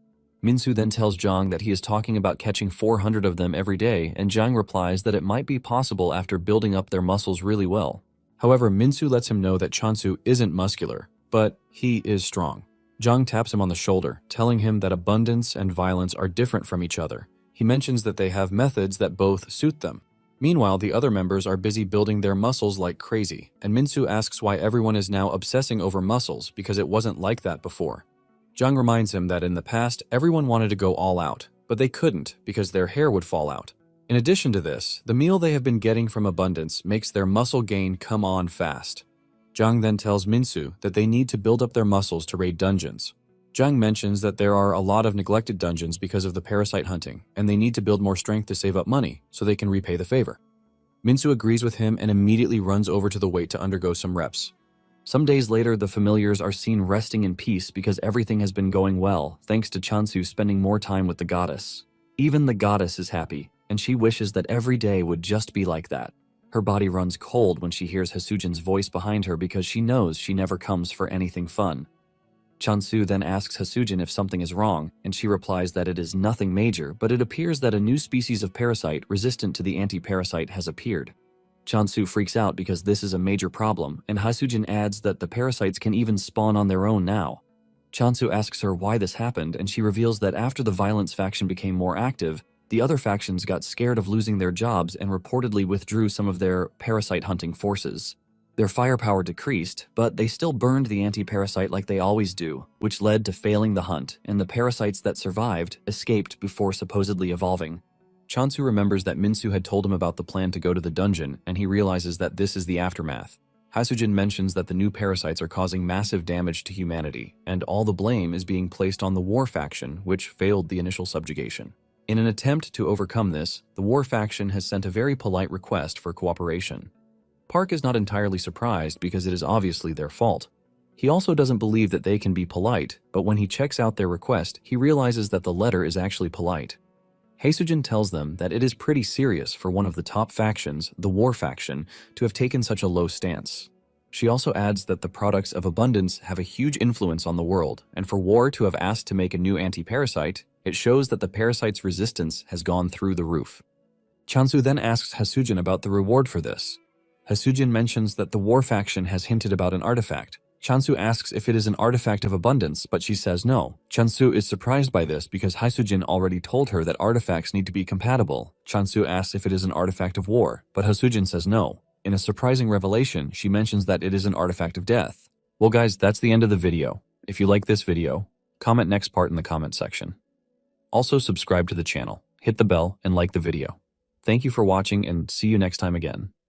Minsu then tells Jang that he is talking about catching 400 of them every day, and Jang replies that it might be possible after building up their muscles really well. However, Minsu lets him know that Chansu isn't muscular, but he is strong. Zhang taps him on the shoulder, telling him that abundance and violence are different from each other. He mentions that they have methods that both suit them. Meanwhile, the other members are busy building their muscles like crazy, and Minsu asks why everyone is now obsessing over muscles because it wasn't like that before. Zhang reminds him that in the past, everyone wanted to go all out, but they couldn't because their hair would fall out. In addition to this, the meal they have been getting from abundance makes their muscle gain come on fast. Zhang then tells Minsu that they need to build up their muscles to raid dungeons. Zhang mentions that there are a lot of neglected dungeons because of the parasite hunting, and they need to build more strength to save up money so they can repay the favor. Minsu agrees with him and immediately runs over to the weight to undergo some reps. Some days later, the familiars are seen resting in peace because everything has been going well, thanks to Chansu spending more time with the goddess. Even the goddess is happy, and she wishes that every day would just be like that. Her body runs cold when she hears Hasujin's voice behind her because she knows she never comes for anything fun. Chansu then asks Hasujin if something is wrong, and she replies that it is nothing major, but it appears that a new species of parasite resistant to the anti-parasite has appeared. Chansu freaks out because this is a major problem, and Hasujin adds that the parasites can even spawn on their own now. Chansu asks her why this happened, and she reveals that after the violence faction became more active, the other factions got scared of losing their jobs and reportedly withdrew some of their parasite hunting forces. Their firepower decreased, but they still burned the anti-parasite like they always do, which led to failing the hunt, and the parasites that survived escaped before supposedly evolving. Chansu remembers that Minsu had told him about the plan to go to the dungeon, and he realizes that this is the aftermath. Hasujin mentions that the new parasites are causing massive damage to humanity, and all the blame is being placed on the war faction, which failed the initial subjugation. In an attempt to overcome this, the war faction has sent a very polite request for cooperation. Park is not entirely surprised because it is obviously their fault. He also doesn't believe that they can be polite, but when he checks out their request, he realizes that the letter is actually polite. Hasujin tells them that it is pretty serious for one of the top factions, the war faction, to have taken such a low stance. She also adds that the products of abundance have a huge influence on the world, and for war to have asked to make a new anti-parasite, it shows that the parasite's resistance has gone through the roof. Chansu then asks Hasujin about the reward for this. Hasujin mentions that the war faction has hinted about an artifact. Chansu asks if it is an artifact of abundance, but she says no. Chansu is surprised by this because Hasujin already told her that artifacts need to be compatible. Chansu asks if it is an artifact of war, but Hasujin says no. In a surprising revelation, she mentions that it is an artifact of death. Well guys, that's the end of the video. If you like this video, comment next part in the comment section. Also subscribe to the channel, hit the bell, and like the video. Thank you for watching and see you next time again.